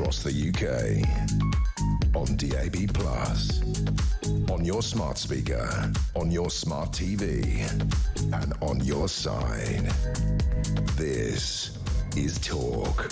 across the UK. On DAB+, on your smart speaker, on your smart TV, and on your side. This is Talk.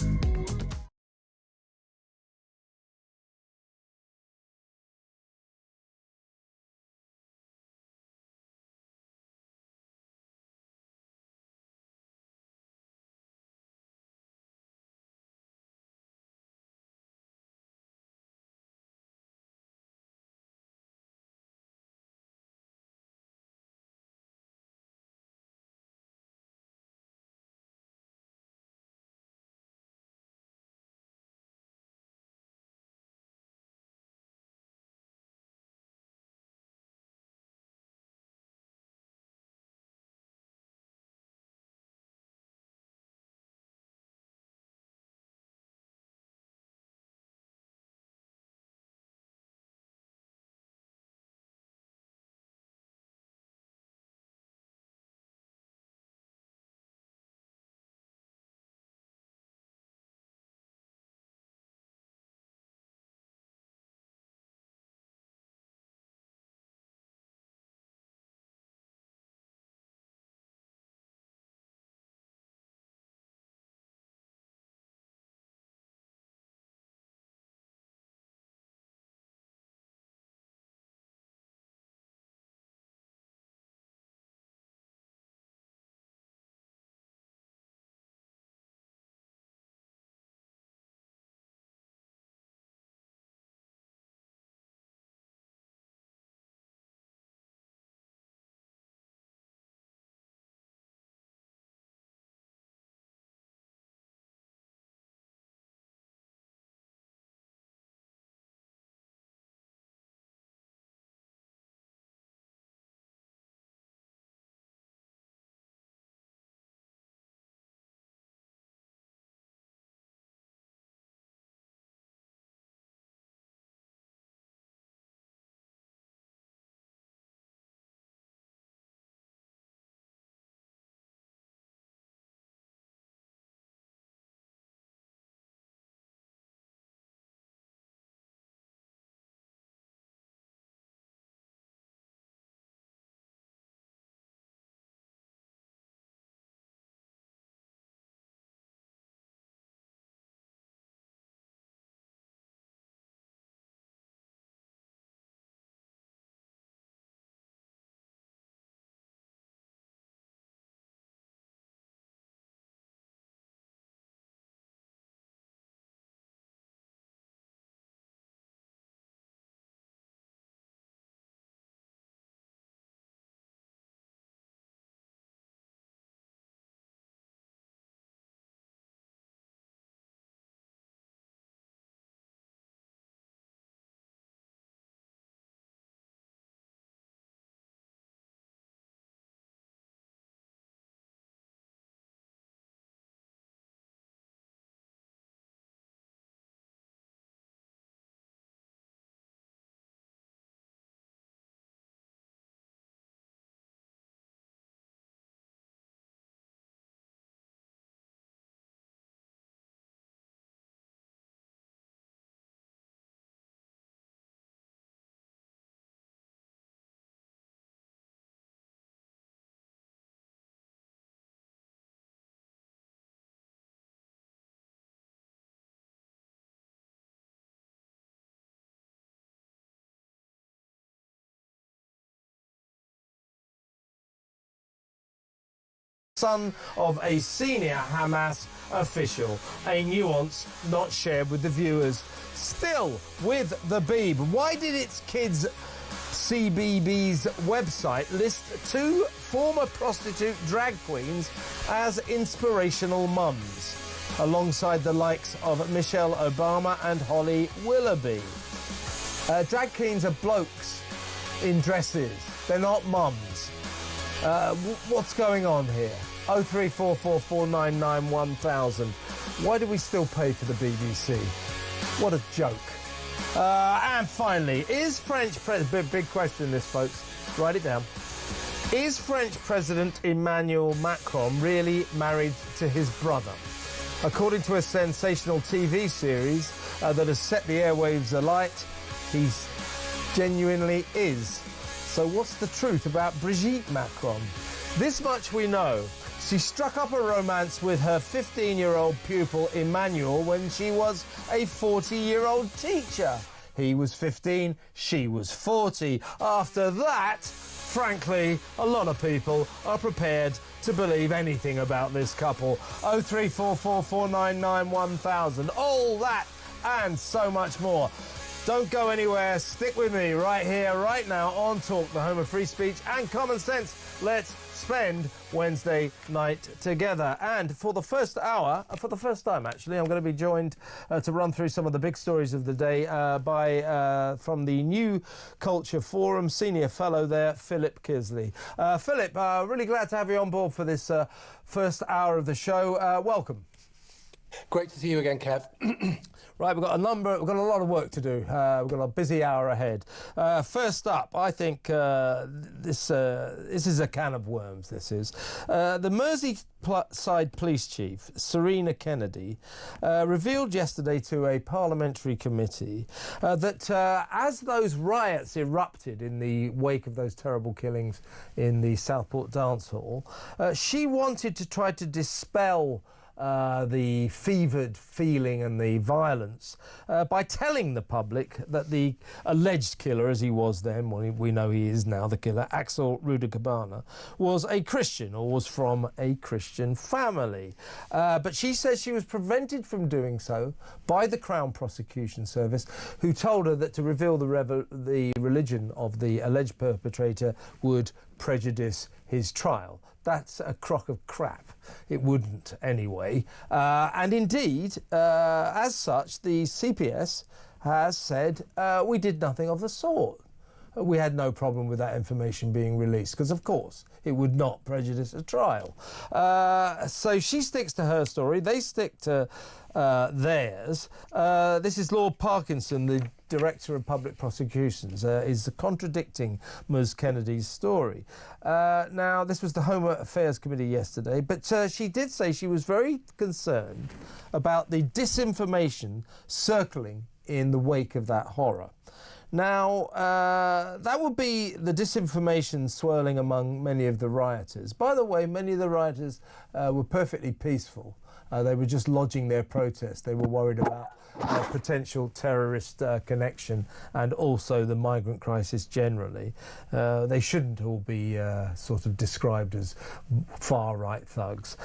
Son of a senior Hamas official, a nuance not shared with the viewers. Still with the Beeb, why did its kids' CBB's website list two former prostitute drag queens as inspirational mums, alongside the likes of Michelle Obama and Holly Willoughby? Drag queens are blokes in dresses. They're not mums. What's going on here? 03444991000. Why do we still pay for the BBC? What a joke. And finally, is French President... Big question this, folks. Write it down. Is French President Emmanuel Macron really married to his brother? According to a sensational TV series, that has set the airwaves alight. He genuinely is. So what's the truth about Brigitte Macron? This much we know. She struck up a romance with her 15-year-old pupil Emmanuel when she was a 40-year-old teacher. He was 15, she was 40. After that, frankly, a lot of people are prepared to believe anything about this couple. 03444991000. All that and so much more. Don't go anywhere. Stick with me right here, right now on Talk, the home of free speech and common sense. Let's spend Wednesday night together. And for the first hour, for the first time actually, I'm going to be joined to run through some of the big stories of the day from the New Culture Forum, senior fellow there, Philip Kisley. Philip, really glad to have you on board for this first hour of the show. Welcome. Great to see you again, Kev. Right, we've got a lot of work to do. We've got a busy hour ahead. First up, I think this is a can of worms, this is. The Merseyside Police Chief, Serena Kennedy, revealed yesterday to a parliamentary committee that as those riots erupted in the wake of those terrible killings in the Southport dance hall, she wanted to try to dispel the fevered feeling and the violence by telling the public that the alleged killer, as he was then, well, we know he is now the killer, Axel Rudakabana, was a Christian or was from a Christian family. But she says she was prevented from doing so by the Crown Prosecution Service, who told her that to reveal the religion of the alleged perpetrator would prejudice his trial. That's a crock of crap. It wouldn't anyway. And indeed, as such, the CPS has said we did nothing of the sort. We had no problem with that information being released because, of course, it would not prejudice a trial. So she sticks to her story. They stick to theirs. This is Lord Parkinson, the Director of Public Prosecutions, is contradicting Ms Kennedy's story. Now, this was the Home Affairs Committee yesterday, but she did say she was very concerned about the disinformation circling in the wake of that horror. Now, that would be the disinformation swirling among many of the rioters. By the way, many of the rioters were perfectly peaceful. They were just lodging their protest. They were worried about potential terrorist connection and also the migrant crisis generally. They shouldn't all be sort of described as far-right thugs.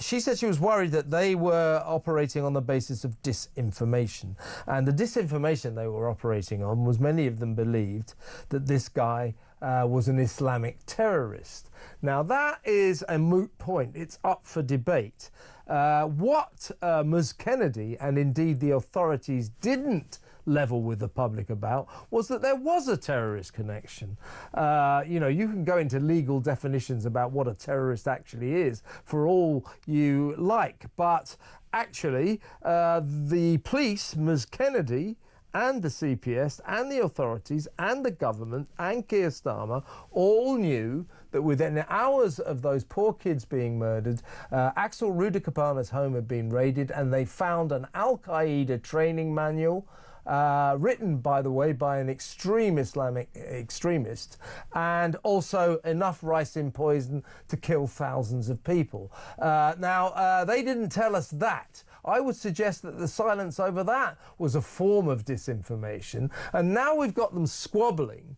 She said she was worried that they were operating on the basis of disinformation. And the disinformation they were operating on was many of them believed that this guy was an Islamic terrorist. Now, that is a moot point. It's up for debate. What Ms Kennedy and indeed the authorities didn't level with the public about was that there was a terrorist connection. You know, you can go into legal definitions about what a terrorist actually is for all you like, but actually the police, Ms Kennedy, and the CPS and the authorities and the government and Keir Starmer all knew that within hours of those poor kids being murdered, Axel Rudakabana's home had been raided and they found an Al-Qaeda training manual written, by the way, by an extreme Islamic extremist, and also enough ricin poison to kill thousands of people. Now, they didn't tell us that. I would suggest that the silence over that was a form of disinformation, and now we've got them squabbling,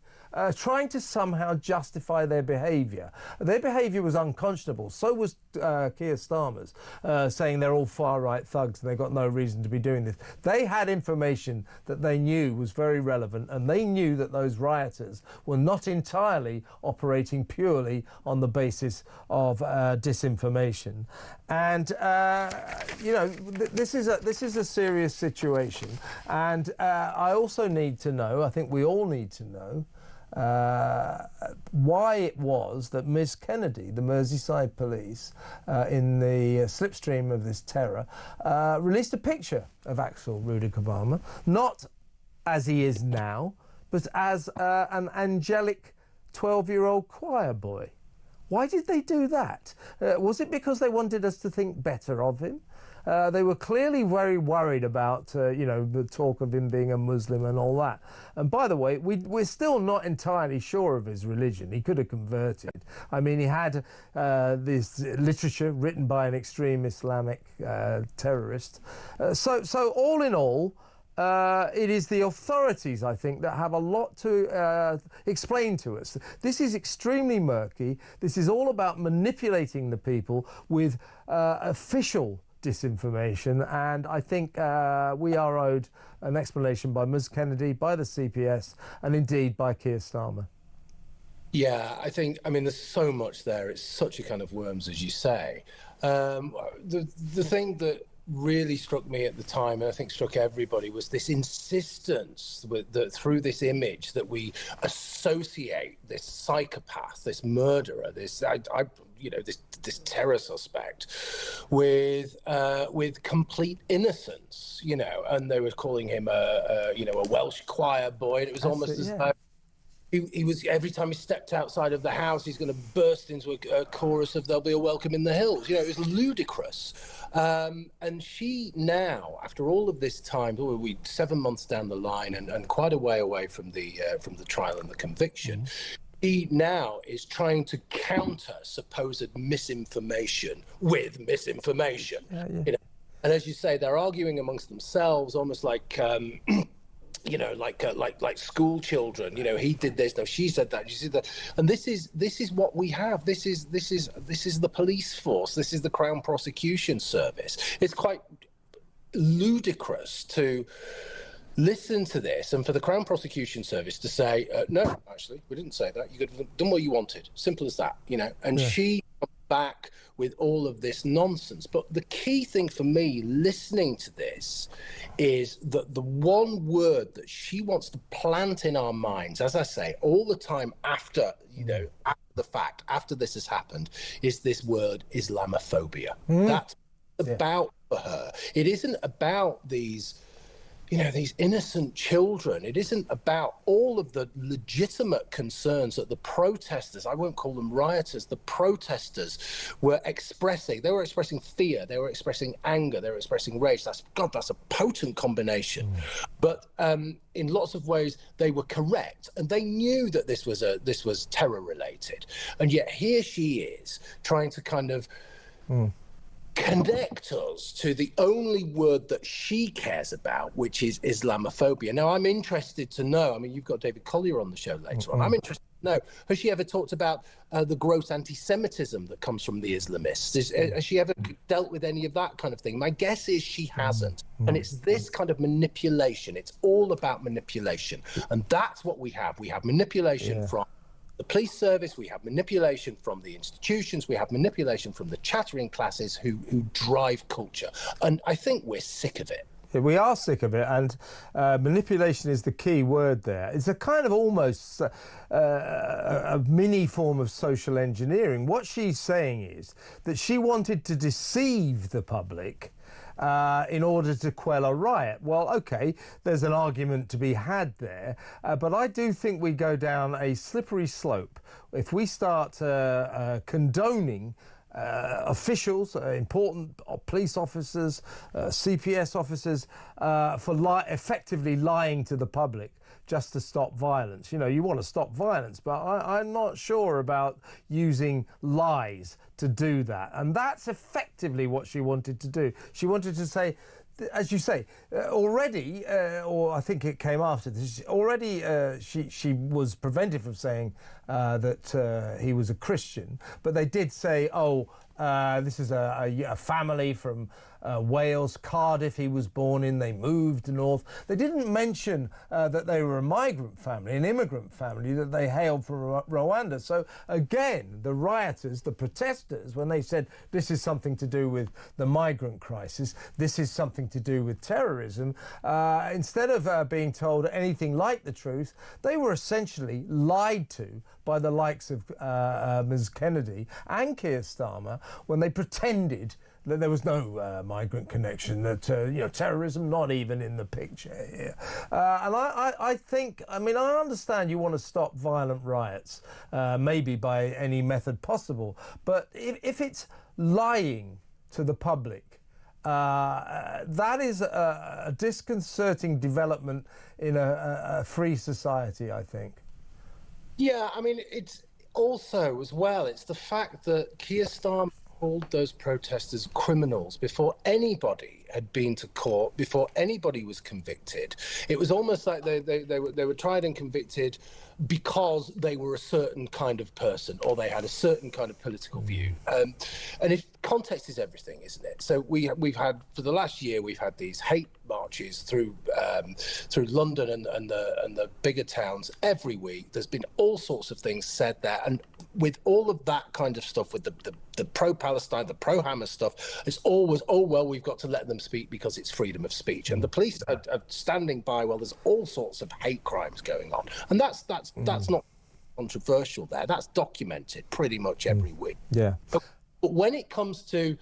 trying to somehow justify their behaviour. Their behaviour was unconscionable. So was Keir Starmer's, saying they're all far-right thugs and they've got no reason to be doing this. They had information that they knew was very relevant, and they knew that those rioters were not entirely operating purely on the basis of disinformation. And you know, this is a serious situation. And I also need to know, I think we all need to know, why it was that Ms Kennedy, the Merseyside police, in the slipstream of this terror, released a picture of Axel Rudakabana, not as he is now, but as an angelic 12-year-old choir boy. Why did they do that? Was it because they wanted us to think better of him? They were clearly very worried about, the talk of him being a Muslim and all that. And by the way, we're still not entirely sure of his religion. He could have converted. I mean, he had this literature written by an extreme Islamic terrorist. So all in all, it is the authorities, I think, that have a lot to explain to us. This is extremely murky. This is all about manipulating the people with official disinformation, and I think we are owed an explanation by Ms. Kennedy, by the CPS, and indeed by Keir Starmer. Yeah, I mean, there's so much there. It's such a kind of worms, as you say. The thing that really struck me at the time, and I think struck everybody, was this insistence through this image that we associate this psychopath, this murderer, this terror suspect with complete innocence, and they were calling him a Welsh choir boy, and it was almost as though he was, every time he stepped outside of the house, he's going to burst into a chorus of "There'll Be a Welcome in the Hills." It was ludicrous. And she now, after all of this time, we 7 months down the line and quite a way away from the trial and the conviction, he now is trying to counter supposed misinformation with misinformation. And as you say, they're arguing amongst themselves, almost like like school children. He did this, no, she said that, you said that, and this is what we have. This is the police force. This is the Crown Prosecution Service. It's quite ludicrous to listen to this and for the Crown Prosecution Service to say, no, actually, we didn't say that. You could have done what you wanted. Simple as that, And she comes back with all of this nonsense. But the key thing for me listening to this is that the one word that she wants to plant in our minds, as I say, all the time after the fact, after this has happened, is this word Islamophobia. That's about for her. It isn't about these innocent children. It isn't about all of the legitimate concerns that the protesters, I won't call them rioters, the protesters were expressing. They were expressing fear, they were expressing anger, they were expressing rage. That's a potent combination. But in lots of ways, they were correct. And they knew that this was terror related. And yet here she is trying to kind of connect us to the only word that she cares about, which is Islamophobia. Now, I'm interested to know, I mean, you've got David Collier on the show later on. I'm interested to know, has she ever talked about the gross anti-Semitism that comes from the Islamists? Has she ever dealt with any of that kind of thing? My guess is she hasn't. And it's this kind of manipulation. It's all about manipulation. And that's what we have. We have manipulation from the police service, we have manipulation from the institutions, we have manipulation from the chattering classes who drive culture. And I think we're sick of it. We are sick of it, and manipulation is the key word there. It's a kind of almost a mini form of social engineering. What she's saying is that she wanted to deceive the public in order to quell a riot. Well, OK, there's an argument to be had there, but I do think we go down a slippery slope if we start condoning officials, important police officers, CPS officers, for effectively lying to the public just to stop violence. You want to stop violence, but I'm not sure about using lies to do that. And that's effectively what she wanted to do. She wanted to say, as you say, already, or I think it came after this, already she was prevented from saying that he was a Christian, but they did say, this is a family from Wales, Cardiff he was born in, they moved north. They didn't mention that they were a migrant family, an immigrant family, that they hailed from Rwanda. So again, the rioters, the protesters, when they said this is something to do with the migrant crisis, this is something to do with terrorism, instead of being told anything like the truth, they were essentially lied to by the likes of Ms. Kennedy and Keir Starmer when they pretended that there was no migrant connection, that terrorism not even in the picture here. And I think, I understand you want to stop violent riots, maybe by any method possible, but if it's lying to the public That is a disconcerting development in a free society, I think. Yeah, I mean, it's also, as well, it's the fact that Keir Starmer called those protesters criminals before anybody had been to court, before anybody was convicted. It was almost like they were tried and convicted because they were a certain kind of person or they had a certain kind of political view. And if context is everything, isn't it? So we've had, for the last year, we've had these hate marches through London and the bigger towns every week. There's been all sorts of things said there, and with all of that kind of stuff, with the pro-Palestine, the pro-Hamas stuff, it's always, oh well, we've got to let them speak because it's freedom of speech, and the police are standing by while there's all sorts of hate crimes going on, and that's not controversial there. That's documented pretty much every week. Yeah. But when it comes to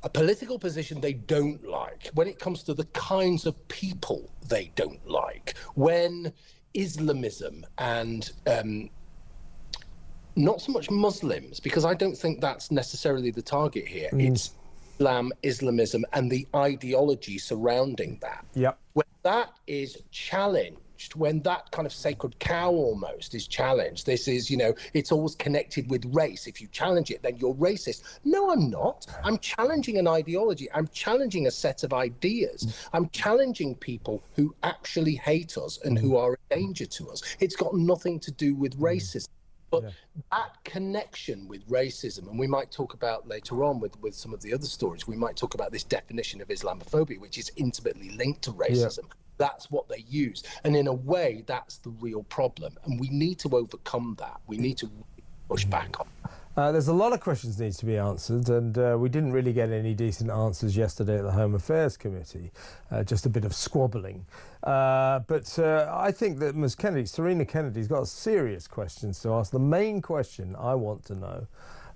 a political position they don't like, when it comes to the kinds of people they don't like, when Islamism and not so much Muslims, because I don't think that's necessarily the target here. It's Islam, Islamism, and the ideology surrounding that. Yep. When that is challenged, when that kind of sacred cow almost is challenged, this is, it's always connected with race. If you challenge it, then you're racist. No, I'm not. I'm challenging an ideology. I'm challenging a set of ideas. I'm challenging people who actually hate us and who are a danger to us. It's got nothing to do with racism. But that connection with racism, and we might talk about later on with some of the other stories, we might talk about this definition of Islamophobia, which is intimately linked to racism. Yeah. That's what they use. And in a way, that's the real problem. And we need to overcome that. We need to push back on that. There's a lot of questions need to be answered, and we didn't really get any decent answers yesterday at the Home Affairs Committee, just a bit of squabbling. But I think that Ms. Kennedy, Serena Kennedy's got serious questions to ask. The main question I want to know,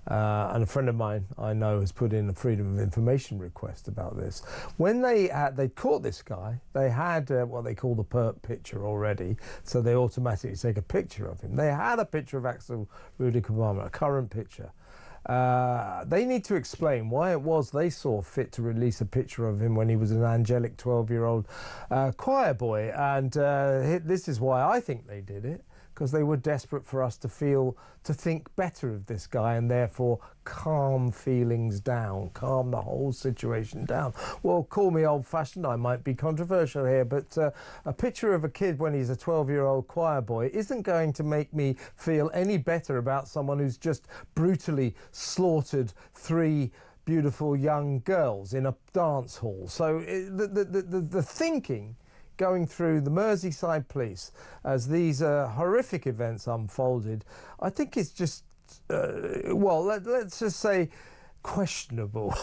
and a friend of mine I know has put in a Freedom of Information request about this. When they caught this guy, they had what they call the perp picture already, so they automatically take a picture of him. They had a picture of Axel Rudick Obama, a current picture. They need to explain why it was they saw fit to release a picture of him when he was an angelic 12-year-old choir boy, and this is why I think they did it. Because they were desperate for us to think better of this guy and therefore calm feelings down, calm the whole situation down. Well, call me old-fashioned, I might be controversial here, but a picture of a kid when he's a 12-year-old choir boy isn't going to make me feel any better about someone who's just brutally slaughtered 3 beautiful young girls in a dance hall. So the thinking going through the Merseyside police as these horrific events unfolded, I think it's just, let's just say questionable.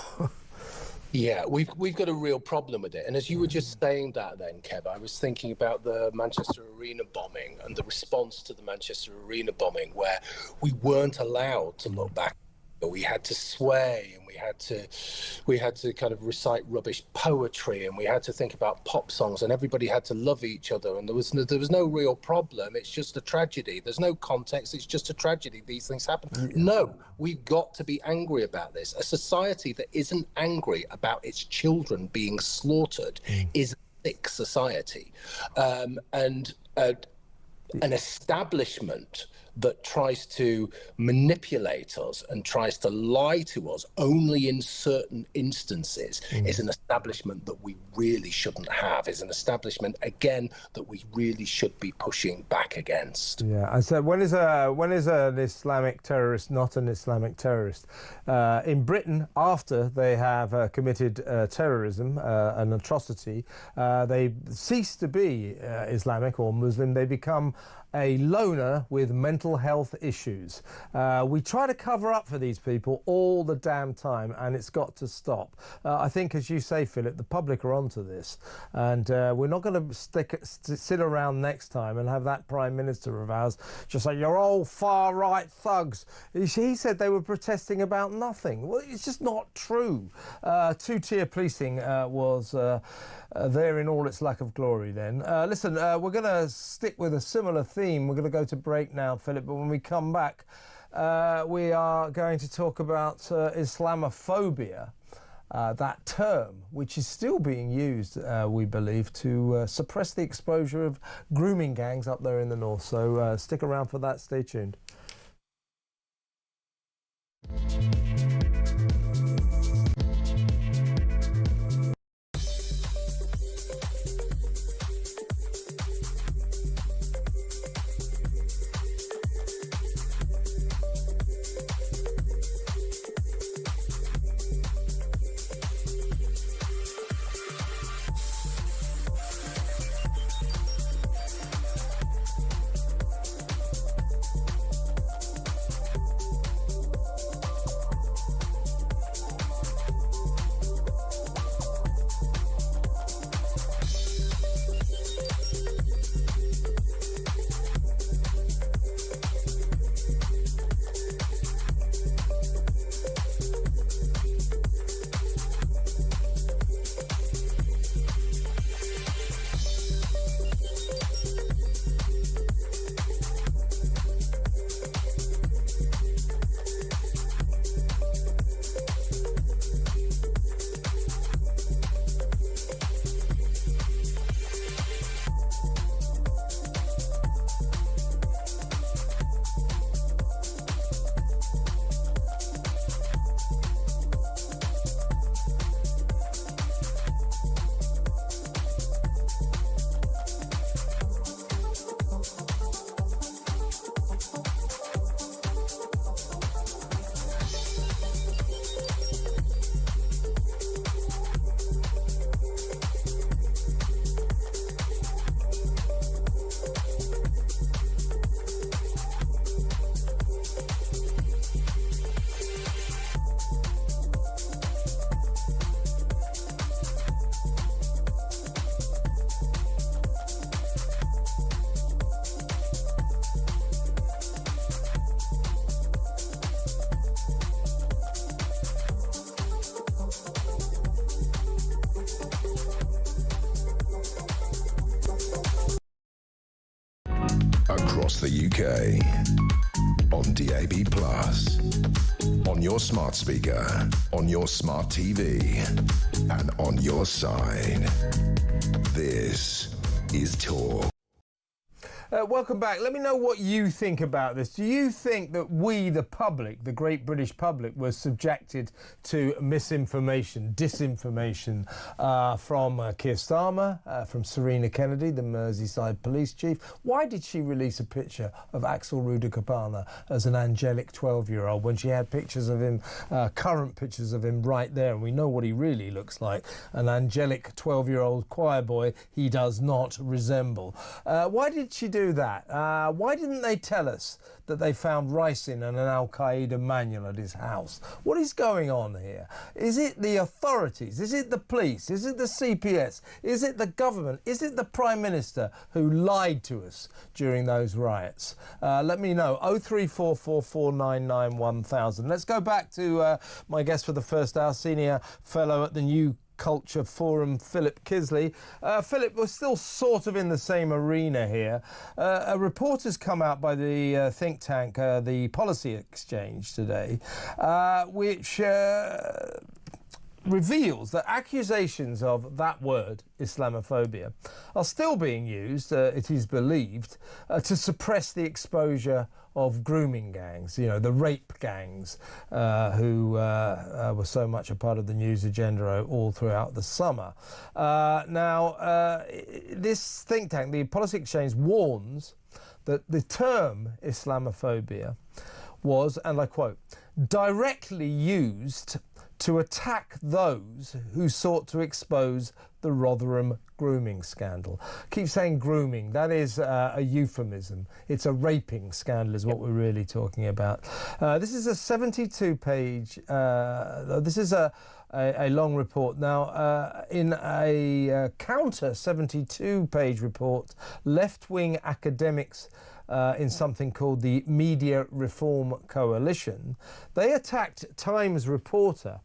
Yeah, we've got a real problem with it. And as you were just saying that then, Kev, I was thinking about the Manchester Arena bombing and the response to the Manchester Arena bombing, where we weren't allowed to look back. We had to sway, and we had to kind of recite rubbish poetry, and we had to think about pop songs, and everybody had to love each other, and there was no real problem. It's just a tragedy. There's no context. It's just a tragedy. These things happen. Yeah. No, we've got to be angry about this. A society that isn't angry about its children being slaughtered is a sick society, and an establishment that tries to manipulate us and tries to lie to us only in certain instances is an establishment that we really shouldn't have, is an establishment, again, that we really should be pushing back against. Yeah, and so when is an Islamic terrorist not an Islamic terrorist? In Britain, after they have committed terrorism, an atrocity, they cease to be Islamic or Muslim. They become a loner with mental health issues. We try to cover up for these people all the damn time, and it's got to stop. I think, as you say, Philip, the public are onto this, and we're not going to sit around next time and have that Prime Minister of ours just say, you're all far-right thugs. He said they were protesting about nothing. Well, it's just not true. Two-tier policing was there in all its lack of glory then. Listen, we're going to stick with a similar theme. We're going to go to break now, Philip, but when we come back, we are going to talk about Islamophobia. that term, which is still being used, we believe, to suppress the exposure of grooming gangs up there in the north. So stick around for that. Stay tuned. Across the UK, on DAB+, on your smart speaker, on your smart TV, and on your side. This is Talk. Welcome back. Let me know what you think about this. Do you think that we, the public, the great British public, were subjected to misinformation, disinformation from Keir Starmer, from Serena Kennedy, the Merseyside police chief? Why did she release a picture of Axel Rudakabana as an angelic 12-year-old when she had pictures of him, current pictures of him right there, and we know what he really looks like, an angelic 12-year-old choir boy he does not resemble? Why did she do that? Why didn't they tell us that they found ricin and an Al-Qaeda manual at his house? What is going on here? Is it the authorities? Is it the police? Is it the CPS? Is it the government? Is it the Prime Minister who lied to us during those riots? Let me know. 03444991000. Let's go back to my guest for the first hour, senior fellow at the New Culture Forum, Philip Kisley. Philip, we're still sort of in the same arena here. A report has come out by the think tank, the Policy Exchange today, which reveals that accusations of that word, Islamophobia, are still being used, it is believed, to suppress the exposure of grooming gangs, you know, the rape gangs who were so much a part of the news agenda all throughout the summer. Now, this think tank, the Policy Exchange, warns that the term Islamophobia was, and I quote, directly used to attack those who sought to expose the Rotherham grooming scandal. Keep saying grooming, that is a euphemism. It's a raping scandal is what we're really talking about. This is a 72-page, this is a long report. Now, in a counter 72-page report, left-wing academics in something called the Media Reform Coalition, they attacked Times reporter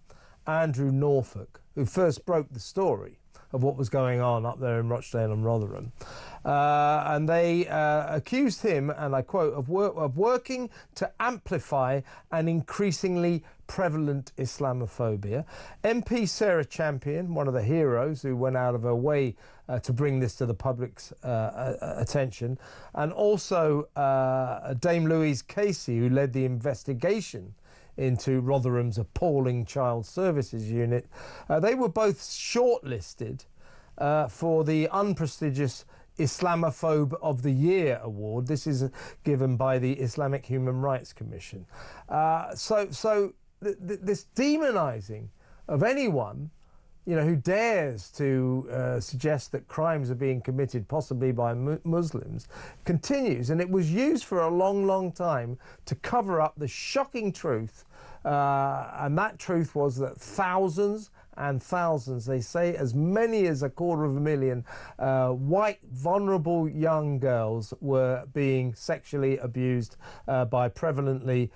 Andrew Norfolk, who first broke the story of what was going on up there in Rochdale and Rotherham. And they accused him, and I quote, of working to amplify an increasingly prevalent Islamophobia. MP Sarah Champion, one of the heroes who went out of her way to bring this to the public's attention, and also Dame Louise Casey, who led the investigation into Rotherham's appalling child services unit. They were both shortlisted for the unprestigious Islamophobe of the Year award. This is given by the Islamic Human Rights Commission. So this demonising of anyone, you know, who dares to suggest that crimes are being committed possibly by Muslims continues, and it was used for a long, long time to cover up the shocking truth, and that truth was that thousands and thousands, they say as many as 250,000 white, vulnerable young girls were being sexually abused by prevalently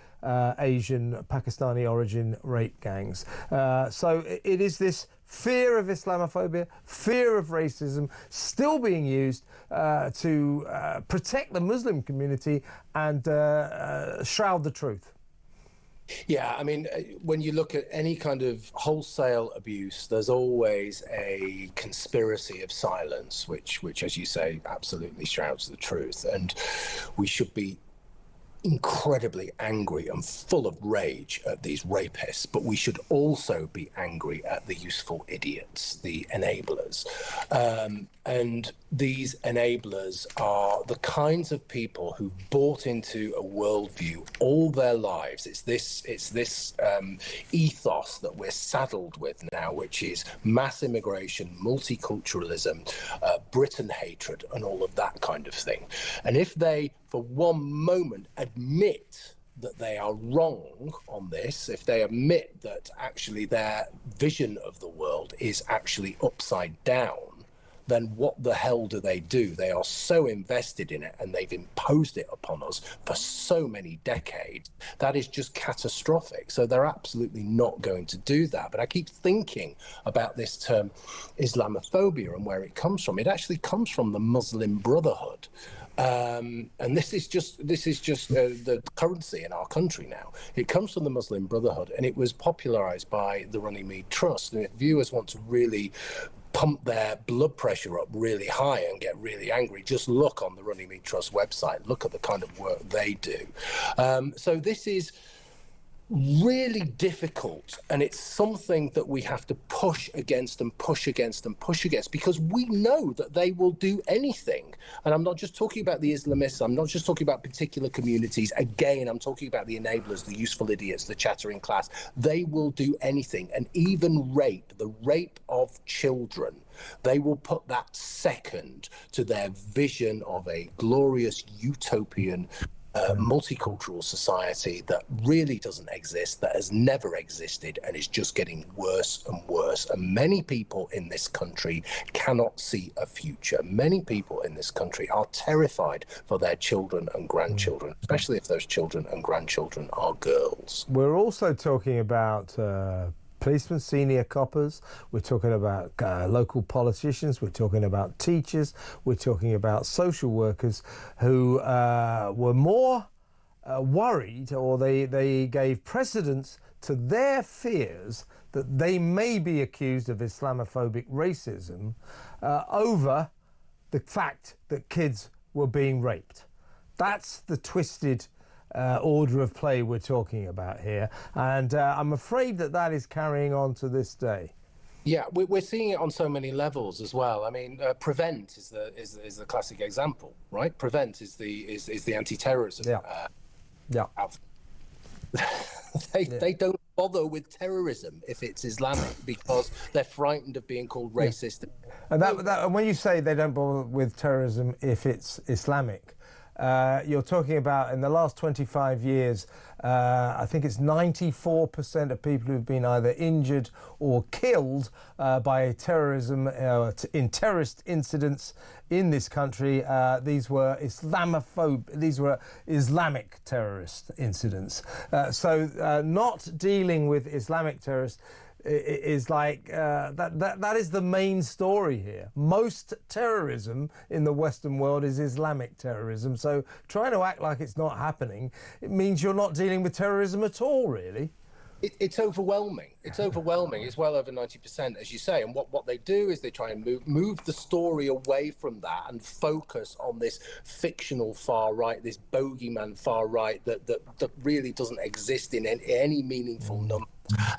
Asian, Pakistani origin rape gangs. So it is this fear of Islamophobia, fear of racism, still being used to protect the Muslim community and shroud the truth. Yeah, I mean, when you look at any kind of wholesale abuse, there's always a conspiracy of silence, which, as you say, absolutely shrouds the truth. And we should be incredibly angry and full of rage at these rapists, but we should also be angry at the useful idiots, the enablers. And these enablers are the kinds of people who bought into a worldview all their lives. It's this ethos that we're saddled with now, which is mass immigration, multiculturalism, Britain hatred, and all of that kind of thing. And if they, for one moment, admit that they are wrong on this, if they admit that actually their vision of the world is actually upside down, then what the hell do? They are so invested in it, and they've imposed it upon us for so many decades. That is just catastrophic. So they're absolutely not going to do that. But I keep thinking about this term Islamophobia and where it comes from. It actually comes from the Muslim Brotherhood. And this is just the currency in our country now. It comes from the Muslim Brotherhood, and it was popularized by the Runnymede Trust. And if viewers want to really pump their blood pressure up really high and get really angry, just look on the Runnymede Trust website, look at the kind of work they do. So this is really difficult, and it's something that we have to push against and push against and push against, because we know that they will do anything. And I'm not just talking about the Islamists, I'm not just talking about particular communities. Again, I'm talking about the enablers, the useful idiots, the chattering class. They will do anything, and even rape, the rape of children. They will put that second to their vision of a glorious utopian multicultural society that really doesn't exist, that has never existed, and is just getting worse and worse. And many people in this country cannot see a future. Many people in this country are terrified for their children and grandchildren, especially if those children and grandchildren are girls. We're also talking about policemen, senior coppers, we're talking about local politicians, we're talking about teachers, we're talking about social workers who were more worried, or they gave precedence to their fears that they may be accused of Islamophobic racism over the fact that kids were being raped. That's the twisted order of play we're talking about here, and I'm afraid that is carrying on to this day. Yeah, we're seeing it on so many levels as well. I mean, Prevent is the classic example, right? Prevent is the anti-terrorism. They don't bother with terrorism if it's Islamic, because they're frightened of being called racist. And and when you say they don't bother with terrorism if it's Islamic, you're talking about in the last 25 years, I think it's 94% of people who've been either injured or killed by terrorism in terrorist incidents in this country. These were Islamic terrorist incidents. So not dealing with Islamic terrorists is like that is the main story here. Most terrorism in the Western world is Islamic terrorism. So trying to act like it's not happening, it means you're not dealing with terrorism at all, really. It's overwhelming. It's overwhelming. It's well over 90%, as you say. And what they do is they try and move the story away from that and focus on this fictional far right, this bogeyman far right that really doesn't exist in any meaningful number.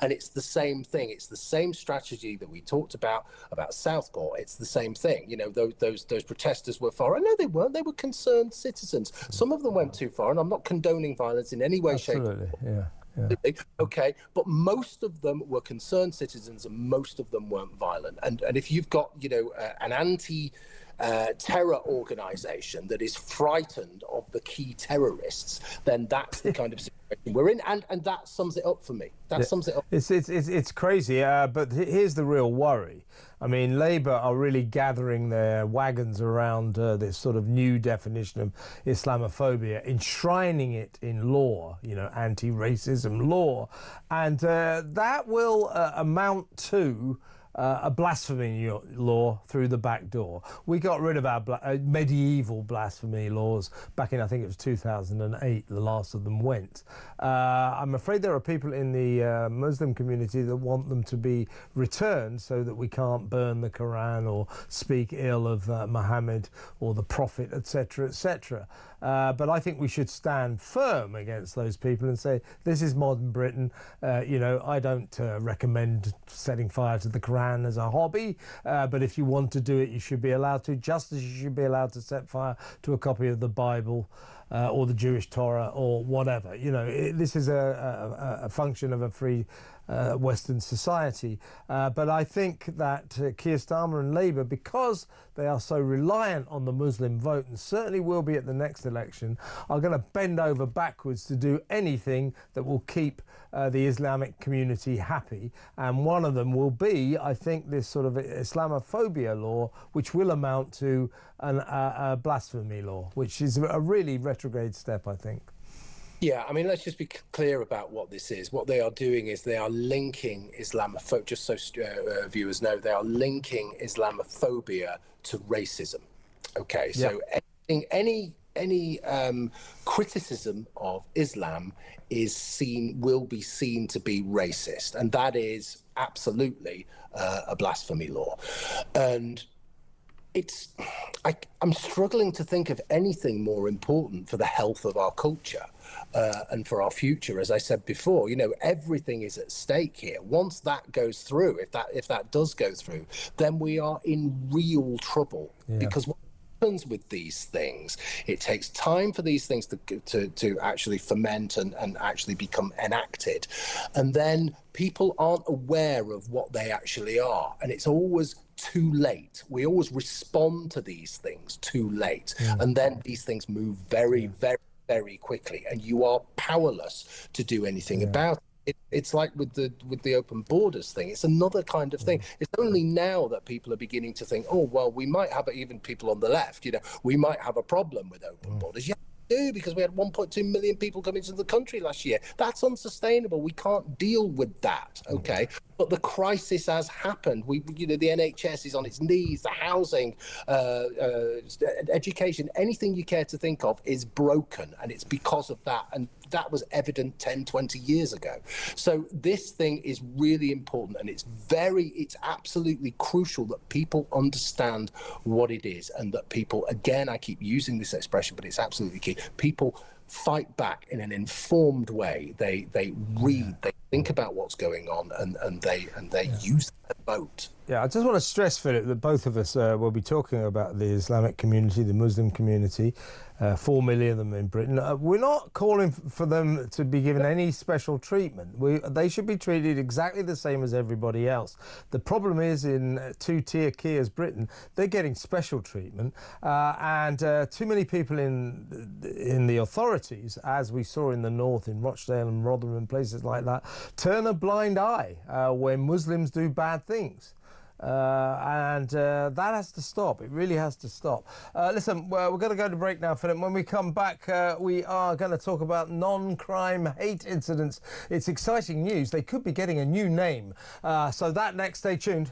And it's the same thing. It's the same strategy that we talked about Southport. It's the same thing. You know, those protesters were far. No, they weren't. They were concerned citizens. Some of them went too far, and I'm not condoning violence in any way, shape, or form. Yeah. Okay, but most of them were concerned citizens, and most of them weren't violent. And if you've got, you know, an anti-terror organisation that is frightened of the key terrorists, then that's the kind of situation we're in, and that sums it up for me. That sums it up. It's crazy, but here's the real worry. I mean, Labour are really gathering their wagons around this sort of new definition of Islamophobia, enshrining it in law, you know, anti-racism law, and that will amount to a blasphemy law through the back door. We got rid of our medieval blasphemy laws back in, I think it was 2008, the last of them went. I'm afraid there are people in the Muslim community that want them to be returned so that we can't burn the Quran or speak ill of Muhammad or the Prophet, etc., etc. But I think we should stand firm against those people and say, this is modern Britain. You know, I don't recommend setting fire to the Quran as a hobby, but if you want to do it, you should be allowed to, just as you should be allowed to set fire to a copy of the Bible or the Jewish Torah or whatever. You know, this is a function of a free Western society. But I think that Keir Starmer and Labour, because they are so reliant on the Muslim vote, and certainly will be at the next election, are going to bend over backwards to do anything that will keep the Islamic community happy. And one of them will be, I think, this sort of Islamophobia law, which will amount to a blasphemy law, which is a really retrograde step, I think. Yeah, I mean, let's just be clear about what this is. What they are doing is they are linking Islamophobia, just so viewers know, they are linking Islamophobia to racism. Okay, so any criticism of Islam will be seen to be racist, and that is absolutely a blasphemy law. And I'm struggling to think of anything more important for the health of our culture and for our future. As I said before, you know, everything is at stake here. Once that goes through, if that does go through, then we are in real trouble. Because what happens with these things, it takes time for these things to actually ferment and actually become enacted, and then people aren't aware of what they actually are, and it's always too late. We always respond to these things too late, and then these things move very, very, very quickly, and you are powerless to do anything about it. It's like with the open borders thing. It's another kind of thing. It's only now that people are beginning to think, oh, well, we might have, even people on the left, you know, we might have a problem with open borders. Yeah, we do, because we had 1.2 million people come into the country last year. That's unsustainable. We can't deal with that. Okay. But the crisis has happened. You know, the NHS is on its knees. The housing, education, anything you care to think of is broken, and it's because of that. And that was evident 10, 20 years ago. So this thing is really important, and it's absolutely crucial that people understand what it is, and that people, again, I keep using this expression, but it's absolutely key. People fight back in an informed way. They read, they think about what's going on, and they use their vote. Yeah, I just want to stress, Philip, that both of us will be talking about the Islamic community, the Muslim community, 4 million of them in Britain. We're not calling for them to be given any special treatment. They should be treated exactly the same as everybody else. The problem is, in two-tier Keir's Britain, they're getting special treatment, and too many people in the authorities, as we saw in the north, in Rochdale and Rotherham and places like that, turn a blind eye when Muslims do bad things. That has to stop. It really has to stop. Listen, we're going to go to break now, Philip. When we come back, we are going to talk about non-crime hate incidents. It's exciting news. They could be getting a new name. So that next, stay tuned.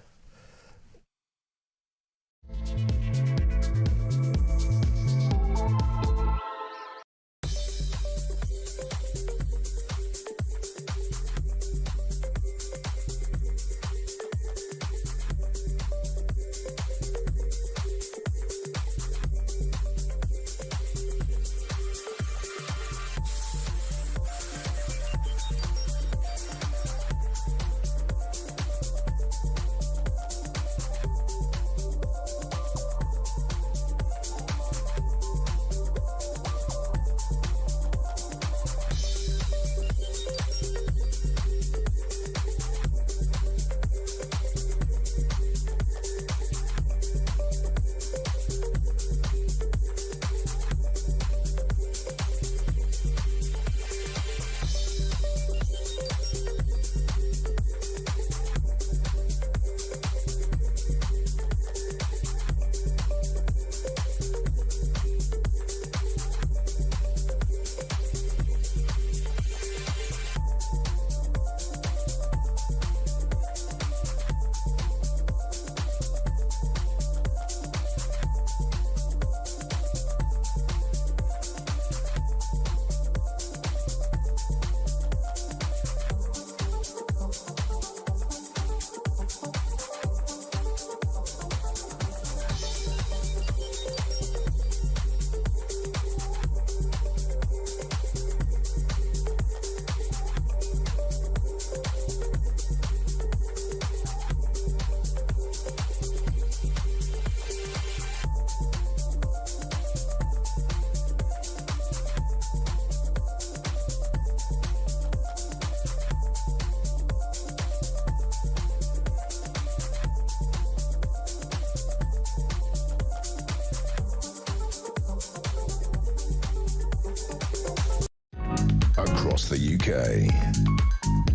Across the UK,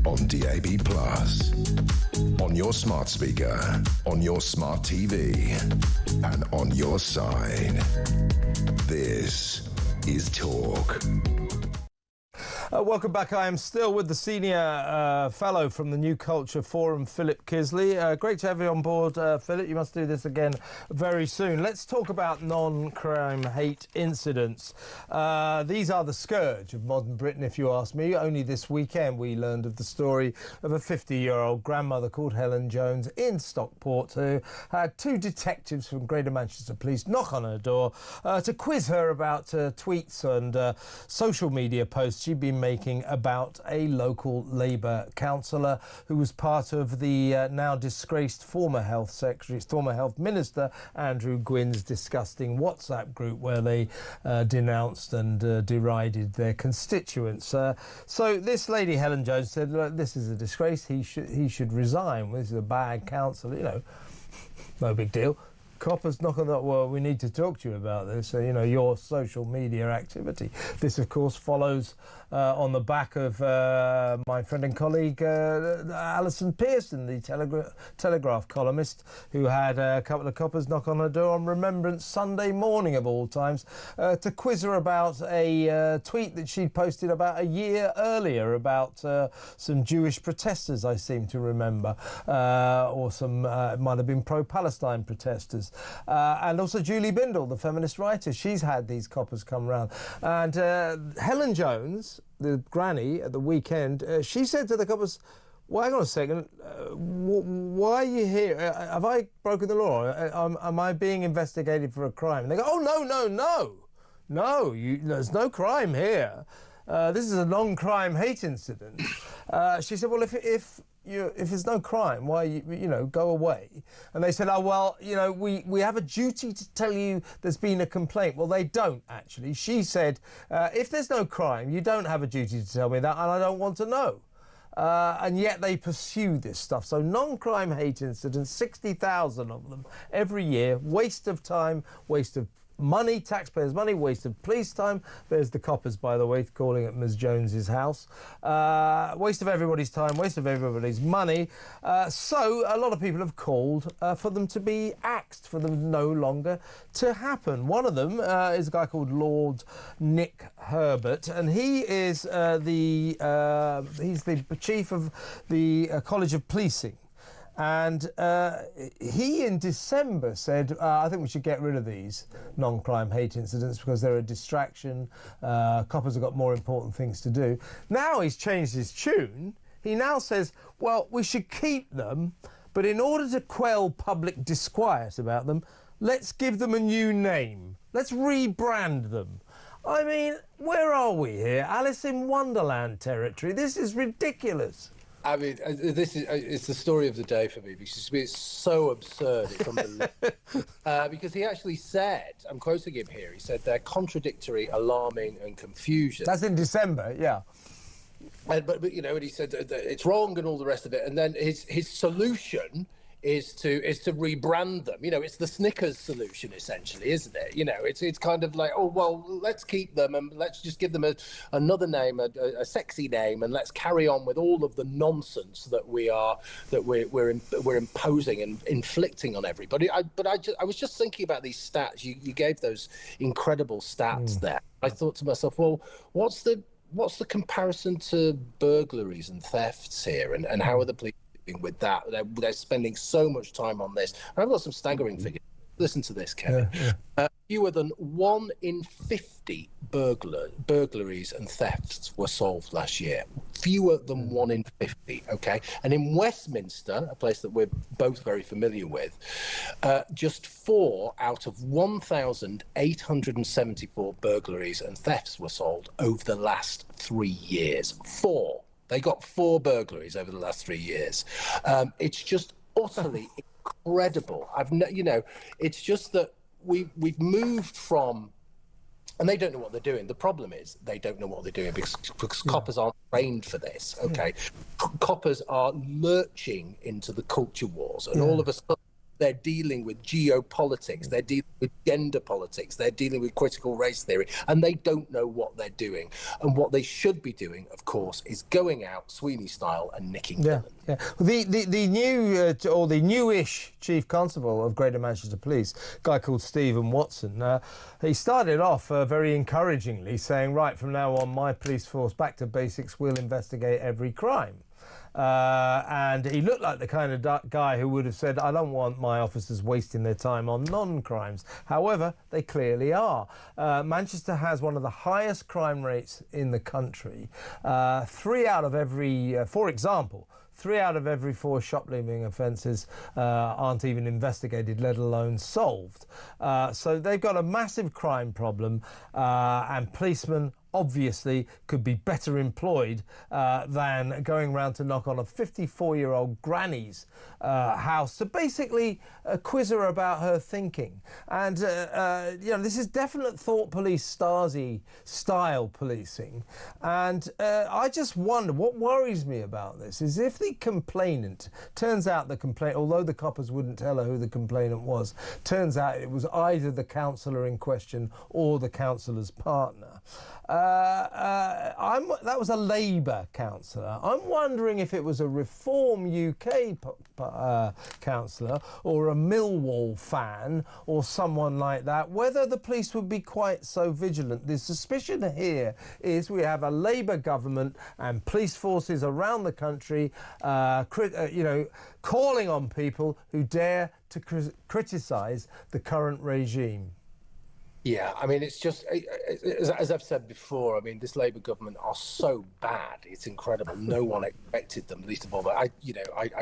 on DAB+, on your smart speaker, on your smart TV, and on your side. This is Talk. Welcome back. I am still with the senior fellow from the New Culture Forum, Philip Kisley. Great to have you on board, Philip. You must do this again very soon. Let's talk about non-crime hate incidents. These are the scourge of modern Britain, if you ask me. Only this weekend we learned of the story of a 50-year-old grandmother called Helen Jones in Stockport who had two detectives from Greater Manchester Police knock on her door to quiz her about tweets and social media posts she'd been making about a local Labour councillor who was part of the now disgraced former Health Minister Andrew Gwynn's disgusting WhatsApp group where they denounced and derided their constituents. So this lady Helen Jones said, look, this is a disgrace. He should resign. This is a bad councillor. You know, no big deal. Coppers knock on that. Well, we need to talk to you about this. You know, your social media activity. This, of course, follows on the back of my friend and colleague Alison Pearson, the Telegraph columnist, who had a couple of coppers knock on her door on Remembrance Sunday morning of all times to quiz her about a tweet that she'd posted about a year earlier about some Jewish protesters, I seem to remember, or some it might have been pro-Palestine protesters. And also Julie Bindel, the feminist writer, she's had these coppers come round. And Helen Jones, the granny at the weekend, she said to the coppers, well, hang on a second, why are you here? Have I broken the law? Am I being investigated for a crime? And they go, oh, no, there's no crime here. This is a non-crime hate incident. She said, well, if there's no crime, why go away? And they said, oh well, we have a duty to tell you there's been a complaint. Well, they don't actually. She said, if there's no crime, you don't have a duty to tell me that, and I don't want to know. And yet they pursue this stuff. So non-crime hate incidents, 60,000 of them every year, waste of time, waste of money, taxpayers' money, waste of police time. There's the coppers, by the way, calling it Ms Jones's house. Waste of everybody's time, waste of everybody's money. So a lot of people have called for them to be axed, for them no longer to happen. One of them is a guy called Lord Nick Herbert, and he is he's the chief of the College of Policing. And he, in December, said, I think we should get rid of these non-crime hate incidents because they're a distraction. Coppers have got more important things to do. Now he's changed his tune. He now says, well, we should keep them, but in order to quell public disquiet about them, let's give them a new name. Let's rebrand them. I mean, where are we here? Alice in Wonderland territory. This is ridiculous. I mean, it's the story of the day for me because it's so absurd. It's unbelievable. Because he actually said, I'm quoting him here, he said they're contradictory, alarming and confusion. That's in December, yeah. But you know, and he said that it's wrong and all the rest of it. And then his solution is to rebrand them. You know, it's the Snickers solution essentially, isn't it? You know, it's kind of like, oh well, let's keep them and let's just give them another name, a sexy name, and let's carry on with all of the nonsense that we're imposing and inflicting on everybody. I was just thinking about these stats. You gave those incredible stats there. I thought to myself, well, what's the comparison to burglaries and thefts here, and how are the police with that? They're spending so much time on this. And I've got some staggering figures. Listen to this, Kevin. Yeah. Fewer than 1 in 50 burglaries and thefts were solved last year. Fewer than 1 in 50, okay? And in Westminster, a place that we're both very familiar with, just 4 out of 1,874 burglaries and thefts were solved over the last 3 years. 4. They got 4 burglaries over the last 3 years. It's just utterly incredible. It's just that we've moved from, and they don't know what they're doing. The problem is they don't know what they're doing because coppers aren't trained for this. Okay, coppers are lurching into the culture wars, and all of a sudden they're dealing with geopolitics, they're dealing with gender politics, they're dealing with critical race theory, and they don't know what they're doing. And what they should be doing, of course, is going out Sweeney style and nicking villains. Yeah. The new or the newish chief constable of Greater Manchester Police, a guy called Stephen Watson, he started off very encouragingly saying, right, from now on, my police force, back to basics, will investigate every crime. And he looked like the kind of guy who would have said, I don't want my officers wasting their time on non-crimes. However, they clearly are. Manchester has one of the highest crime rates in the country. 3 out of every, for example, 3 out of every 4 shoplifting offences aren't even investigated, let alone solved. So they've got a massive crime problem, and policemen obviously could be better employed than going round to knock on a 54-year-old granny's house to basically quiz her about her thinking. And, this is definite thought police, Stasi-style policing. And I just wonder, what worries me about this is if the complainant, turns out the complainant, although the coppers wouldn't tell her who the complainant was, turns out it was either the councillor in question or the councillor's partner. That was a Labour councillor. I'm wondering if it was a Reform UK councillor or a Millwall fan or someone like that, whether the police would be quite so vigilant. The suspicion here is we have a Labour government and police forces around the country, calling on people who dare to criticise the current regime. Yeah, I mean, it's just, as I've said before, I mean, this Labour government are so bad, it's incredible. No one expected them, least of all. But I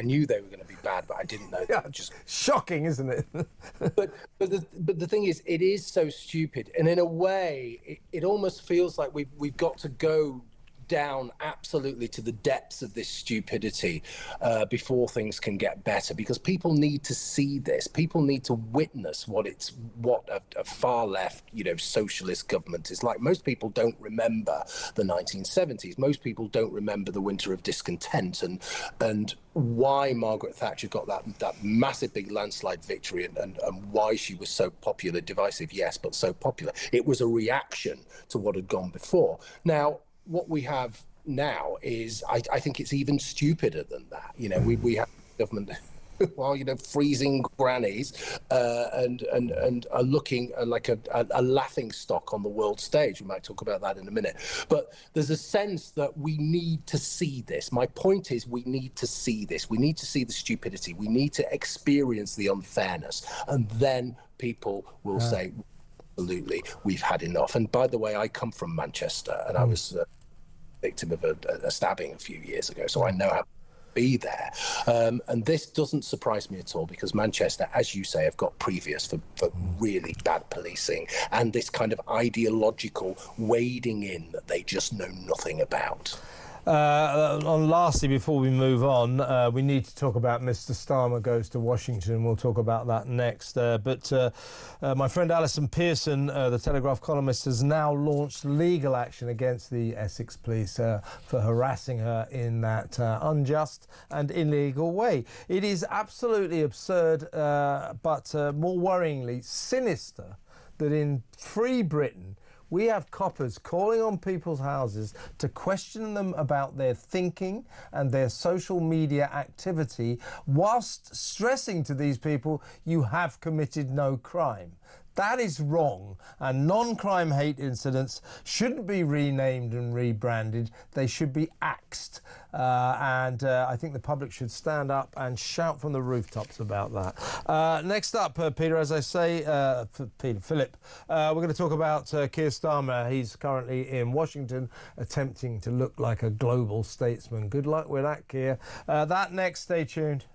knew they were going to be bad, but I didn't know. Yeah, just shocking, isn't it? but the thing is, it is so stupid. And in a way, it almost feels like we've got to go down absolutely to the depths of this stupidity before things can get better, because people need to see this. People need to witness what a far left, socialist government is like. Most people don't remember the 1970s. Most people don't remember the winter of discontent and why Margaret Thatcher got that massive big landslide victory and why she was so popular. Divisive, yes, but so popular. It was a reaction to what had gone before. Now, what we have now is, I think it's even stupider than that. We have government while freezing grannies and are looking like a laughing stock on the world stage. We might talk about that in a minute. But there's a sense that we need to see this. My point is, we need to see this. We need to see the stupidity. We need to experience the unfairness, and then people will say, absolutely, we've had enough. And by the way, I come from Manchester, and I was a victim of a stabbing a few years ago, so I know how be there. And this doesn't surprise me at all, because Manchester, as you say, have got previous for really bad policing and this kind of ideological wading in that they just know nothing about. Lastly, before we move on, we need to talk about Mr. Starmer goes to Washington. We'll talk about that next. But my friend Alison Pearson, the Telegraph columnist, has now launched legal action against the Essex police for harassing her in that unjust and illegal way. It is absolutely absurd, but more worryingly sinister, that in free Britain, we have coppers calling on people's houses to question them about their thinking and their social media activity, whilst stressing to these people, you have committed no crime. That is wrong, and non-crime hate incidents shouldn't be renamed and rebranded. They should be axed. And I think the public should stand up and shout from the rooftops about that. Next up, Peter, as I say, Philip, we're going to talk about Keir Starmer. He's currently in Washington attempting to look like a global statesman. Good luck with that, Keir. That next, stay tuned.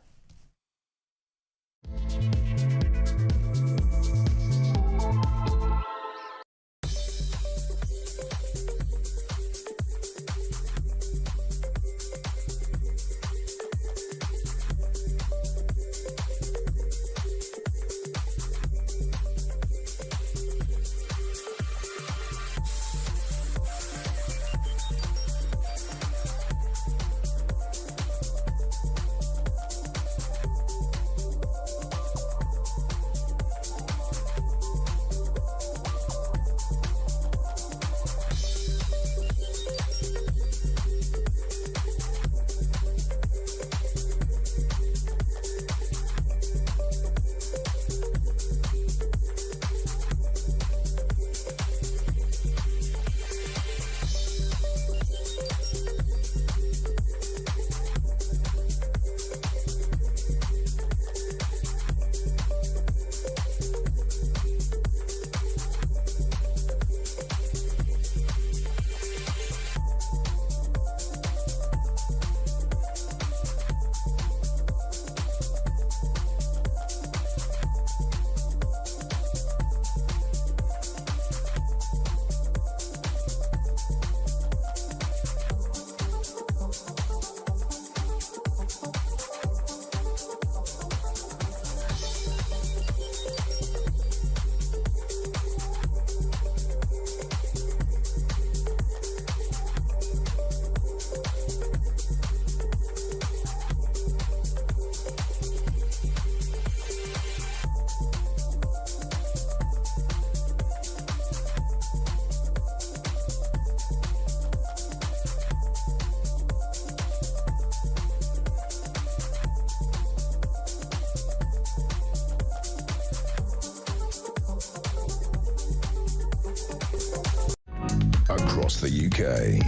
Across the UK,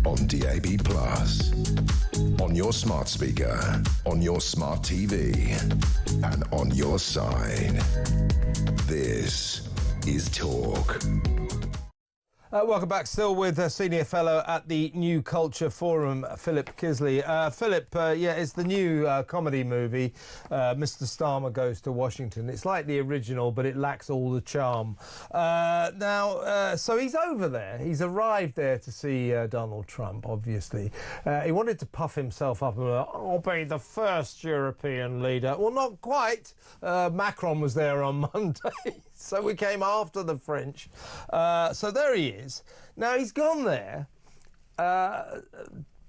on DAB+, on your smart speaker, on your smart TV, and on your side. This is Talk. Welcome back. Still with a senior fellow at the New Culture Forum, Philip Kisley. Philip, it's the new comedy movie, Mr. Starmer Goes to Washington. It's like the original, but it lacks all the charm. So he's over there. He's arrived there to see Donald Trump, obviously. He wanted to puff himself up and I'll be the first European leader. Well, not quite. Macron was there on Monday. So we came after the French. So there he is. Now, he's gone there.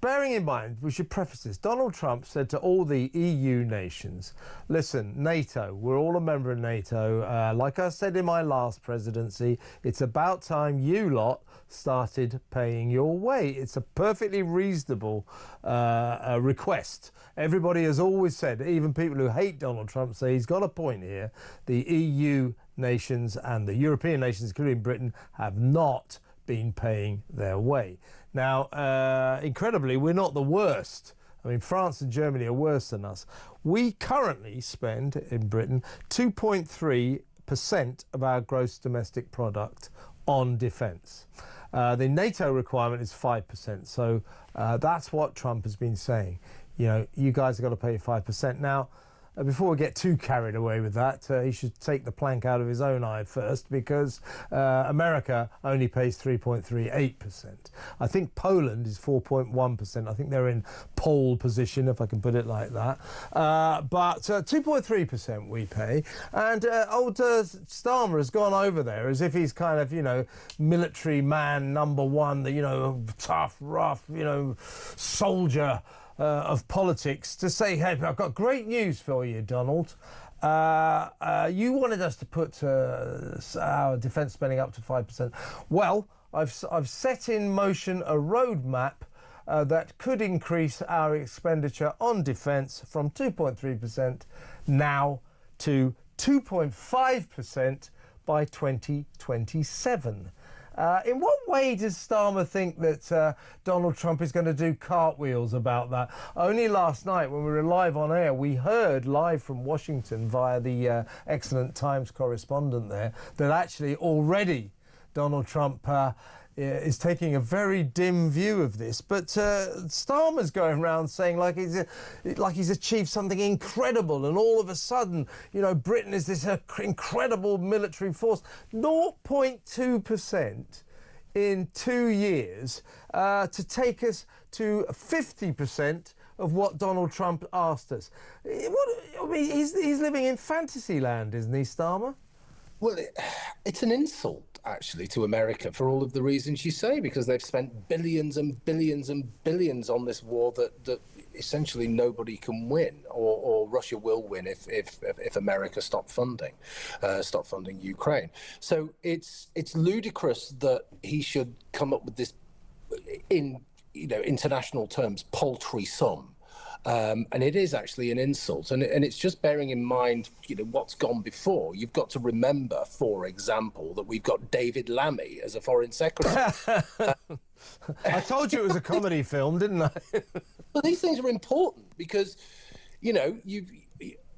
Bearing in mind, we should preface this, Donald Trump said to all the EU nations, listen, NATO, we're all a member of NATO. Like I said in my last presidency, it's about time you lot started paying your way. It's a perfectly reasonable request. Everybody has always said, even people who hate Donald Trump say he's got a point here. The EU nations and the European nations, including Britain, have not been paying their way. Now, incredibly, we're not the worst. I mean, France and Germany are worse than us. We currently spend, in Britain, 2.3% of our gross domestic product on defence. The NATO requirement is 5%, so that's what Trump has been saying. You know, you guys have got to pay 5%. Now, before we get too carried away with that, he should take the plank out of his own eye first, because America only pays 3.38%. I think Poland is 4.1%. I think they're in pole position, if I can put it like that. But 2.3% we pay. And old Starmer has gone over there as if he's kind of, you know, military man number one, the, you know, tough, rough, you know, soldier of politics, to say, hey, I've got great news for you, Donald. You wanted us to put our defence spending up to 5%. Well, I've set in motion a roadmap that could increase our expenditure on defence from 2.3% now to 2.5% by 2027. In what way does Starmer think that Donald Trump is going to do cartwheels about that? Only last night, when we were live on air, we heard live from Washington via the excellent Times correspondent there that actually already Donald Trump is taking a very dim view of this. But Starmer's going around saying like he's achieved something incredible, and all of a sudden, you know, Britain is this incredible military force. 0.2% in 2 years to take us to 50% of what Donald Trump asked us. I mean, he's living in fantasy land, isn't he, Starmer? Well, it's an insult, actually, to America for all of the reasons you say, because they've spent billions and billions and billions on this war that essentially nobody can win, or Russia will win if America stop funding Ukraine. So it's ludicrous that he should come up with this, in international terms, paltry sum. And it is actually an insult, and it's just bearing in mind, what's gone before. You've got to remember, for example, that we've got David Lammy as a foreign secretary. I told you it was a comedy film, didn't I? Well, these things are important because,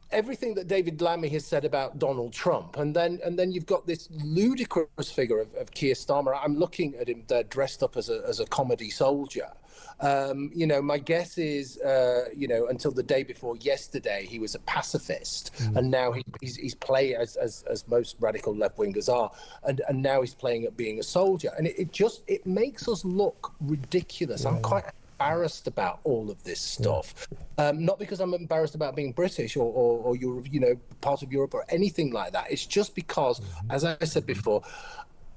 everything that David Lammy has said about Donald Trump, and then you've got this ludicrous figure of Keir Starmer. I'm looking at him there dressed up as a comedy soldier. My guess is, until the day before yesterday, he was a pacifist, and now he's playing as most radical left wingers are, and now he's playing at being a soldier, and it makes us look ridiculous. I'm quite embarrassed about all of this stuff, not because I'm embarrassed about being British or Europe, part of Europe or anything like that. It's just because, as I said before,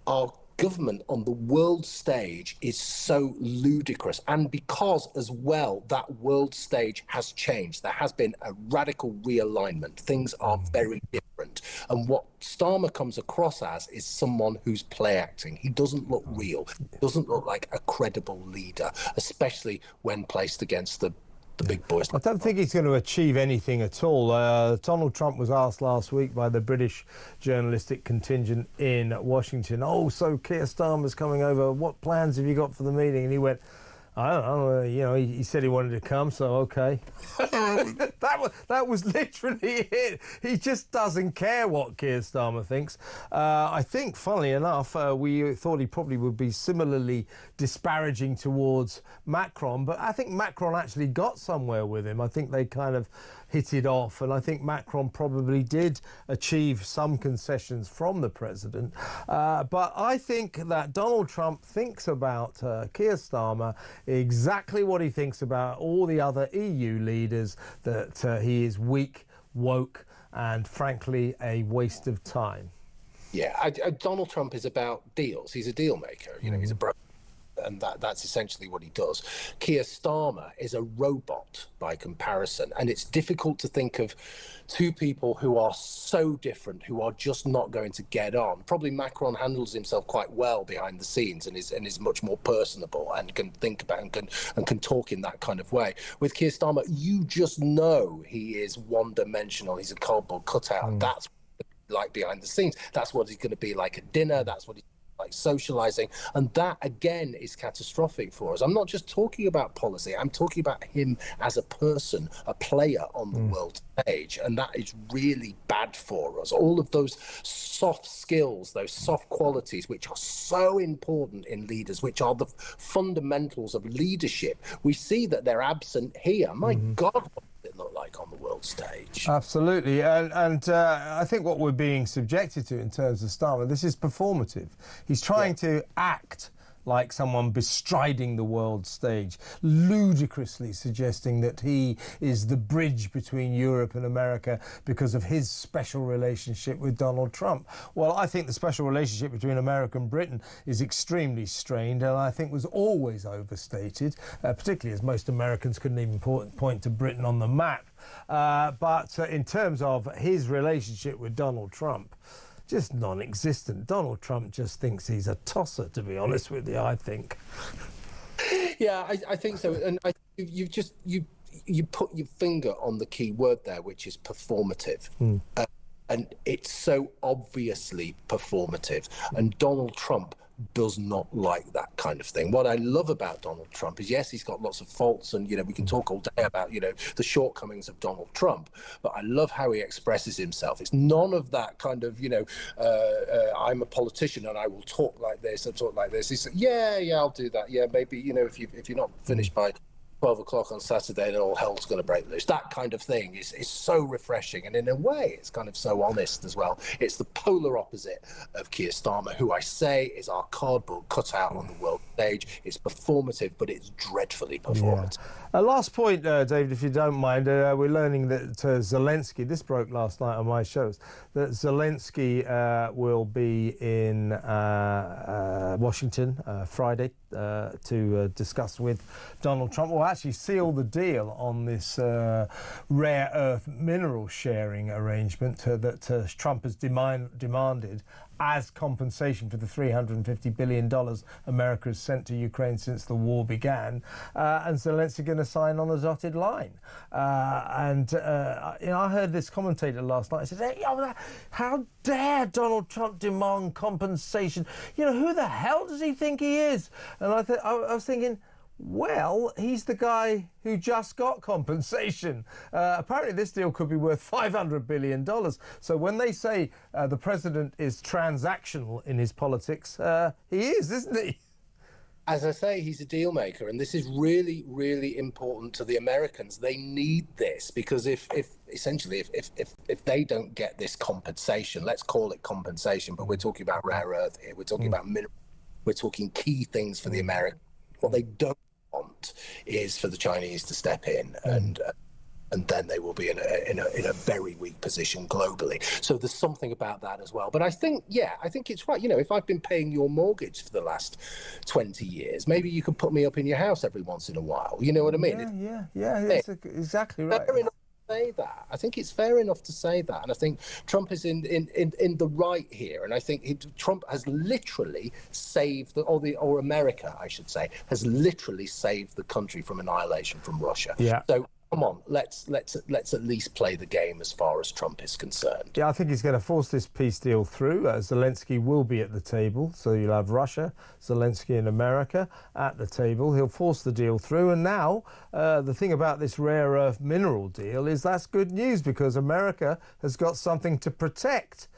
our government on the world stage is so ludicrous, and because as well that world stage has changed. There has been a radical realignment. Things are very different, and what Starmer comes across as is someone who's play acting. He doesn't look real. He doesn't look like a credible leader, especially when placed against the big boys. I don't think he's going to achieve anything at all. Donald Trump was asked last week by the British journalistic contingent in Washington, so Keir Starmer's coming over, what plans have you got for the meeting? And he went, I don't know. He said he wanted to come, so okay. that was literally it. He just doesn't care what Keir Starmer thinks. I think, funnily enough, we thought he probably would be similarly disparaging towards Macron, but I think Macron actually got somewhere with him. I think they kind of hit it off, and I think Macron probably did achieve some concessions from the president. But I think that Donald Trump thinks about Keir Starmer exactly what he thinks about all the other EU leaders, that he is weak, woke, and frankly a waste of time. Yeah, Donald Trump is about deals. He's a deal maker. He's a broker. And that's essentially what he does. Keir Starmer is a robot by comparison, and it's difficult to think of two people who are so different, who are just not going to get on. Probably Macron handles himself quite well behind the scenes and is much more personable and can think about and can talk in that kind of way. With Keir Starmer, you just know he is one-dimensional. He's a cardboard cutout, and that's what he's like behind the scenes. That's what he's going to be like at dinner. That's what he's like socializing, and that again is catastrophic for us. I'm not just talking about policy, I'm talking about him as a person, a player on the world stage, and that is really bad for us. All of those soft skills, those soft qualities, which are so important in leaders, which are the fundamentals of leadership, we see that they're absent here. My God, what does it look like on the world stage? Absolutely, and I think what we're being subjected to in terms of Starmer, this is performative. He's trying to act like someone bestriding the world stage, ludicrously suggesting that he is the bridge between Europe and America because of his special relationship with Donald Trump. Well, I think the special relationship between America and Britain is extremely strained, and I think was always overstated, particularly as most Americans couldn't even point to Britain on the map. But in terms of his relationship with Donald Trump, just non-existent. Donald Trump just thinks he's a tosser, to be honest with you, I think. Yeah, I think so. And you put your finger on the key word there, which is performative. And it's so obviously performative. And Donald Trump does not like that kind of thing. What I love about Donald Trump is, yes, he's got lots of faults, and we can talk all day about the shortcomings of Donald Trump, but I love how he expresses himself. It's none of that kind of I'm a politician and I will talk like this and talk like this. He said, yeah, I'll do that. Yeah, maybe if you're not finished by 12 o'clock on Saturday, then all hell's going to break loose. That kind of thing is so refreshing. And in a way, it's kind of so honest as well. It's the polar opposite of Keir Starmer, who I say is our cardboard cutout on the world stage. It's performative, but it's dreadfully performative. Yeah. Last point, David, if you don't mind, we're learning that Zelensky, this broke last night on my shows, that Zelensky will be in Washington Friday to discuss with Donald Trump, or actually seal the deal on this rare earth mineral sharing arrangement that Trump has demanded as compensation for the $350 billion America has sent to Ukraine since the war began, and Zelensky going to sign on the dotted line. I heard this commentator last night. He said, "Hey, how dare Donald Trump demand compensation? Who the hell does he think he is?" And I was thinking, well, he's the guy who just got compensation. Apparently this deal could be worth $500 billion. So when they say the president is transactional in his politics, he is, isn't he? As I say, he's a deal maker, and this is really, really important to the Americans. They need this because if they don't get this compensation, let's call it compensation, but we're talking about rare earth here, we're talking about minerals, we're talking key things for the Americans. What they don't want is for the Chinese to step in, and then they will be in a very weak position globally. So there's something about that as well. But I think it's right. If I've been paying your mortgage for the last 20 years, maybe you could put me up in your house every once in a while. You know what I mean? Yeah. That's exactly right. Fair enough to say that. I think it's fair enough to say that, and I think Trump is in the right here. And I think Trump has literally saved or America, I should say, has literally saved the country from annihilation from Russia. Yeah. So come on, let's at least play the game as far as Trump is concerned. Yeah, I think he's going to force this peace deal through. Zelensky will be at the table, so you'll have Russia, Zelensky and America at the table. He'll force the deal through, and now the thing about this rare earth mineral deal is that's good news because America has got something to protect.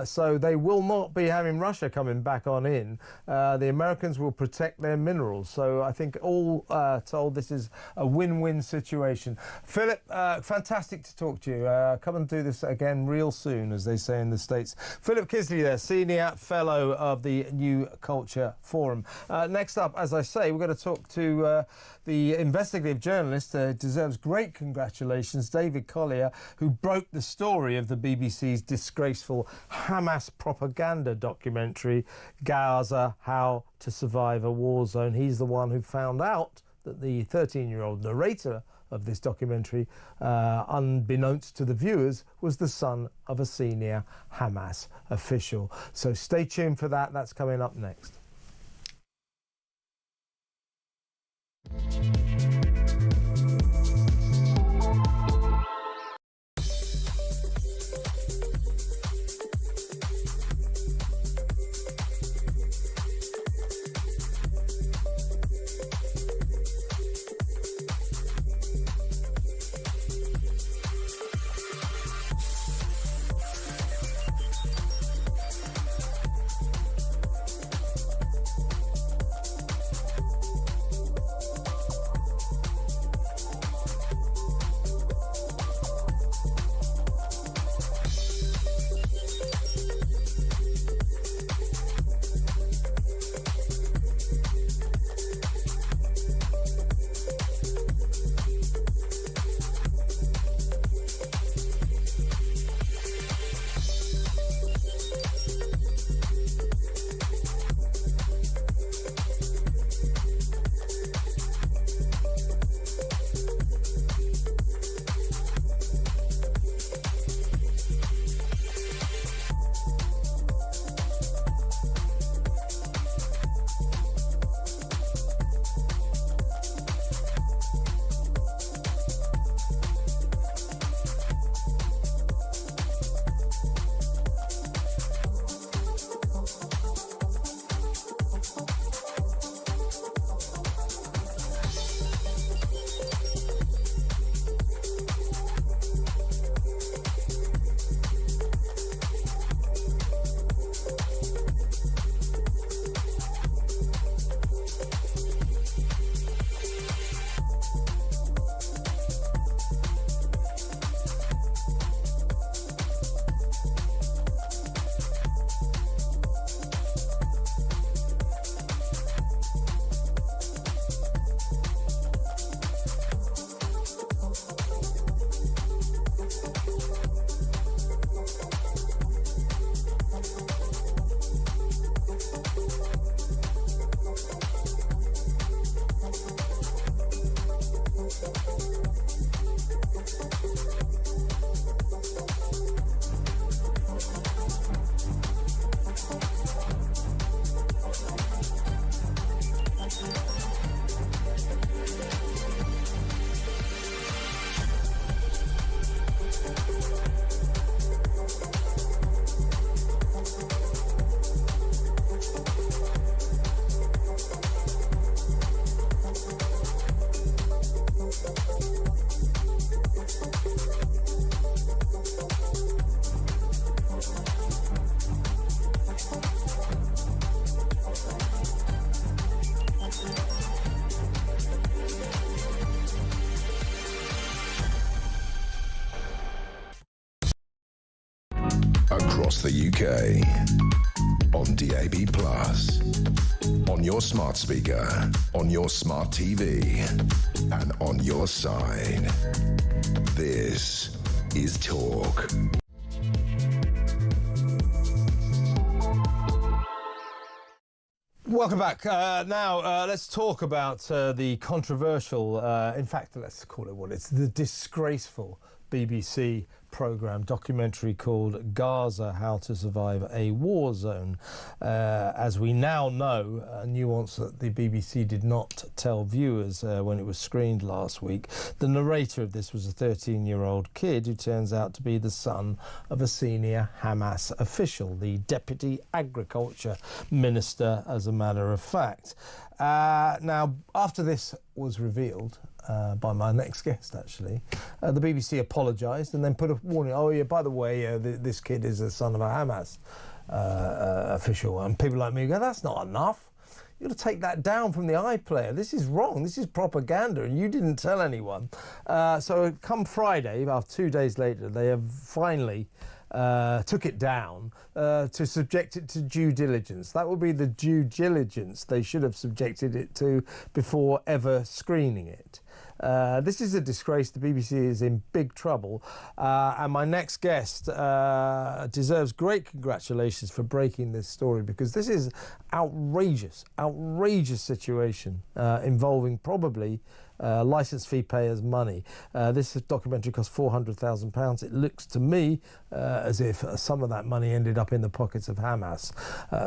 So they will not be having Russia coming back on in. The Americans will protect their minerals. So I think all told, this is a win-win situation. Philip, fantastic to talk to you. Come and do this again real soon, as they say in the States. Philip Kisley there, Senior Fellow of the New Culture Forum. Next up, as I say, we're going to talk to the investigative journalist, deserves great congratulations, David Collier, who broke the story of the BBC's disgraceful Hamas propaganda documentary, Gaza, How to Survive a War Zone. He's the one who found out that the 13-year-old narrator of this documentary, unbeknownst to the viewers, was the son of a senior Hamas official. So stay tuned for that. That's coming up next. Across the UK, on DAB+, on your smart speaker, on your smart TV, and on your side. This is Talk. Welcome back. Now, let's talk about the controversial, in fact, let's call it what it's, the disgraceful BBC programme documentary called Gaza: How to Survive a War Zone. As we now know, a nuance that the BBC did not tell viewers when it was screened last week. The narrator of this was a 13-year-old kid who turns out to be the son of a senior Hamas official, the Deputy Agriculture Minister, as a matter of fact. Now, after this was revealed by my next guest, actually, the BBC apologised and then put a warning. Oh, yeah, by the way, this kid is the son of a Hamas official. And people like me go, that's not enough. You've got to take that down from the iPlayer. This is wrong. This is propaganda, and you didn't tell anyone. So come Friday, about 2 days later, they have finally took it down to subject it to due diligence. That would be the due diligence they should have subjected it to before ever screening it. This is a disgrace. The BBC is in big trouble. And my next guest deserves great congratulations for breaking this story, because this is outrageous situation involving probably licence fee payers' money. This documentary cost £400,000. It looks to me as if some of that money ended up in the pockets of Hamas.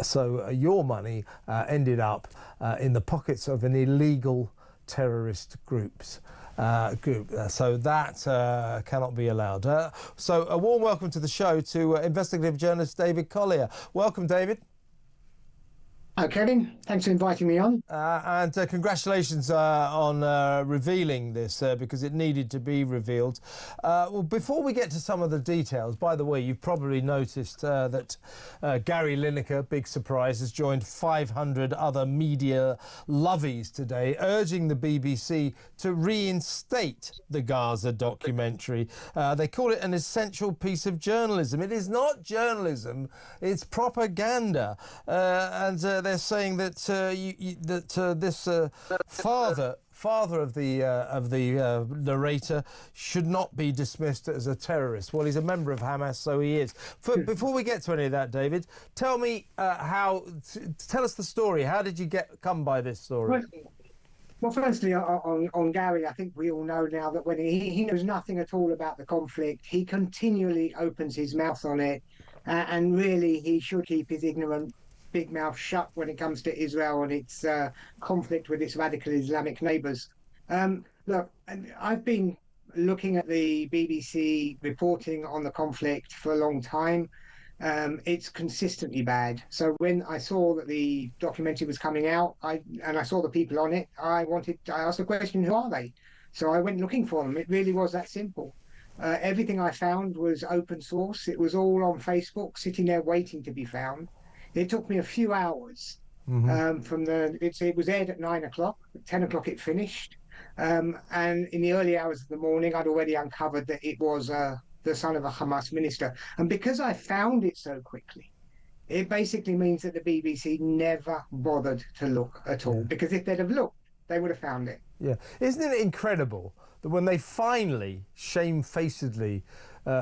So your money ended up in the pockets of an illegal terrorist group. So that cannot be allowed. So a warm welcome to the show to investigative journalist David Collier. Welcome, David. Hi, Kevin. Thanks for inviting me on. And congratulations on revealing this, because it needed to be revealed. Well, before we get to some of the details, by the way, you've probably noticed that Gary Lineker, big surprise, has joined 500 other media lovies today, urging the BBC to reinstate the Gaza documentary. They call it an essential piece of journalism. It is not journalism, it's propaganda. And they're saying that this father of the narrator should not be dismissed as a terrorist. Well, he's a member of Hamas, so he is. Before we get to any of that, David, tell me tell us the story. How did you come by this story? Well, firstly, on Gary, I think we all know now that when he knows nothing at all about the conflict, he continually opens his mouth on it, and really he should keep his ignorant big mouth shut when it comes to Israel and its conflict with its radical Islamic neighbours. Look, I've been looking at the BBC reporting on the conflict for a long time. It's consistently bad. So when I saw that the documentary was coming out, and I saw the people on it, I asked the question, who are they? So I went looking for them. It really was that simple. Everything I found was open source. It was all on Facebook, sitting there waiting to be found. It took me a few hours it was aired at 9 o'clock, at 10 o'clock it finished. And in the early hours of the morning, I'd already uncovered that it was the son of a Hamas minister. And because I found it so quickly, it basically means that the BBC never bothered to look at all. Because if they'd have looked, they would have found it. Yeah. Isn't it incredible that when they finally, shamefacedly,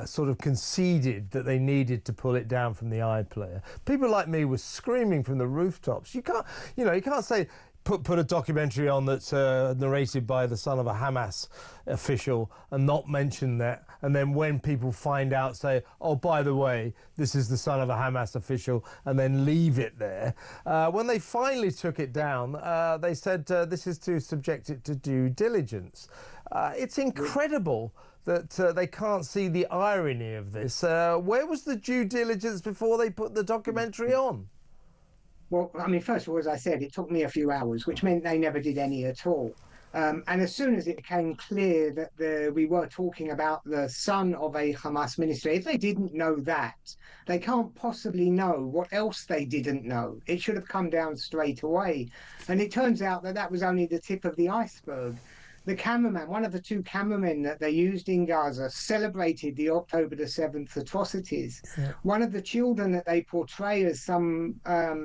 sort of conceded that they needed to pull it down from the iPlayer, people like me were screaming from the rooftops. You can't say put a documentary on that's narrated by the son of a Hamas official and not mention that, and then when people find out say, oh, by the way, this is the son of a Hamas official, and then leave it there. When they finally took it down, they said this is to subject it to due diligence. It's incredible that they can't see the irony of this. Where was the due diligence before they put the documentary on? Well, I mean, first of all, as I said, it took me a few hours, which meant they never did any at all. And as soon as it became clear that we were talking about the son of a Hamas minister, if they didn't know that, they can't possibly know what else they didn't know. It should have come down straight away. And it turns out that that was only the tip of the iceberg. The cameraman, one of the two cameramen that they used in Gaza, celebrated the October the 7th atrocities. Yeah. One of the children that they portray as some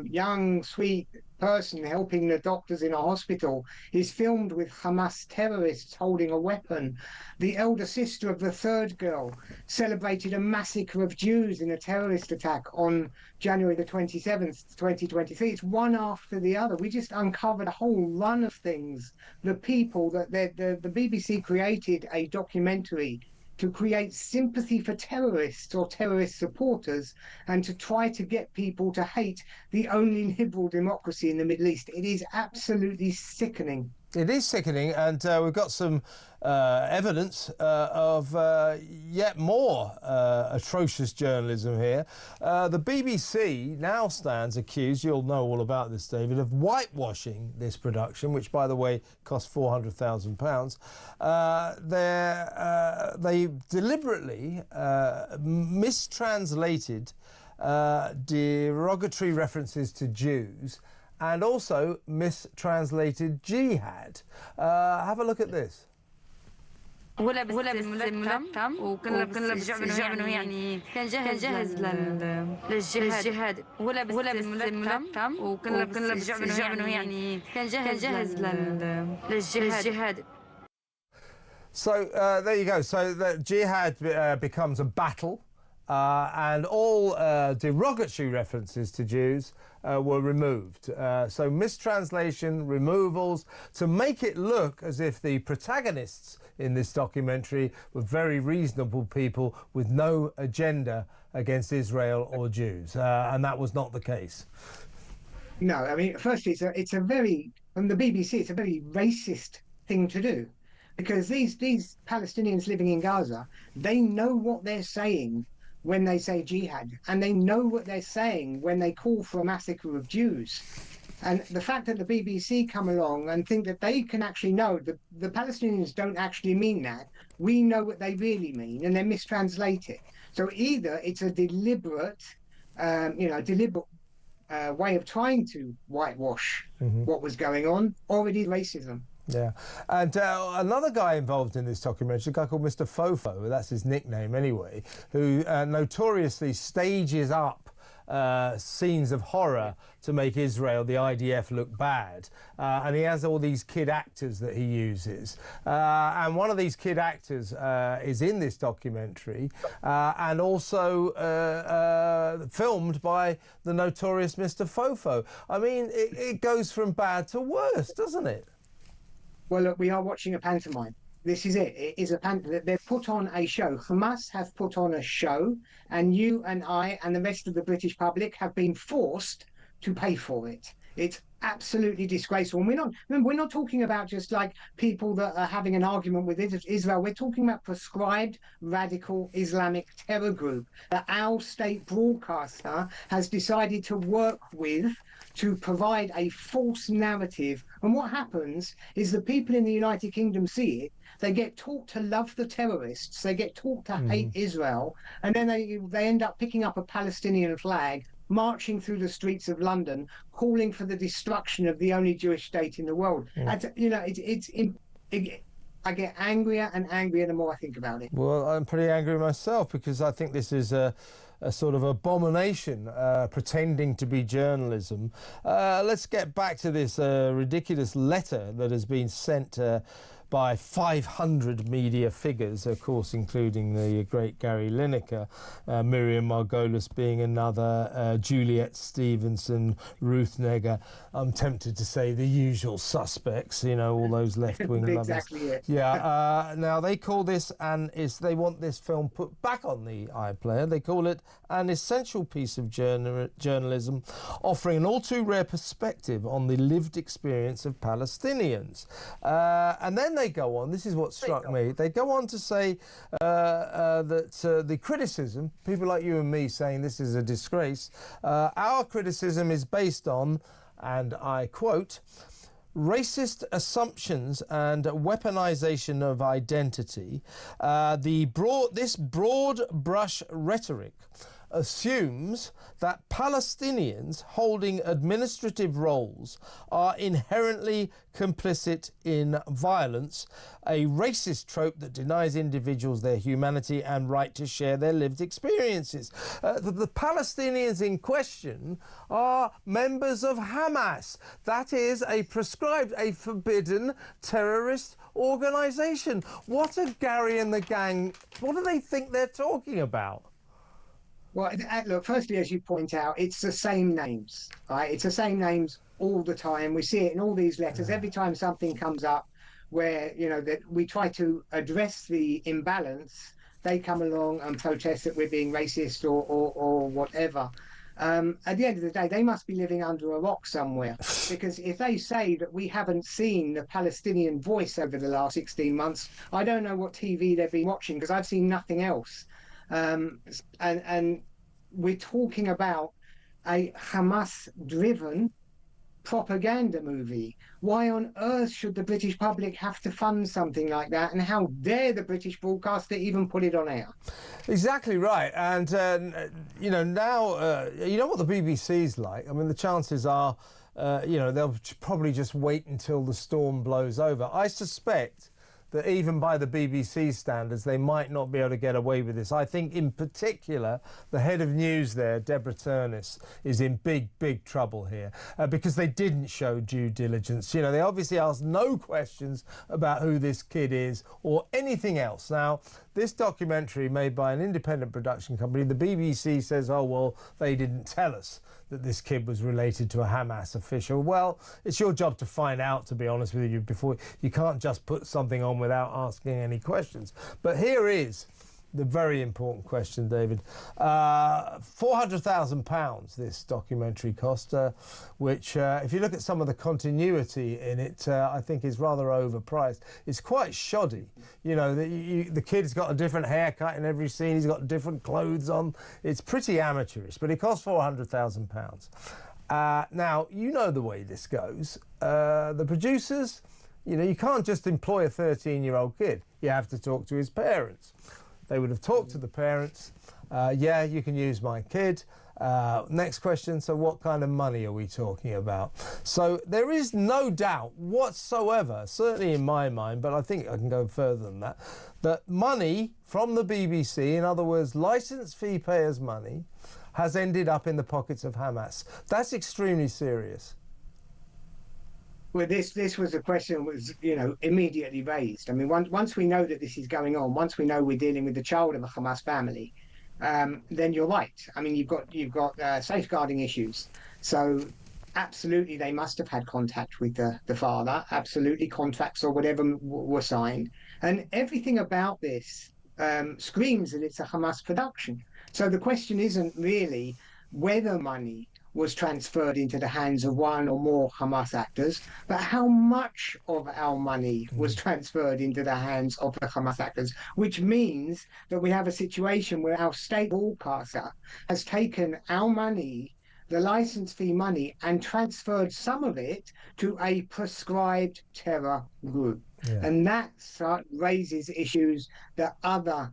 young, sweet person helping the doctors in a hospital is filmed with Hamas terrorists holding a weapon. The elder sister of the third girl celebrated a massacre of Jews in a terrorist attack on January the 27th, 2023. It's one after the other. We just uncovered a whole run of things. The people that the BBC created a documentary to create sympathy for terrorists or terrorist supporters and to try to get people to hate the only liberal democracy in the Middle East. It is absolutely sickening. It is sickening, and we've got some evidence of yet more atrocious journalism here. The BBC now stands accused, you'll know all about this, David, of whitewashing this production, which, by the way, cost £400,000. They deliberately mistranslated derogatory references to Jews and also mistranslated jihad. Have a look at this. ولا بس ملثم وكنا برجع منه يعني كان جاهز للجهاد ولا بس ملثم وكنا برجع منه يعني كان جاهز للجهاد. So there you go. So the jihad becomes a battle, and all derogatory references to Jews were removed. So mistranslation, removals, to make it look as if the protagonists in this documentary were very reasonable people with no agenda against Israel or Jews. And that was not the case. No, I mean, firstly, it's a very, from the BBC, it's a very racist thing to do, because these Palestinians living in Gaza, they know what they're saying when they say jihad, and they know what they're saying when they call for a massacre of Jews. And the fact that the BBC come along and think that they can actually know that the Palestinians don't actually mean that, we know what they really mean, and they mistranslate it. So either it's a deliberate, way of trying to whitewash what was going on, or it is racism. Yeah, and another guy involved in this documentary, a guy called Mr. Fofo, that's his nickname anyway, who notoriously stages up scenes of horror to make Israel, the IDF, look bad. And he has all these kid actors that he uses. And one of these kid actors is in this documentary and also filmed by the notorious Mr. Fofo. I mean, it goes from bad to worse, doesn't it? Well, look, we are watching a pantomime. This is it. It is a pantomime. They've put on a show. Hamas have put on a show, and you and I and the rest of the British public have been forced to pay for it. It's absolutely disgraceful. And we're not talking about just like people that are having an argument with Israel. We're talking about proscribed radical Islamic terror group that our state broadcaster has decided to work with to provide a false narrative. And what happens is the people in the United Kingdom see it, they get taught to love the terrorists, they get taught to hate Israel, and then they end up picking up a Palestinian flag, marching through the streets of London, calling for the destruction of the only Jewish state in the world. I get angrier and angrier the more I think about it. Well, I'm pretty angry myself, because I think this is a sort of abomination, pretending to be journalism. Let's get back to this ridiculous letter that has been sent by 500 media figures, of course, including the great Gary Lineker, Miriam Margolis being another, Juliet Stevenson, Ruth Negger. I'm tempted to say the usual suspects, you know, all those left-wing Exactly lovers. it. Yeah, now they call this, they want this film put back on the iPlayer. They call it an essential piece of journalism, offering an all too rare perspective on the lived experience of Palestinians. And then they go on, this is what struck me, they go on to say that the criticism, people like you and me saying this is a disgrace, our criticism is based on, and I quote, racist assumptions and weaponization of identity. This broad brush rhetoric assumes that Palestinians holding administrative roles are inherently complicit in violence, a racist trope that denies individuals their humanity and right to share their lived experiences. The Palestinians in question are members of Hamas. That is a prescribed, a forbidden terrorist organisation. What are Gary and the gang, what do they think they're talking about? Well, look, firstly, as you point out, it's the same names, right? It's the same names all the time. We see it in all these letters. Every time something comes up where, you know, that we try to address the imbalance, they come along and protest that we're being racist or whatever. At the end of the day, they must be living under a rock somewhere, because if they say that we haven't seen the Palestinian voice over the last 16 months, I don't know what TV they've been watching, because I've seen nothing else. And we're talking about a Hamas-driven propaganda movie. Why on earth should the British public have to fund something like that? And how dare the British broadcaster even put it on air? Exactly right. And, now, you know what the BBC's like. I mean, the chances are, they'll probably just wait until the storm blows over. I suspect that even by the BBC standards, they might not be able to get away with this. I think in particular, the head of news there, Deborah Turnis, is in big, big trouble here because they didn't show due diligence. You know, they obviously asked no questions about who this kid is or anything else. Now, this documentary made by an independent production company, the BBC says, oh, well, they didn't tell us that this kid was related to a Hamas official. Well, it's your job to find out, to be honest with you, before you can't just put something on without asking any questions. But here is the very important question, David. £400,000 this documentary cost, which, if you look at some of the continuity in it, I think is rather overpriced. It's quite shoddy. You know, the kid's got a different haircut in every scene. He's got different clothes on. It's pretty amateurish, but it cost £400,000. Now, you know the way this goes. The producers, you know, you can't just employ a 13-year-old kid. You have to talk to his parents. They would have talked to the parents. Yeah, you can use my kid. Next question, so what kind of money are we talking about? So there is no doubt whatsoever, certainly in my mind, but I think I can go further than that, that money from the BBC, in other words, licence fee payers' money, has ended up in the pockets of Hamas. That's extremely serious. Well, this was a question that was, you know, immediately raised. I mean, once we know that this is going on, once we know we're dealing with the child of a Hamas family, then you're right. I mean, you've got safeguarding issues. So absolutely, they must have had contact with the father. Absolutely, contracts or whatever were signed, and everything about this screams that it's a Hamas production. So the question isn't really whether money was transferred into the hands of one or more Hamas actors, but how much of our money was transferred into the hands of the Hamas actors, which means that we have a situation where our state broadcaster has taken our money, the license fee money, and transferred some of it to a prescribed terror group. Yeah. And that raises issues that other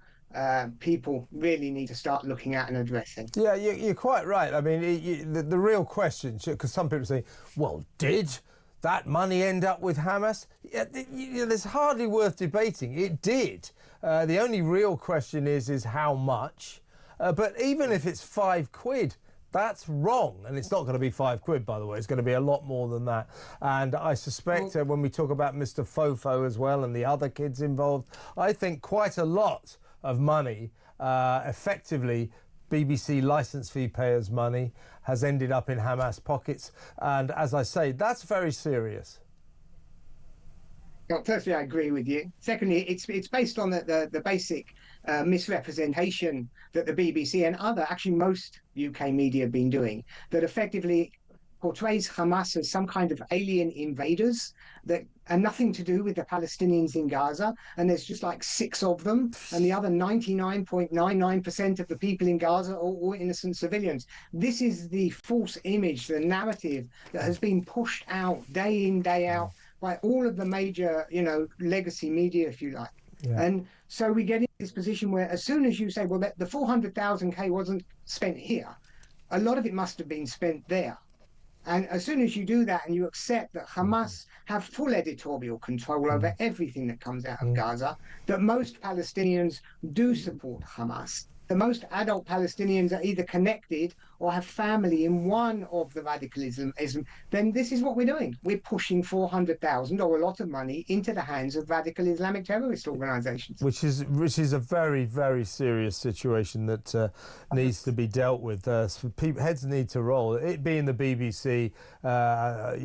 people really need to start looking at and addressing. Yeah, you're quite right. I mean, the real question, because some people say, well, did that money end up with Hamas? Yeah, it's hardly worth debating. It did. The only real question is how much. But even if it's £5, that's wrong. And it's not going to be £5, by the way. It's going to be a lot more than that. And I suspect when we talk about Mr. Fofo as well and the other kids involved, I think quite a lot of money, effectively BBC licence fee payers' money, has ended up in Hamas pockets. And as I say, that's very serious. Well, firstly, I agree with you. Secondly, it's based on the basic misrepresentation that the BBC and actually most UK media have been doing, that effectively portrays Hamas as some kind of alien invaders that are nothing to do with the Palestinians in Gaza, and there's just like 6 of them, and the other 99.99% of the people in Gaza are all innocent civilians. This is the false image, the narrative that has been pushed out day in, day out by all of the major, you know, legacy media, if you like. Yeah. And so we get in this position where as soon as you say, well, the 400,000 wasn't spent here, a lot of it must have been spent there. And as soon as you do that and you accept that Hamas have full editorial control over everything that comes out of Gaza, that most Palestinians do support Hamas, the most adult Palestinians are either connected or have family in one of the radicalism, then this is what we're doing. We're pushing 400,000 or a lot of money into the hands of radical Islamic terrorist organizations. Which is a very, very serious situation that needs to be dealt with. So heads need to roll. It being the BBC,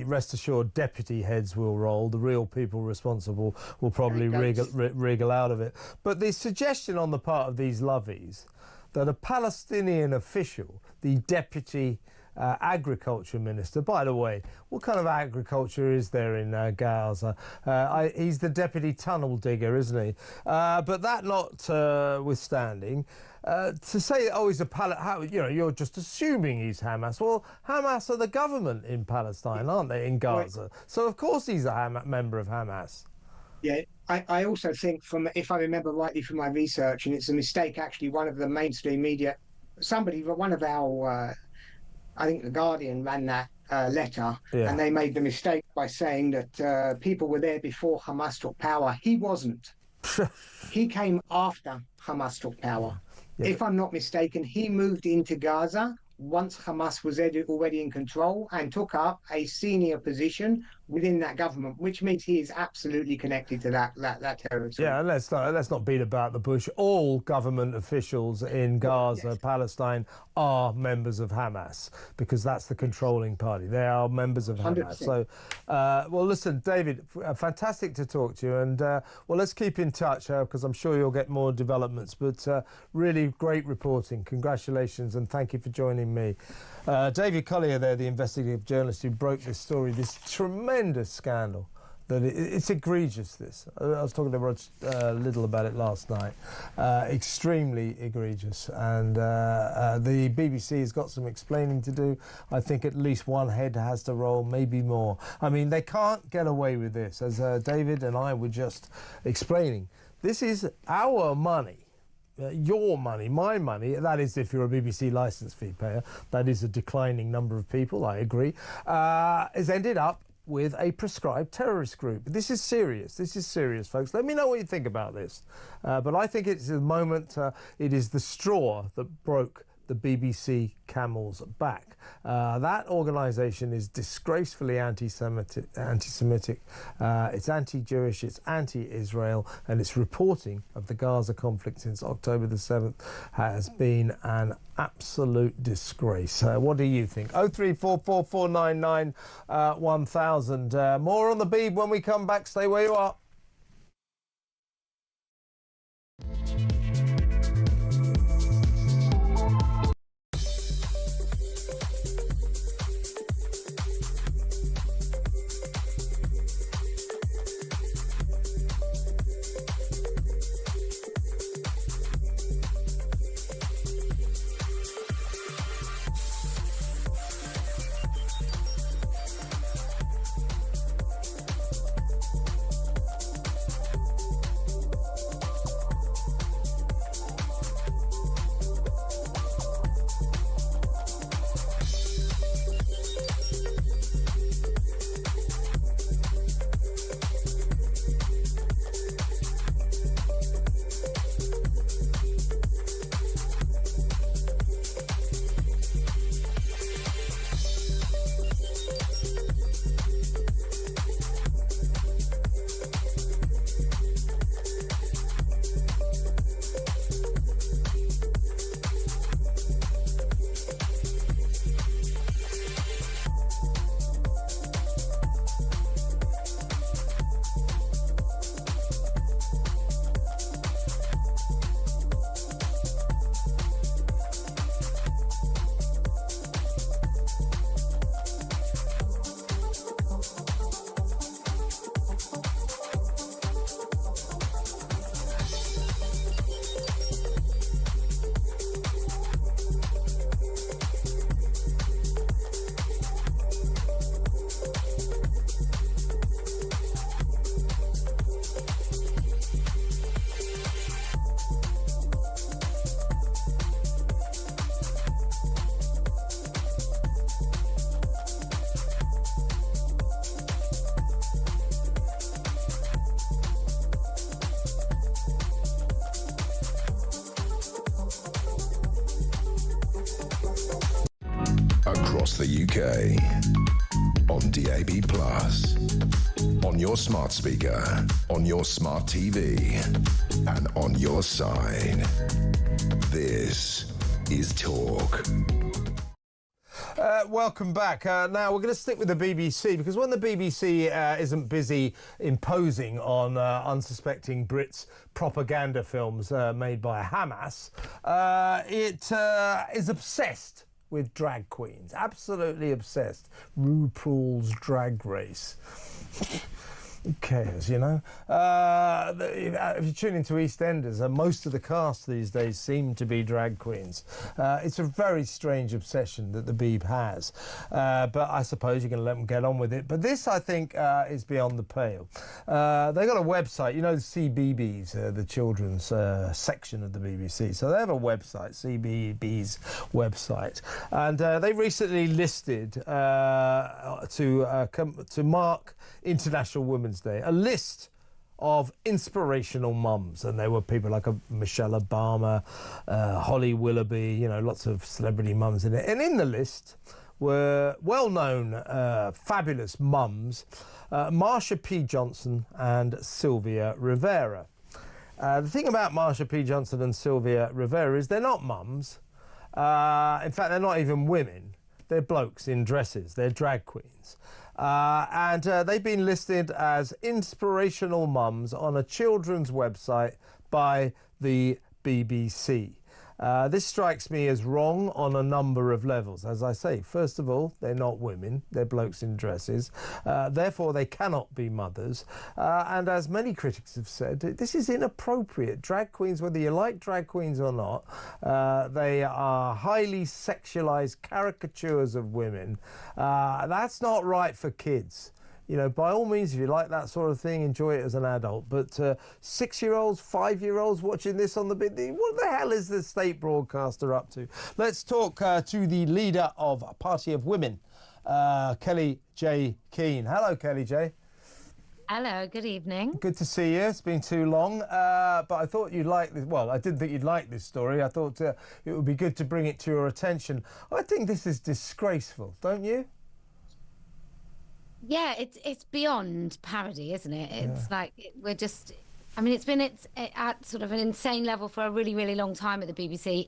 rest assured deputy heads will roll. The real people responsible will probably wriggle out of it. But the suggestion on the part of these lovies that a Palestinian official, the deputy agriculture minister, by the way, what kind of agriculture is there in Gaza? He's the deputy tunnel digger, isn't he? But that notwithstanding, to say, oh, he's you're just assuming he's Hamas. Well, Hamas are the government in Palestine, aren't they, in Gaza? Right. So of course he's a member of Hamas. Yeah, I also think, if I remember rightly from my research, and it's a mistake actually, one of the mainstream media, one of our, I think The Guardian ran that letter, and they made the mistake by saying that people were there before Hamas took power. He wasn't. He came after Hamas took power. Yeah. If I'm not mistaken, he moved into Gaza once Hamas was already in control and took up a senior position within that government, which means he is absolutely connected to that terrorism. Yeah, and let's not beat about the bush. All government officials in Gaza, Palestine, are members of Hamas because that's the controlling party. They are members of Hamas. 100%. So, well, listen, David, fantastic to talk to you, and well, let's keep in touch because I'm sure you'll get more developments. But really great reporting. Congratulations, and thank you for joining me. David Collier there, the investigative journalist who broke this story, this tremendous scandal. That it's egregious, this. I was talking to Rod Liddell about it last night. Extremely egregious. And the BBC has got some explaining to do. I think at least one head has to roll, maybe more. I mean, they can't get away with this. As David and I were just explaining, this is our money. Your money, my money, that is if you're a BBC licence fee payer, that is a declining number of people, I agree, has ended up with a prescribed terrorist group. This is serious, folks. Let me know what you think about this. But I think it's the moment, it is the straw that broke the BBC camel's back. That organisation is disgracefully anti-Semitic, it's anti-Jewish, it's anti-Israel, and its reporting of the Gaza conflict since October the 7th has been an absolute disgrace. What do you think? 0344499 1000. More on the Beeb when we come back. Stay where you are. across the UK. On DAB+, on your smart speaker, on your smart TV, and on your side. This is Talk. Welcome back. Now, we're going to stick with the BBC, because when the BBC isn't busy imposing on unsuspecting Brits propaganda films made by Hamas, it is obsessed with drag queens. Absolutely obsessed. RuPaul's Drag Race. Who cares, you know? If you tune into EastEnders, most of the cast these days seem to be drag queens. It's a very strange obsession that the Beeb has. But I suppose you can let them get on with it. But this, I think, is beyond the pale. They've got a website, you know, CBeebies, the children's section of the BBC. So they have a website, CBeebies website. And they recently listed, to mark International Women's Day, a list of inspirational mums, and there were people like Michelle Obama, Holly Willoughby, you know, lots of celebrity mums in it. And in the list were well-known, fabulous mums, Marsha P. Johnson and Sylvia Rivera. The thing about Marsha P. Johnson and Sylvia Rivera is they're not mums. In fact, they're not even women. They're blokes in dresses. They're drag queens. And they've been listed as inspirational mums on a children's website by the BBC. This strikes me as wrong on a number of levels. As I say, first of all, they're not women, they're blokes in dresses. Therefore, they cannot be mothers. And as many critics have said, this is inappropriate. Drag queens, whether you like drag queens or not, they are highly sexualised caricatures of women. That's not right for kids. You know, by all means, if you like that sort of thing, enjoy it as an adult. But 6-year-olds, 5-year-olds watching this on the bit, what the hell is the state broadcaster up to? Let's talk to the leader of Party of Women, Kelly J. Keane. Hello, Kelly J. Hello, good evening. Good to see you. It's been too long, but I thought you'd like this. Well, I didn't think you'd like this story. I thought it would be good to bring it to your attention. I think this is disgraceful, don't you? Yeah, it's beyond parody, isn't it? It's like we're just. I mean, it's at sort of an insane level for a really, really long time at the BBC,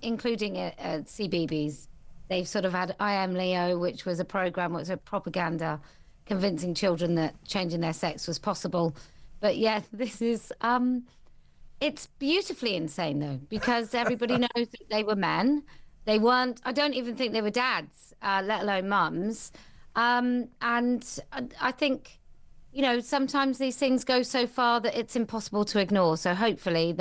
including at CBeebies. They've sort of had I Am Leo, which was a programme, which was a propaganda, convincing children that changing their sex was possible. But yeah, this is. It's beautifully insane though, because everybody knows that they were men. They weren't. I don't even think they were dads, let alone mums. And I think, you know, sometimes these things go so far that it's impossible to ignore. So hopefully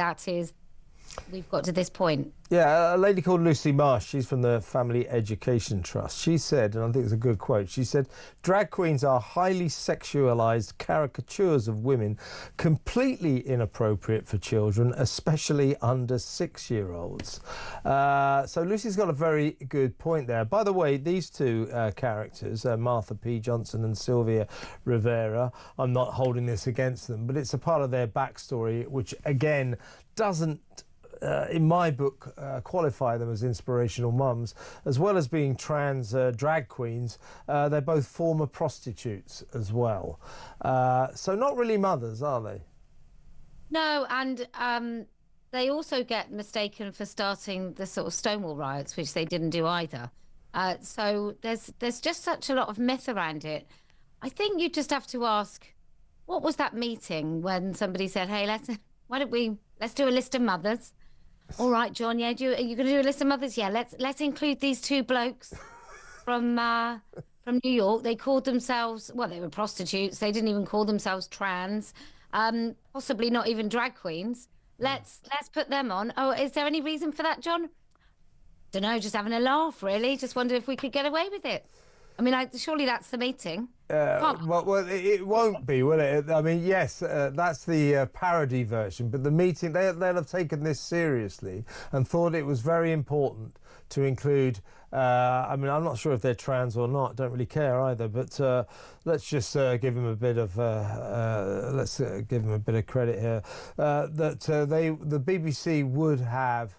we've got to this point. Yeah, a lady called Lucy Marsh, she's from the Family Education Trust. She said, and I think it's a good quote, she said, drag queens are highly sexualised caricatures of women, completely inappropriate for children, especially under 6-year-olds. So Lucy's got a very good point there. By the way, these two characters, Martha P. Johnson and Sylvia Rivera, I'm not holding this against them, but it's a part of their backstory, which again doesn't in my book, qualify them as inspirational mums. As well as being trans drag queens, they're both former prostitutes as well. So not really mothers, are they? No, and they also get mistaken for starting the sort of Stonewall riots, which they didn't do either. So there's just such a lot of myth around it. I think you just have to ask, what was that meeting when somebody said, hey, let's do a list of mothers? All right, John. Yeah, are you going to do a list of mothers? Yeah, let's include these two blokes from New York. They called themselves, well, they were prostitutes. They didn't even call themselves trans. Possibly not even drag queens. Let's put them on. Oh, is there any reason for that, John? Don't know. Just having a laugh, really. Just wondered if we could get away with it. I mean, surely that's the meeting. Well, it won't be, will it? I mean, yes, that's the parody version, but the meeting, they'll have taken this seriously and thought it was very important to include, I mean, I'm not sure if they're trans or not, don't really care either, but let's just give them a bit of, give them a bit of credit here, that the BBC would have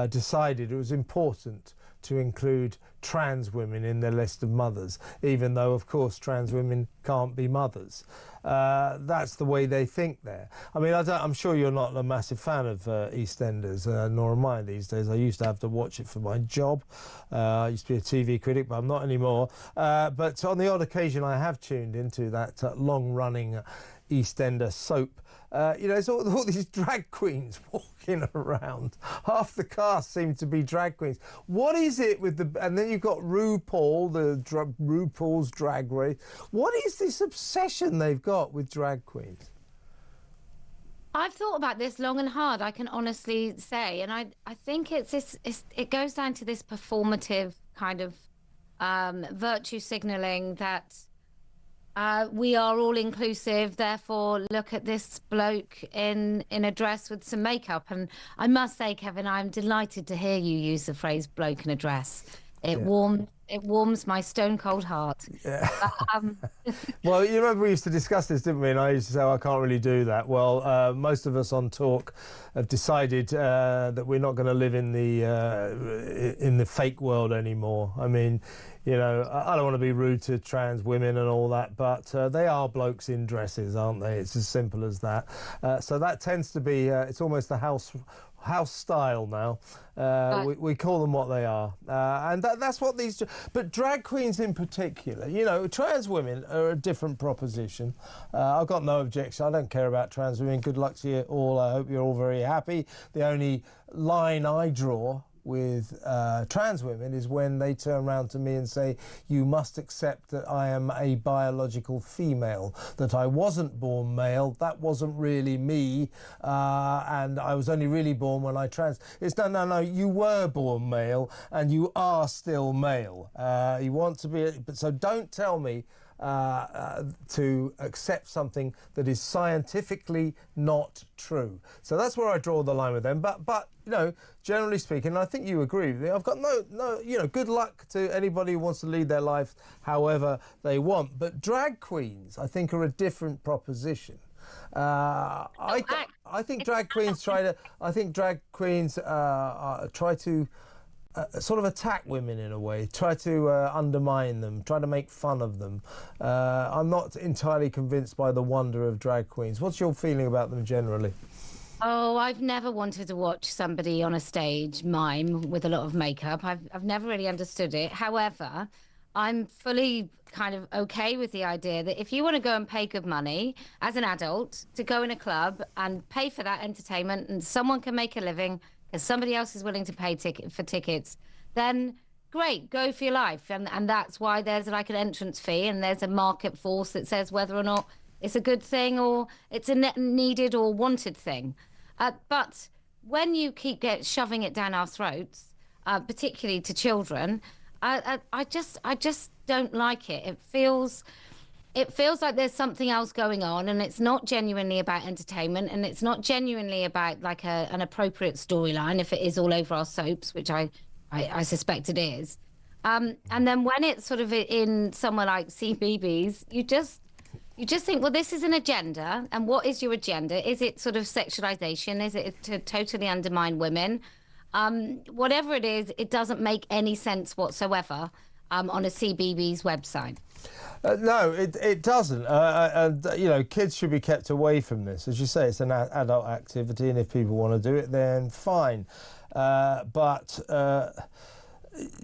decided it was important to include trans women in their list of mothers, even though, of course, trans women can't be mothers. That's the way they think there. I mean, I'm sure you're not a massive fan of EastEnders, nor am I these days. I used to have to watch it for my job. I used to be a TV critic, but I'm not anymore. But on the odd occasion, I have tuned into that long-running EastEnder soap. You know, it's all these drag queens walking around. Half the cast seem to be drag queens. What is it with the... And then you've got RuPaul, RuPaul's Drag Race. What is this obsession they've got with drag queens? I've thought about this long and hard, I can honestly say. And I think it goes down to this performative kind of virtue signalling that... we are all inclusive, therefore look at this bloke in a dress with some makeup. And I must say, Kevin, I'm delighted to hear you use the phrase bloke in a dress. It warms my stone cold heart. Yeah. Well, you remember we used to discuss this, didn't we? And I used to say, I can't really do that. Well, most of us on Talk have decided that we're not going to live in the fake world anymore. I mean, you know, I don't want to be rude to trans women and all that, but they are blokes in dresses, aren't they? It's as simple as that. So that tends to be, it's almost the house style now. We call them what they are. And that's what these... But drag queens in particular, you know, trans women are a different proposition. I've got no objection. I don't care about trans women. Good luck to you all. I hope you're all very happy. The only line I draw with trans women is when they turn around to me and say, you must accept that I am a biological female, that I wasn't born male, that wasn't really me, and I was only really born when I trans. It's no, you were born male and you are still male. You want to be, so don't tell me to accept something that is scientifically not true. So that's where I draw the line with them. But you know, generally speaking, I think you agree with me. I've got no, you know, good luck to anybody who wants to lead their life however they want. But drag queens, I think, are a different proposition. I think drag queens try to. I think drag queens try to. Sort of attack women in a way, try to undermine them, try to make fun of them. I'm not entirely convinced by the wonder of drag queens. What's your feeling about them generally? Oh, I've never wanted to watch somebody on a stage mime with a lot of makeup. I've never really understood it. However, I'm fully kind of okay with the idea that if you want to go and pay good money as an adult to go in a club and pay for that entertainment and someone can make a living, if somebody else is willing to pay for tickets, then great, go for your life. And that's why there's like an entrance fee and there's a market force that says whether or not it's a good thing or it's a needed or wanted thing. But when you keep shoving it down our throats, particularly to children, I just don't like it. It feels like there's something else going on and it's not genuinely about entertainment and it's not genuinely about like an appropriate storyline if it is all over our soaps, which I suspect it is. And then when it's sort of in somewhere like CBeebies, you just think, well, this is an agenda. And what is your agenda? Is it sort of sexualization? Is it to totally undermine women? Whatever it is, it doesn't make any sense whatsoever on a CBeebies website. No, it doesn't. And, you know, kids should be kept away from this. As you say, it's an adult activity, and if people want to do it, then fine. But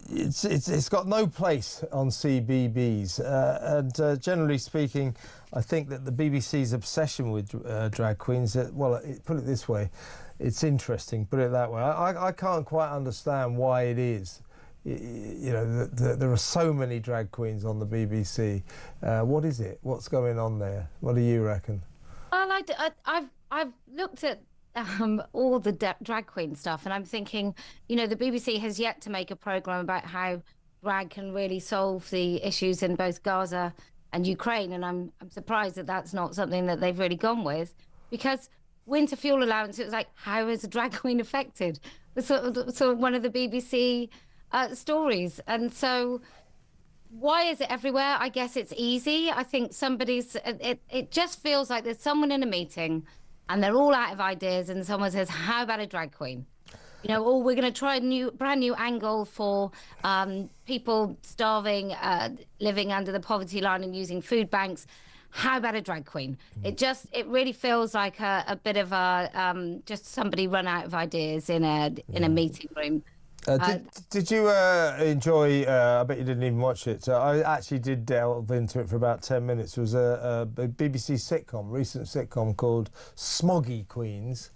it's got no place on CBeebies. And generally speaking, I think that the BBC's obsession with drag queens, well, put it this way, it's interesting, put it that way. I can't quite understand why it is. You know, there are so many drag queens on the BBC. What is it? What's going on there? What do you reckon? Well, I've looked at all the drag queen stuff, and I'm thinking, you know, the BBC has yet to make a programme about how drag can really solve the issues in both Gaza and Ukraine, and I'm surprised that that's not something that they've really gone with, because winter fuel allowance, it was like, how is a drag queen affected? It's sort of one of the BBC stories. And so why is it everywhere? I guess it's easy. I think it just feels like there's someone in a meeting and they're all out of ideas and someone says, how about a drag queen? You know, or we're going to try a brand new angle for people starving, living under the poverty line and using food banks. How about a drag queen? It really feels like a bit of a just somebody run out of ideas in a meeting room. Did you enjoy? I bet you didn't even watch it. I actually did delve into it for about 10 minutes. It was a BBC sitcom, recent sitcom called Smoggy Queens.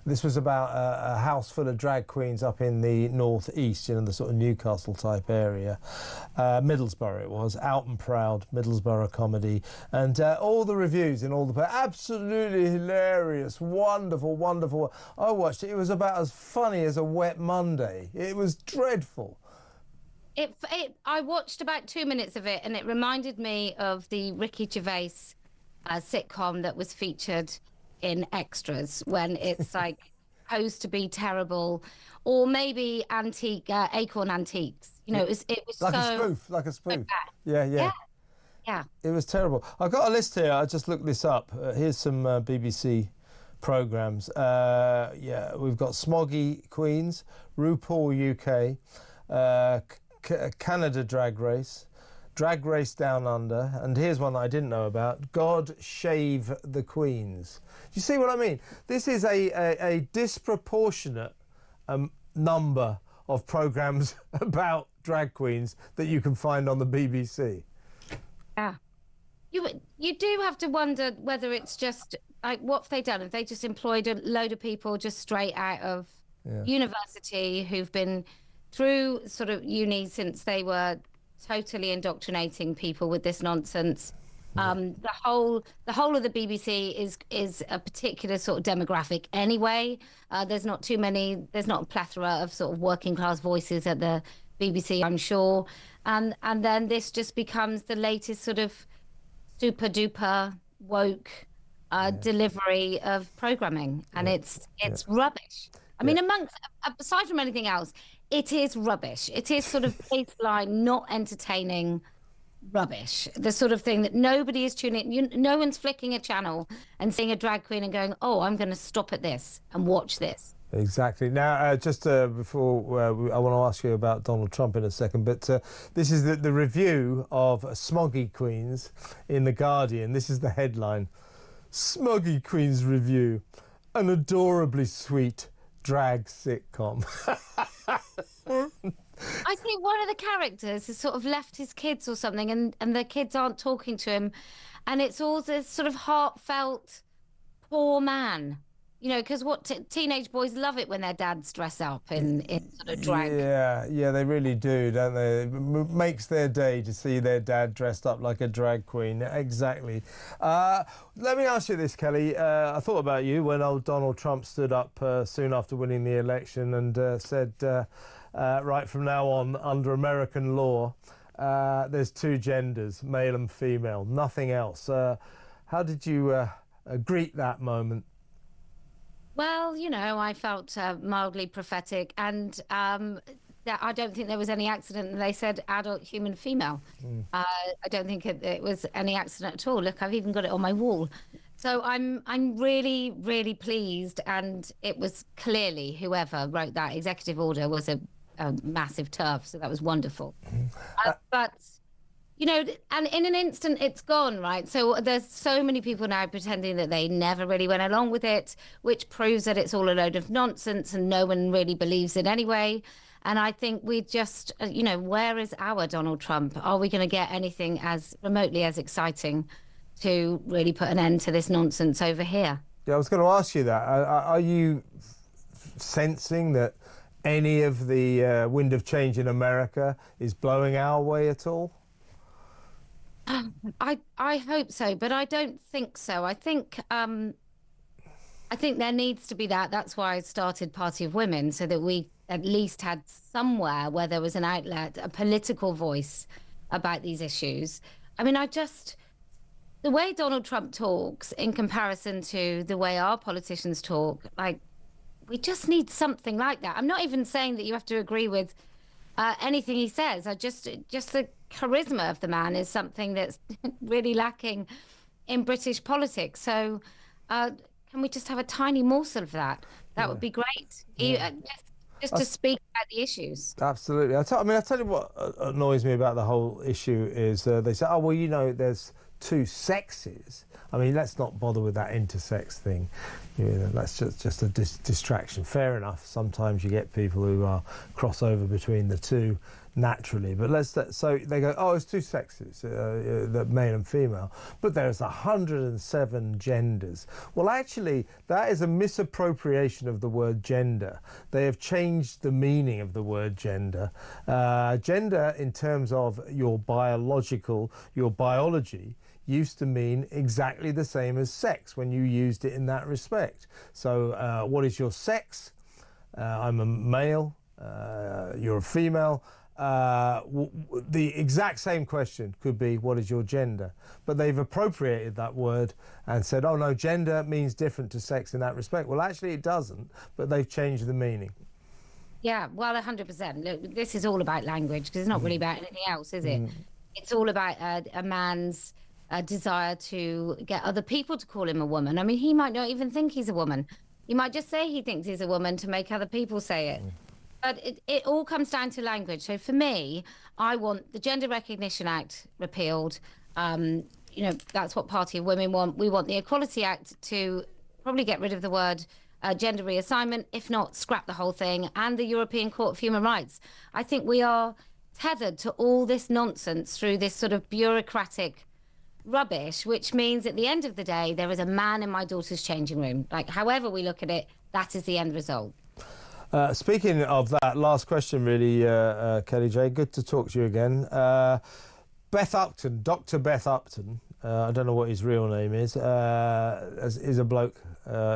This was about a house full of drag queens up in the northeast, you know, the sort of Newcastle type area. Middlesbrough it was, out and proud, Middlesbrough comedy. And all the reviews in all the... Absolutely hilarious, wonderful, wonderful. I watched it. It was about as funny as a wet Monday. It was dreadful. I watched about 2 minutes of it, and it reminded me of the Ricky Gervais sitcom that was featured in Extras, when it's like supposed to be terrible, or maybe Acorn Antiques. You know, it was like so like a spoof. So yeah. It was terrible. I've got a list here. I just looked this up. Here's some BBC programs. We've got Smoggy Queens, RuPaul UK, Canada Drag Race, Drag Race Down Under, and here's one that I didn't know about, God Shave the Queens. Do you see what I mean? This is a disproportionate number of programmes about drag queens that you can find on the BBC. Yeah. You do have to wonder whether it's just, like, what have they done? Have they just employed a load of people just straight out of university who've been through sort of uni since they were totally indoctrinating people with this nonsense? The whole of the BBC is a particular sort of demographic anyway. There's not a plethora of sort of working class voices at the BBC, I'm sure. And then this just becomes the latest sort of super duper woke delivery of programming, and it's rubbish. I mean, aside from anything else, it is rubbish. It is sort of baseline, not entertaining rubbish. The sort of thing that nobody is tuning in. No one's flicking a channel and seeing a drag queen and going, oh, I'm going to stop at this and watch this. Exactly. Now, just before I want to ask you about Donald Trump in a second, but this is the review of Smoggy Queens in The Guardian. This is the headline. Smoggy Queens review. An adorably sweet drag sitcom. I think one of the characters has sort of left his kids or something, and the kids aren't talking to him. And it's all this sort of heartfelt, poor man. You know, because teenage boys love it when their dads dress up in sort of drag. Yeah, they really do, don't they? It makes their day to see their dad dressed up like a drag queen. Exactly. Let me ask you this, Kelly. I thought about you when old Donald Trump stood up soon after winning the election and said, right from now on, under American law, there's two genders, male and female, nothing else. How did you greet that moment? Well, you know, I felt mildly prophetic, and I don't think there was any accident. They said adult human female. I don't think it was any accident at all. Look, I've even got it on my wall. So I'm really, really pleased, and it was clearly whoever wrote that executive order was a massive turf, so that was wonderful. But you know, and in an instant, it's gone, right? So there's so many people now pretending that they never really went along with it, which proves that it's all a load of nonsense and no one really believes it anyway. And I think we just, you know, where is our Donald Trump? Are we going to get anything as remotely as exciting to really put an end to this nonsense over here? Yeah, I was going to ask you that. Are you sensing that any of the wind of change in America is blowing our way at all? I hope so, but I don't think so. I think there needs to be that. That's why I started Party of Women, so that we at least had somewhere where there was an outlet, a political voice about these issues. I mean, the way Donald Trump talks in comparison to the way our politicians talk, like, we just need something like that. I'm not even saying that you have to agree with anything he says. Just the charisma of the man is something that's really lacking in British politics. So can we just have a tiny morsel of that? That would be great. just to speak about the issues. Absolutely. I tell you what annoys me about the whole issue is they say, oh, well, you know, there's two sexes. I mean, let's not bother with that intersex thing. You know, that's just a distraction. Fair enough. Sometimes you get people who cross over between the two naturally, but so they go, oh, it's two sexes, the male and female, but there's 107 genders. Well, actually, that is a misappropriation of the word gender. They have changed the meaning of the word gender. Gender, in terms of your biology, used to mean exactly the same as sex when you used it in that respect. So what is your sex? I'm a male, you're a female. The exact same question could be, what is your gender? But they've appropriated that word and said, oh no, gender means different to sex in that respect. Well, actually it doesn't, but they've changed the meaning. Yeah, well, 100%. Look, this is all about language, because it's not really about anything else, is it? It's all about a man's desire to get other people to call him a woman. I mean, he might not even think he's a woman. He might just say he thinks he's a woman to make other people say it. But it all comes down to language. So for me, I want the Gender Recognition Act repealed. You know, that's what Party of Women want. We want the Equality Act to probably get rid of the word gender reassignment, if not scrap the whole thing, and the European Court of Human Rights. I think we are tethered to all this nonsense through this sort of bureaucratic rubbish, which means at the end of the day, there is a man in my daughter's changing room. Like, however we look at it, that is the end result. Speaking of that, last question really, Kelly J, good to talk to you again. Beth Upton, Dr. Beth Upton, I don't know what his real name is a bloke,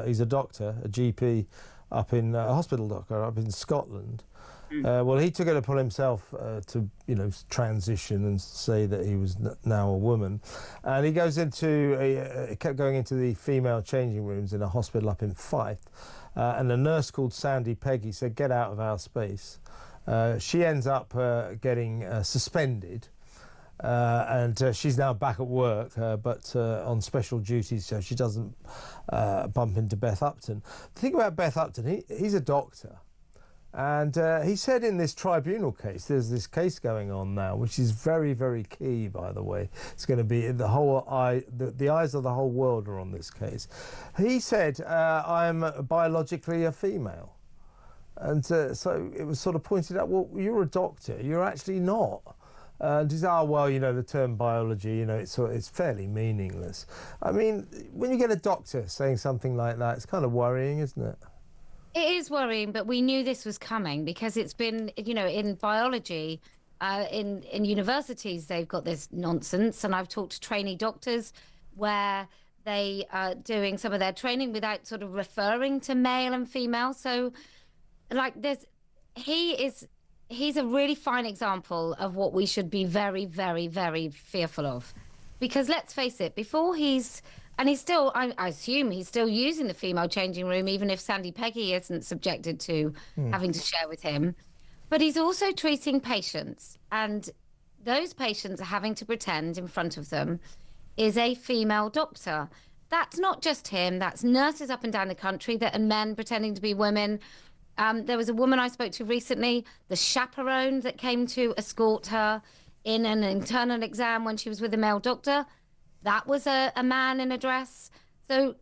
he's a doctor, a GP up in, a hospital doctor up in Scotland. Well, he took it upon himself to, you know, transition and say that he was now a woman. And he goes into, he kept going into the female changing rooms in a hospital up in Fife. And a nurse called Sandy Peggy said, get out of our space. She ends up getting suspended. And she's now back at work, but on special duties, so she doesn't bump into Beth Upton. The thing about Beth Upton, he's a doctor. And he said in this tribunal case, there's this case going on now, which is very, very key, by the way. It's going to be the eyes of the whole world are on this case. He said, I'm biologically a female. And so it was sort of pointed out, well, you're a doctor, you're actually not. And he said, oh, well, you know, the term biology, you know, it's fairly meaningless. I mean, when you get a doctor saying something like that, it's kind of worrying, isn't it? It is worrying, but we knew this was coming because it's been, you know, in biology, in universities, they've got this nonsense. And I've talked to trainee doctors where they are doing some of their training without sort of referring to male and female. So, like, he's a really fine example of what we should be very, very, very fearful of. Because let's face it, before and he's still, I assume he's still using the female changing room, even if Sandy Peggy isn't subjected to having to share with him. But he's also treating patients, and those patients are having to pretend in front of them is a female doctor. That's not just him. That's nurses up and down the country that are men pretending to be women. There was a woman I spoke to recently, the chaperone that came to escort her in an internal exam when she was with a male doctor. That was a man in a dress. So,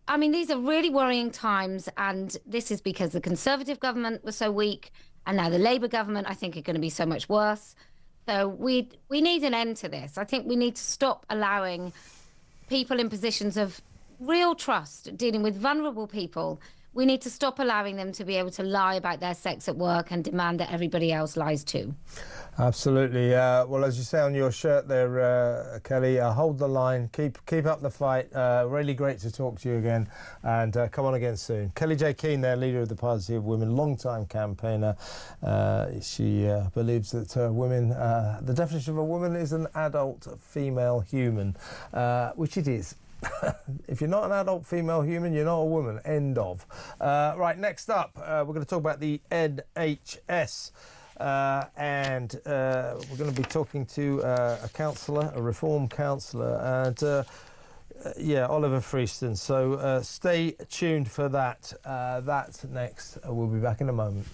I mean, these are really worrying times. And this is because the Conservative government was so weak. And now the Labour government, I think, are going to be so much worse. So we need an end to this. I think we need to stop allowing people in positions of real trust dealing with vulnerable people. We need to stop allowing them to be able to lie about their sex at work and demand that everybody else lies too. Absolutely. Well, as you say on your shirt there, Kelly, hold the line, keep up the fight. Really great to talk to you again, and come on again soon. Kelly J. Keane there, leader of the Party of Women, long-time campaigner. She believes that women, the definition of a woman is an adult female human, which it is. If you're not an adult female human, you're not a woman. End of. Right, next up, we're going to talk about the NHS. And we're going to be talking to a counsellor, a reform counsellor, and yeah, Oliver Freeston. So stay tuned for that. That's next. We'll be back in a moment.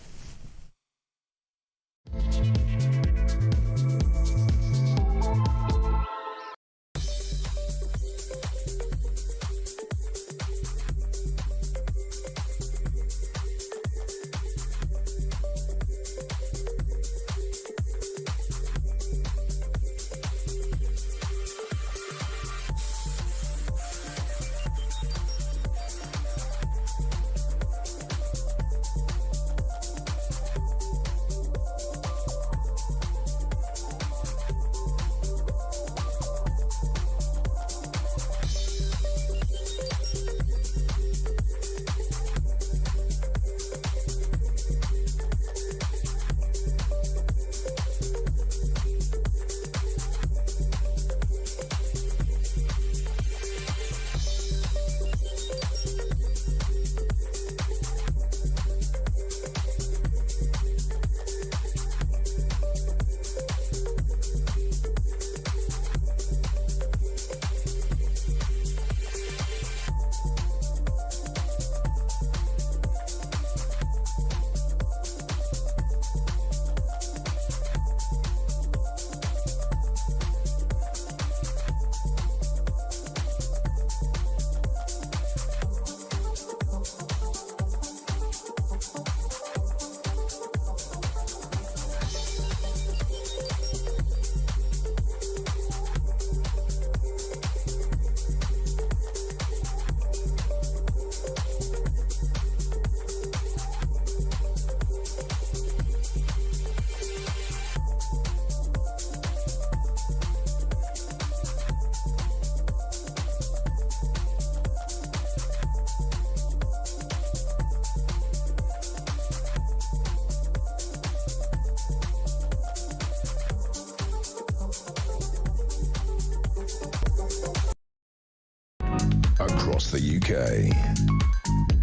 across the UK.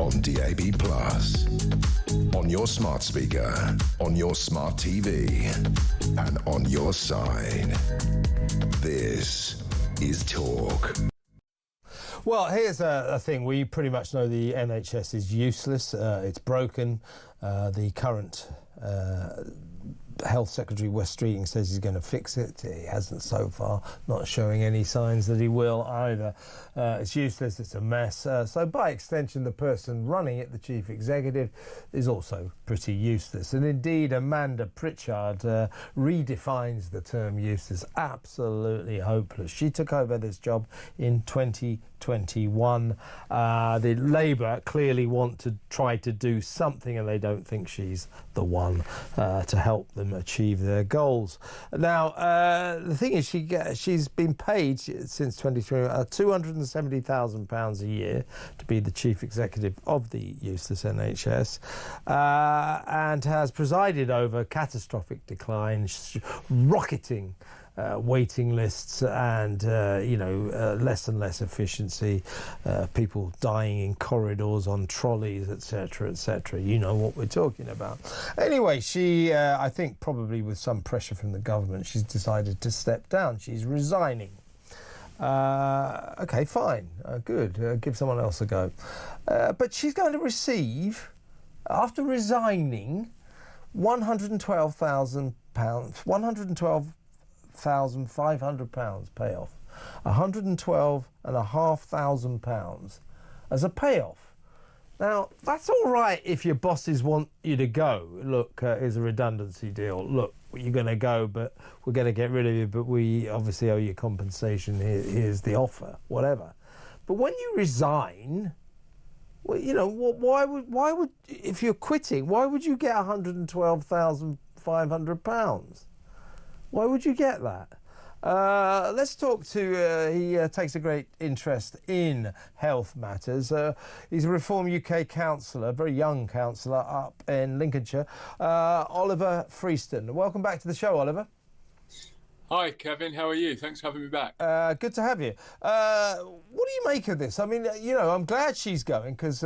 On DAB+, on your smart speaker, on your smart TV, and on your side. This is Talk. Well, here's a thing. We pretty much know the NHS is useless. It's broken. The current Health Secretary Wes Streeting says he's going to fix it. He hasn't so far, not showing any signs that he will either. It's useless, it's a mess. So by extension, the person running it, the chief executive, is also pretty useless. And indeed, Amanda Pritchard redefines the term useless. Absolutely hopeless. She took over this job in 2021. The Labour clearly want to try to do something, and they don't think she's the one to help them achieve their goals. Now, the thing is, she's been paid since 2023 £270,000 a year to be the chief executive of the useless NHS, and has presided over catastrophic decline, rocketing waiting lists, and less and less efficiency, people dying in corridors on trolleys, etc., etc. You know what we're talking about. Anyway, she, I think probably with some pressure from the government, she's decided to step down. She's resigning. Okay, fine, good. Give someone else a go. But she's going to receive, after resigning, £112,500 payoff, £112,500 as a payoff. Now, that's all right if your bosses want you to go. Look, here's a redundancy deal. Look, you're going to go, but we're going to get rid of you, but we obviously owe you compensation. Here's the offer, whatever. But when you resign, well, why would if you're quitting, why would you get £112,500? Why would you get that? Let's talk to, he takes a great interest in health matters. He's a Reform UK councillor, very young councillor up in Lincolnshire, Oliver Freeston. Welcome back to the show, Oliver. Hi, Kevin. How are you? Thanks for having me back. Good to have you. What do you make of this? I mean, I'm glad she's going because,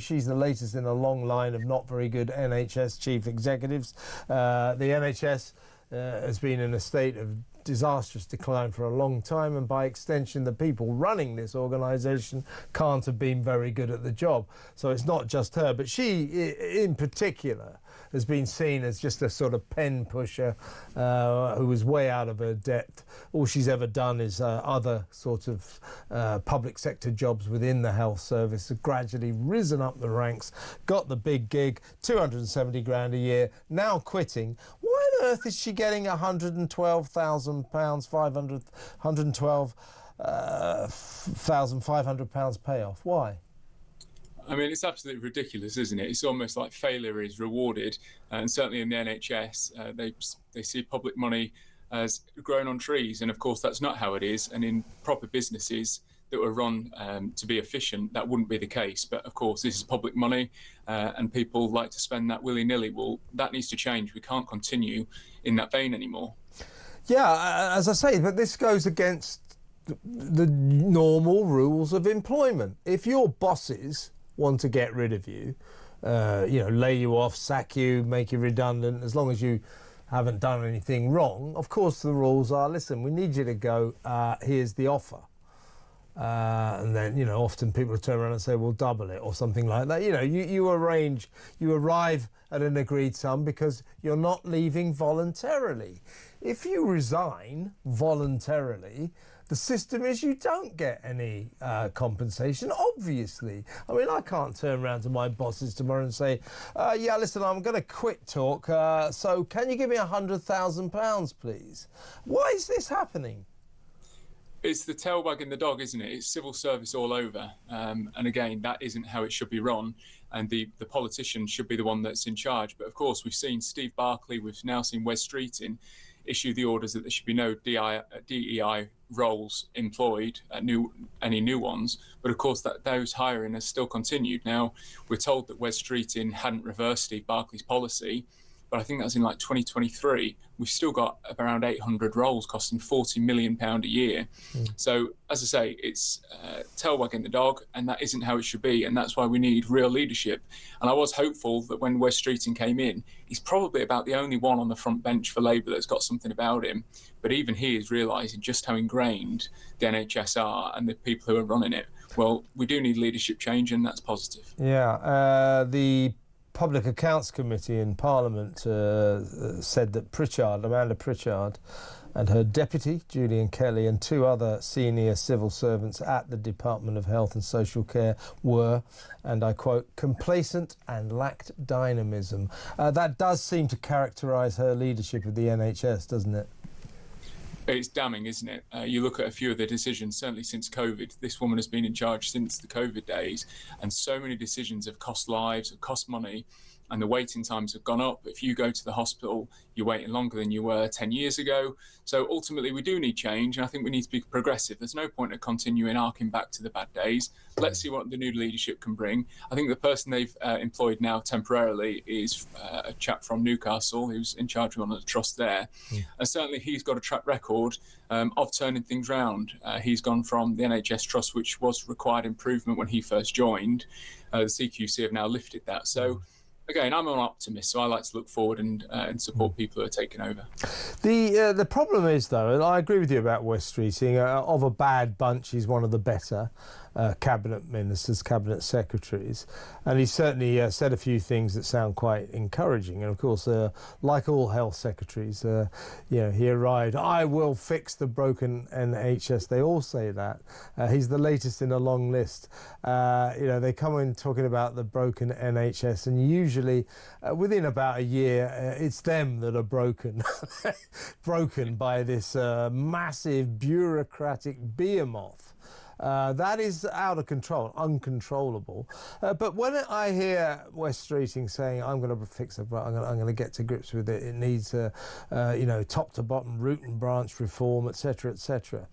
she's the latest in a long line of not very good NHS chief executives. The NHS has been in a state of disastrous decline for a long time, and by extension the people running this organisation can't have been very good at the job. So it's not just her, but she in particular has been seen as just a sort of pen pusher who was way out of her depth. All she's ever done is other sort of public sector jobs within the health service, have gradually risen up the ranks, got the big gig, 270 grand a year, now quitting. Why on earth is she getting £112,500 payoff? Why? I mean, it's absolutely ridiculous, isn't it? It's almost like failure is rewarded, and certainly in the NHS, they see public money as growing on trees, and of course that's not how it is. And in proper businesses that were run to be efficient, that wouldn't be the case. But of course, this is public money, and people like to spend that willy-nilly. Well, that needs to change. We can't continue in that vein anymore. Yeah, as I say, but this goes against the normal rules of employment. If your bosses want to get rid of you, lay you off, sack you, make you redundant, as long as you haven't done anything wrong, of course the rules are, listen, we need you to go, here's the offer. And then, often people turn around and say, we'll double it or something like that. You arrive at an agreed sum because you're not leaving voluntarily. If you resign voluntarily, the system is you don't get any compensation, obviously. I mean, I can't turn around to my bosses tomorrow and say, yeah, listen, I'm going to quit Talk, so can you give me £100,000, please? Why is this happening? It's the tail wagging the dog, isn't it? It's civil service all over. And again, that isn't how it should be run. And the politician should be the one that's in charge. But of course, we've seen Steve Barclay, we've now seen Wes Streeting issue the orders that there should be no DEI roles employed, any new ones. But of course, those hiring has still continued. Now, we're told that Wes Streeting hadn't reversed Steve Barclay's policy, but I think that's in like 2023. We've still got around 800 roles costing £40 million a year. So, as I say, it's tail wagging the dog, and that isn't how it should be. And that's why we need real leadership. And I was hopeful that when Wes Streeting came in, he's probably about the only one on the front bench for Labour that's got something about him. But even he is realising just how ingrained the NHS are and the people who are running it. Well, we do need leadership change, and that's positive. Yeah, the Public Accounts Committee in Parliament said that Amanda Pritchard, and her deputy, Julian Kelly, and 2 other senior civil servants at the Department of Health and Social Care were, and I quote, complacent and lacked dynamism. That does seem to characterise her leadership of the NHS, doesn't it? It's damning, isn't it? You look at a few of the decisions, certainly since COVID. This woman has been in charge since the COVID days, and so many decisions have cost lives, have cost money, and the waiting times have gone up. If you go to the hospital, you're waiting longer than you were 10 years ago. So ultimately, we do need change, and I think we need to be progressive. There's no point in continuing arcing back to the bad days. Let's see what the new leadership can bring. I think the person they've employed now temporarily is a chap from Newcastle who's in charge of one of the trust there. And certainly he's got a track record of turning things round. He's gone from the NHS Trust, which was required improvement when he first joined. The CQC have now lifted that. So again, I'm an optimist, so I like to look forward and support people who are taking over. The problem is, though, and I agree with you about Wes Streeting, of a bad bunch, he's one of the better cabinet ministers, cabinet secretaries, and he certainly said a few things that sound quite encouraging. And of course, like all health secretaries, he arrived, I will fix the broken NHS. They all say that. He's the latest in a long list. They come in talking about the broken NHS, and usually within about a year, it's them that are broken, broken by this massive bureaucratic behemoth. That is out of control, uncontrollable. But when I hear Wes Streeting saying, I'm going to fix it, I'm going to get to grips with it, it needs, top to bottom, root and branch reform, etc., etc.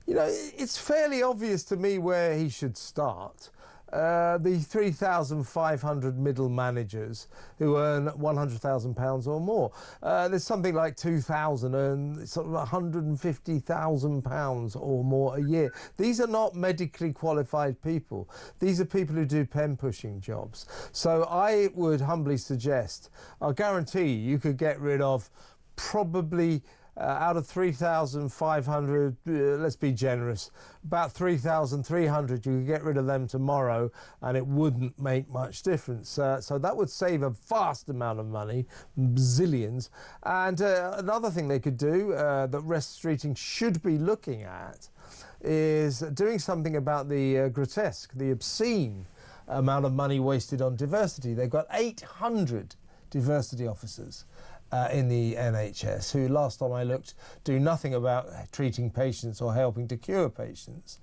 It's fairly obvious to me where he should start. The 3,500 middle managers who earn £100,000 or more. There's something like 2,000 earn sort of £150,000 or more a year. These are not medically qualified people. These are people who do pen-pushing jobs. So I would humbly suggest, I'll guarantee you could get rid of probably out of 3,500, let's be generous, about 3,300, you could get rid of them tomorrow and it wouldn't make much difference. So that would save a vast amount of money, zillions. And another thing they could do that Wes Streeting should be looking at is doing something about the grotesque, the obscene amount of money wasted on diversity. They've got 800 diversity officers in the NHS, who, last time I looked, do nothing about treating patients or helping to cure patients.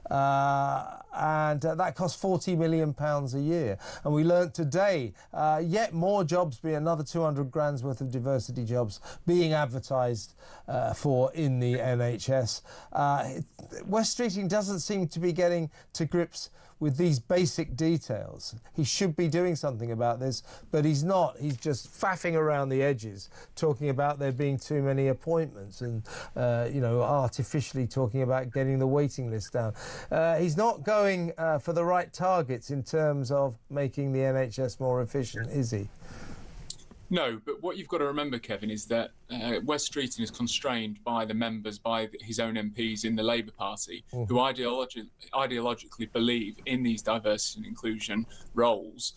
And that costs £40 million a year. And we learnt today yet more jobs, be another 200 grand's worth of diversity jobs being advertised for in the NHS. Wes Streeting doesn't seem to be getting to grips with these basic details. He should be doing something about this, but he's not. He's just faffing around the edges, talking about there being too many appointments and, artificially talking about getting the waiting list down. He's not going for the right targets in terms of making the NHS more efficient, is he? No, but what you've got to remember, Kevin, is that Wes Streeting is constrained by the members, by his own MPs in the Labour Party, who ideologically believe in these diversity and inclusion roles.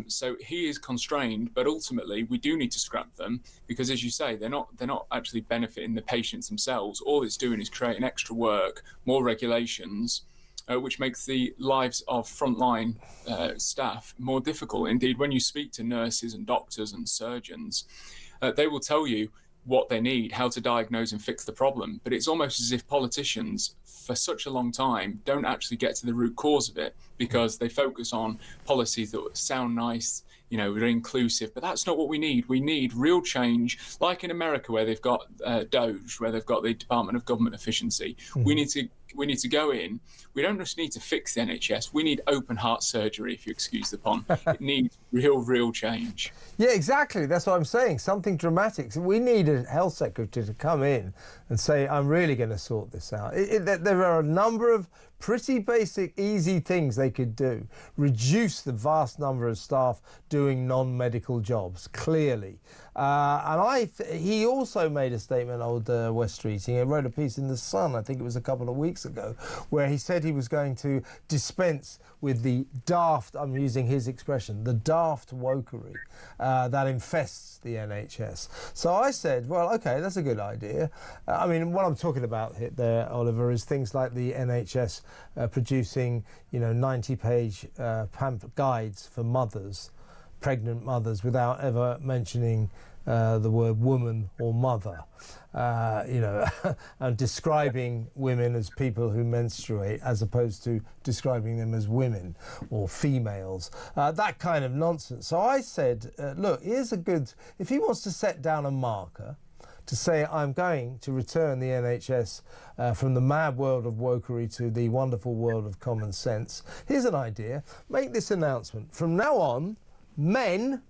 So he is constrained, but ultimately we do need to scrap them because, as you say, they're not actually benefiting the patients themselves. All it's doing is creating extra work, more regulations, which makes the lives of frontline staff more difficult. Indeed, when you speak to nurses and doctors and surgeons, they will tell you what they need, how to diagnose and fix the problem. But it's almost as if politicians, for such a long time, don't actually get to the root cause of it because they focus on policies that sound nice, are inclusive, but that's not what we need. We need real change, like in America where they've got DOGE, where they've got the Department of Government Efficiency. We need to we need to go in. We don't just need to fix the NHS. We need open heart surgery, if you excuse the pun. It needs real change. Yeah, exactly. That's what I'm saying. Something dramatic. So we need a health secretary to come in and say, I'm really going to sort this out. There are a number of pretty basic, easy things they could do. Reduce the vast number of staff doing non-medical jobs, clearly. And he also made a statement, old West Street. He wrote a piece in The Sun, I think it was a couple of weeks ago, where he said he was going to dispense with the daft, I'm using his expression, the daft wokery that infests the NHS. So I said, well, OK, that's a good idea. I mean, what I'm talking about there, Oliver, is things like the NHS producing, 90-page pamphlet guides for mothers, pregnant mothers, without ever mentioning the word woman or mother, and describing women as people who menstruate as opposed to describing them as women or females, that kind of nonsense. So I said, look, here's a good, if he wants to set down a marker to say, I'm going to return the NHS from the mad world of wokery to the wonderful world of common sense, here's an idea. Make this announcement. From now on, men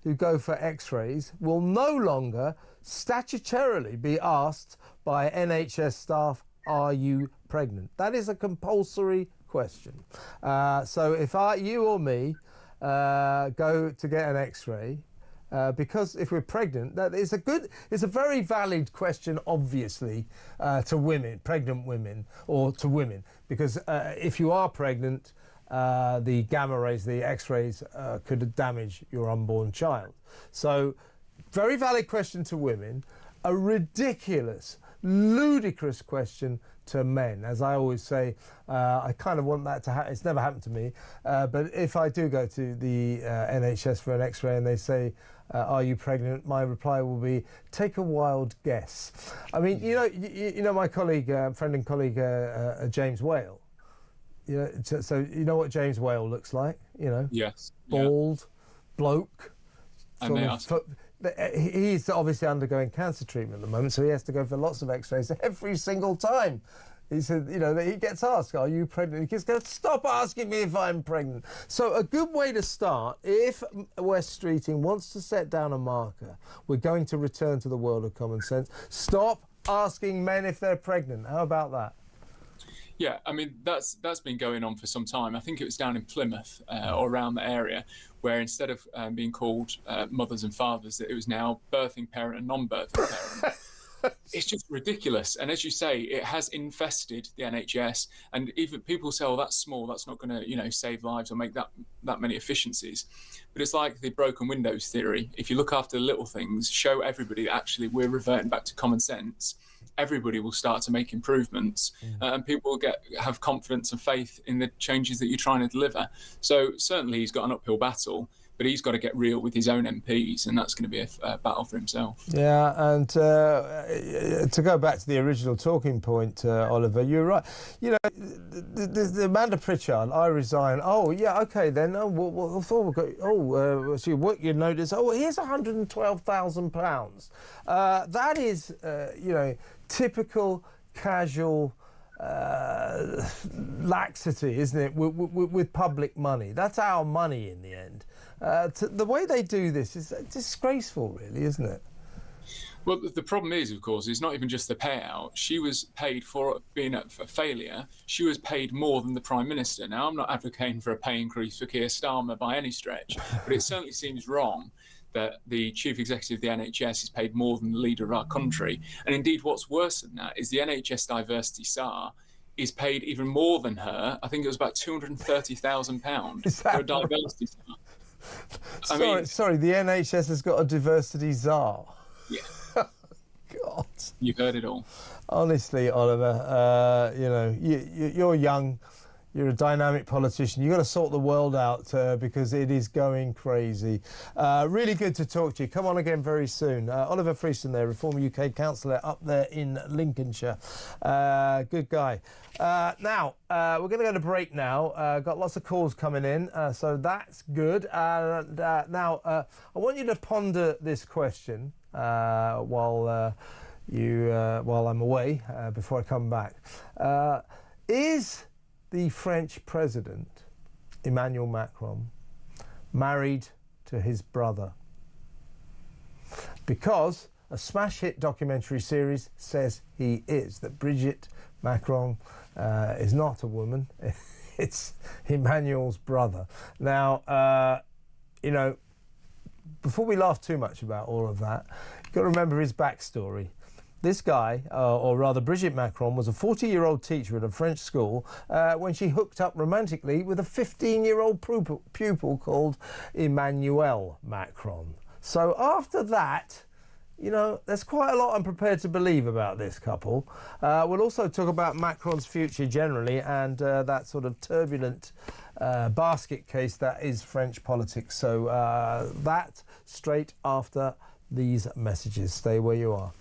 who go for x-rays will no longer statutorily be asked by NHS staff, are you pregnant? That is a compulsory question. So if you or me go to get an x-ray, because if we're pregnant, it's a very valid question, obviously, to women, pregnant women, or to women, because if you are pregnant, the gamma rays, the x-rays could damage your unborn child. So, very valid question to women, a ridiculous, ludicrous question to men. As I always say, I kind of want that to happen. It's never happened to me, but if I do go to the NHS for an x-ray and they say, are you pregnant? My reply will be, take a wild guess. I mean, you know my colleague, friend and colleague, James Whale. So you know what James Whale looks like, Yes. Bald, bloke. And he's obviously undergoing cancer treatment at the moment, so he has to go for lots of x-rays every single time. He said, he gets asked, are you pregnant? He just goes, stop asking me if I'm pregnant. So a good way to start, if West Streeting wants to set down a marker, we're going to return to the world of common sense. Stop asking men if they're pregnant. How about that? Yeah, I mean, that's been going on for some time. I think it was down in Plymouth or around the area, where instead of being called mothers and fathers, it was now birthing parent and non-birthing parent. It's just ridiculous. And as you say, it has infested the NHS. And even people say, oh, that's small, that's not going to, save lives or make that many efficiencies. But it's like the broken windows theory. If you look after the little things, show everybody that actually we're reverting back to common sense, everybody will start to make improvements, and people will have confidence and faith in the changes that you're trying to deliver. So certainly he's got an uphill battle, but he's got to get real with his own MPs, and that's going to be a battle for himself. Yeah, and to go back to the original talking point, Oliver, you're right. The Amanda Pritchard, I resign. Oh, yeah, OK, then. So what you notice, here's £112,000. That is, typical casual laxity, isn't it, with public money. That's our money in the end. The way they do this is disgraceful, really, isn't it? Well, the problem is, of course, it's not even just the payout. She was paid for being a failure. She was paid more than the Prime Minister. Now, I'm not advocating for a pay increase for Keir Starmer by any stretch, but it certainly seems wrong that the Chief Executive of the NHS is paid more than the leader of our country. And indeed, what's worse than that is the NHS Diversity SAR is paid even more than her. I think it was about £230,000 for a diversity SAR. Sorry, the NHS has got a diversity czar. Yeah. God. You've heard it all. Honestly, Oliver, you're young. You're a dynamic politician. You've got to sort the world out because it is going crazy. Really good to talk to you. Come on again very soon. Oliver Freeston there, Reform UK councillor up there in Lincolnshire. Good guy. Now, we're going to go to break now. Got lots of calls coming in, so that's good. Now, I want you to ponder this question while... you while I'm away, before I come back. Is the French president, Emmanuel Macron, married to his brother? Because a smash hit documentary series says he is, that Brigitte Macron is not a woman, it's Emmanuel's brother. Now, you know, before we laugh too much about all of that, you've got to remember his backstory. This guy, or rather Brigitte Macron, was a 40-year-old teacher at a French school when she hooked up romantically with a 15-year-old pupil called Emmanuel Macron. So after that, you know, there's quite a lot I'm prepared to believe about this couple. We'll also talk about Macron's future generally and that sort of turbulent basket case that is French politics. So that straight after these messages. Stay where you are.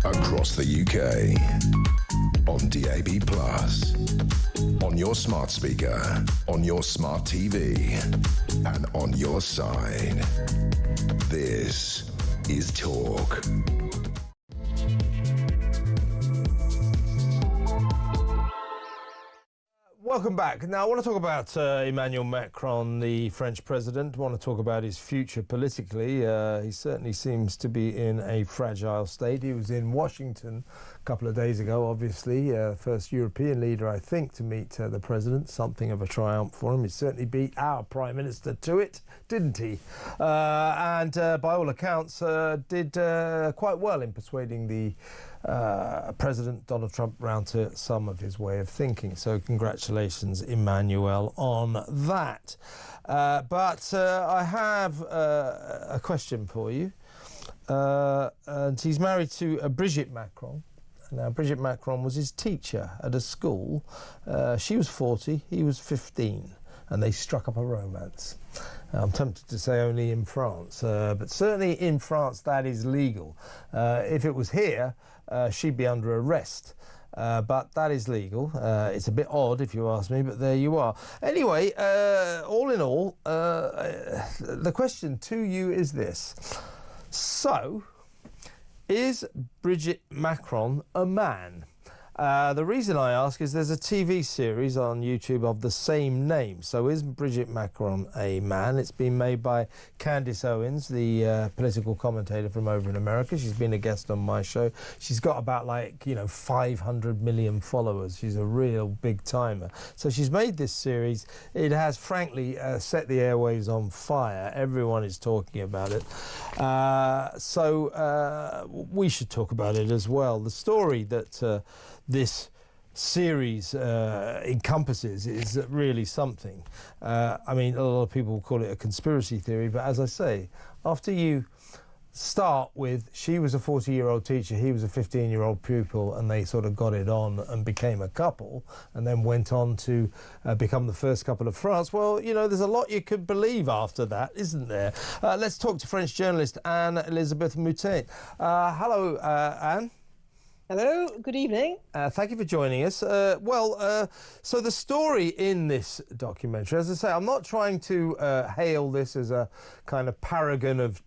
Across the UK, on DAB+, on your smart speaker, on your smart TV, and on your side. This is Talk. Welcome back. Now, I want to talk about Emmanuel Macron, the French president. I want to talk about his future politically. He certainly seems to be in a fragile state. He was in Washington a couple of days ago, obviously, first European leader, I think, to meet the president. Something of a triumph for him. He certainly beat our Prime Minister to it, didn't he? And by all accounts, did quite well in persuading the President Donald Trump round to some of his way of thinking. So congratulations, Emmanuel, on that. But I have a question for you. And he's married to Brigitte Macron. Now, Brigitte Macron was his teacher at a school. She was 40, he was 15, and they struck up a romance. I'm tempted to say only in France, but certainly in France that is legal. If it was here, she'd be under arrest. But that is legal. It's a bit odd if you ask me, but there you are. Anyway, all in all, the question to you is this. So, is Brigitte Macron a man? The reason I ask is there's a TV series on YouTube of the same name. So is Brigitte Macron a man? It's been made by Candace Owens, the political commentator from over in America. She's been a guest on my show. She's got about 500 million followers. She's a real big timer. So she's made this series. It has frankly set the airwaves on fire. Everyone is talking about it. So we should talk about it as well. The story that this series encompasses is really something. I mean, a lot of people will call it a conspiracy theory, but as I say, after you start with she was a 40-year-old teacher, he was a 15-year-old pupil, and they sort of got it on and became a couple, and then went on to become the first couple of France, well, you know, there's a lot you could believe after that, isn't there? Let's talk to French journalist Anne-Elisabeth Moutet. Hello, Anne. Hello, good evening. Thank you for joining us. So the story in this documentary, as I say, I'm not trying to hail this as a kind of paragon of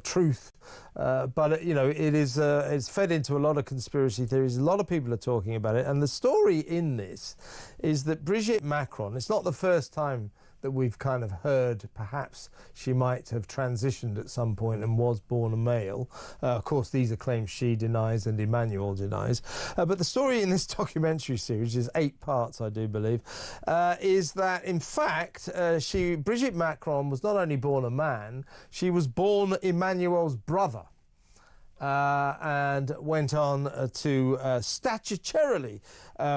truth, but you know, it is it's fed into a lot of conspiracy theories. A lot of people are talking about it, and the story in this is that Brigitte Macron, it's not the first time that we've kind of heard perhaps she might have transitioned at some point and was born a male. Of course, these are claims she denies and Emmanuel denies. But the story in this documentary series, is 8 parts, I do believe, is that, in fact, Brigitte Macron was not only born a man, she was born Emmanuel's brother. And went on to statutorily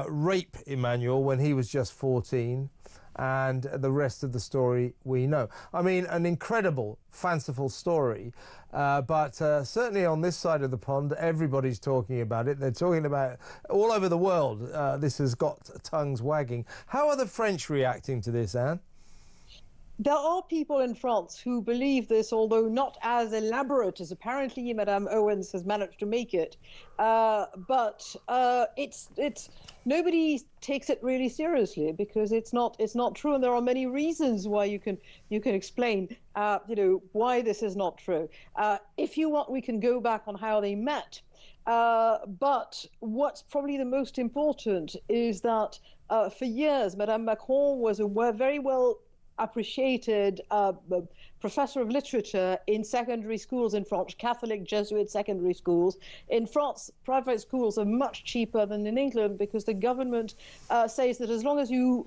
rape Emmanuel when he was just 14. And the rest of the story we know. I mean, an incredible, fanciful story, but certainly on this side of the pond, everybody's talking about it. They're talking about it all over the world. This has got tongues wagging. How are the French reacting to this, Anne? There are people in France who believe this, although not as elaborate as apparently Madame Owens has managed to make it. But it's nobody takes it really seriously because it's not true, and there are many reasons why you can explain why this is not true. If you want, we can go back on how they met. But what's probably the most important is that for years, Madame Macron was a very well appreciated professor of literature in secondary schools in France, Catholic Jesuit secondary schools. In France, private schools are much cheaper than in England because the government says that as long as you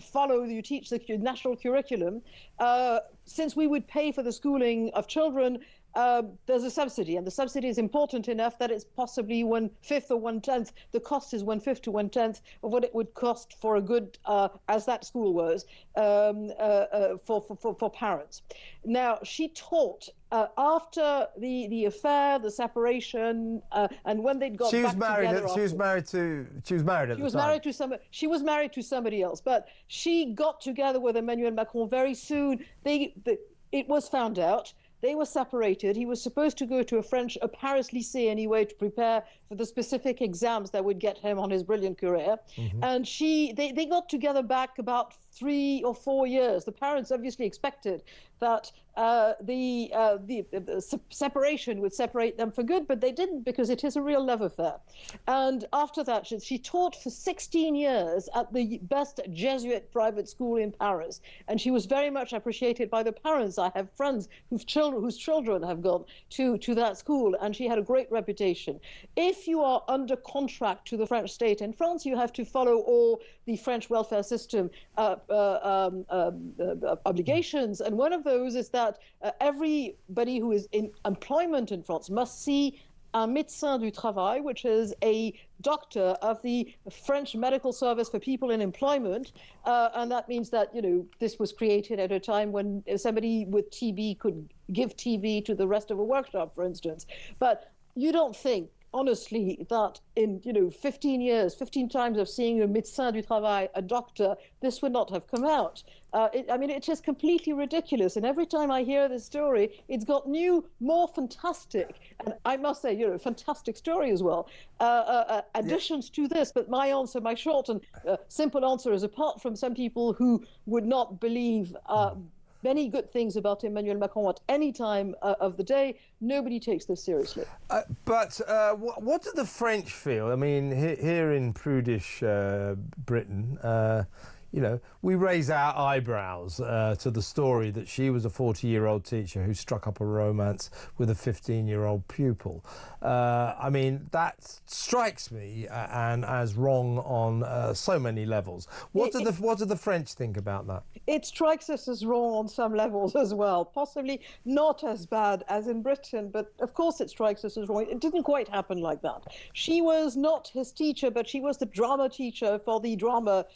teach the national curriculum, since we would pay for the schooling of children, there's a subsidy, and the subsidy is important enough that it's possibly 1/5 or 1/10. The cost is 1/5 to 1/10 of what it would cost for a good, as that school was, for parents. Now, she taught after the affair, the separation, and when they'd got back together. She was married at the time. She was married to somebody else, but she got together with Emmanuel Macron very soon. It was found out. They were separated. He was supposed to go to a Paris lycée anyway, to prepare for the specific exams that would get him on his brilliant career. Mm-hmm. And they got together back about 3 or 4 years. The parents obviously expected that the separation would separate them for good, but they didn't, because it is a real love affair. And after that, she taught for 16 years at the best Jesuit private school in Paris, and she was very much appreciated by the parents. I have friends whose children have gone to that school, and she had a great reputation. If you are under contract to the French state in France, you have to follow all the French welfare system obligations, and one of those is that everybody who is in employment in France must see un médecin du travail, which is a doctor of the French medical service for people in employment, and that means that, you know, this was created at a time when somebody with TB could give TB to the rest of a workshop, for instance. But you don't think, honestly, that in 15 years, 15 times of seeing a médecin du travail, a doctor, this would not have come out. It's just completely ridiculous. And every time I hear this story, it's got new, more fantastic, and I must say, fantastic story as well, additions to this. But my answer, my short and simple answer is, apart from some people who would not believe many good things about Emmanuel Macron at any time of the day, nobody takes this seriously. But what do the French feel? I mean, here in prudish Britain, we raise our eyebrows to the story that she was a 40-year-old teacher who struck up a romance with a 15-year-old pupil. I mean, that strikes me and as wrong on so many levels. What do the French think about that? It strikes us as wrong on some levels as well. Possibly not as bad as in Britain, but of course it strikes us as wrong. It didn't quite happen like that. She was not his teacher, but she was the drama teacher for the drama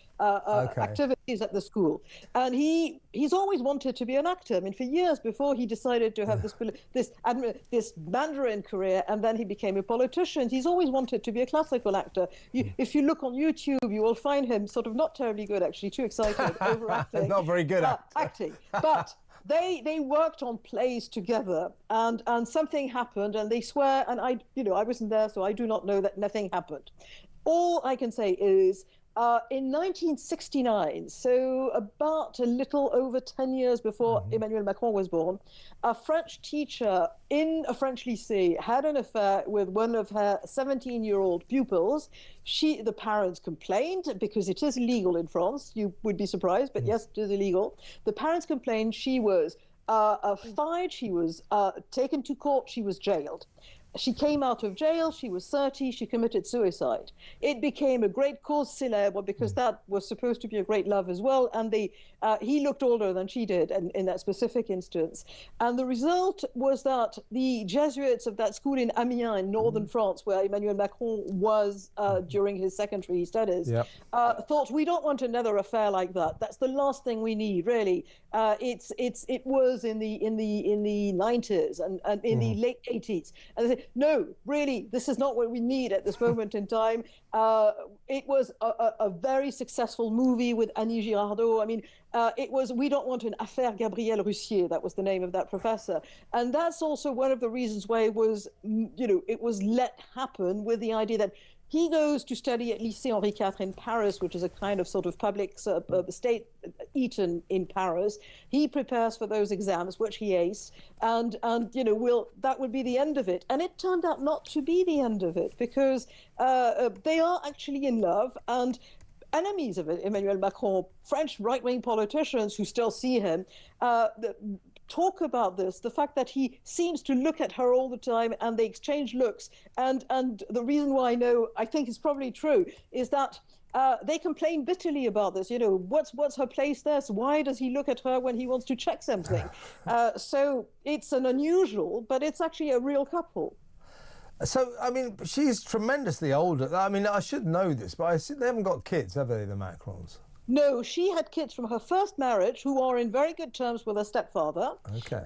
activities at the school. And he's always wanted to be an actor. I mean, for years before he decided to have this Mandarin career, and then he became a politician, he's always wanted to be a classical actor. If you look on YouTube, you will find him sort of not terribly good, actually, too excited, overacting. Not very good acting. But they worked on plays together, and something happened, and they swear, and I wasn't there, so I do not know that nothing happened. All I can say is, in 1969, so about a little over 10 years before Emmanuel Macron was born, a French teacher in a French lycée had an affair with one of her 17-year-old pupils. The parents complained, because it is illegal in France. You would be surprised, but yes, it is illegal. The parents complained. She was fired. She was taken to court. She was jailed. She came out of jail, she was 30, she committed suicide. It became a great cause célèbre, because that was supposed to be a great love as well, and he looked older than she did in that specific instance. And the result was that the Jesuits of that school in Amiens in northern France, where Emmanuel Macron was during his secondary studies, thought, we don't want another affair like that. That's the last thing we need, really. It was in the 90s and in the late 80s. And they said, no, really, this is not what we need at this moment in time. It was a very successful movie with Annie Girardot. I mean, we don't want an affaire Gabriel Russier. That was the name of that professor. And that's also one of the reasons why it was let happen, with the idea that he goes to study at Lycée Henri IV in Paris, which is a kind of sort of public state Eton in Paris. He prepares for those exams, which he aced, and that would be the end of it. And it turned out not to be the end of it, because they are actually in love, and enemies of Emmanuel Macron, French right-wing politicians who still see him, talk about this, the fact that he seems to look at her all the time, and they exchange looks. And the reason why I think it's probably true, is that they complain bitterly about this. What's her place there? So why does he look at her when he wants to check something? So it's an unusual, but it's actually a real couple. So, I mean, she's tremendously older. I mean, I should know this, but they haven't got kids, have they, the Macrons? No, she had kids from her first marriage who are in very good terms with her stepfather. Okay.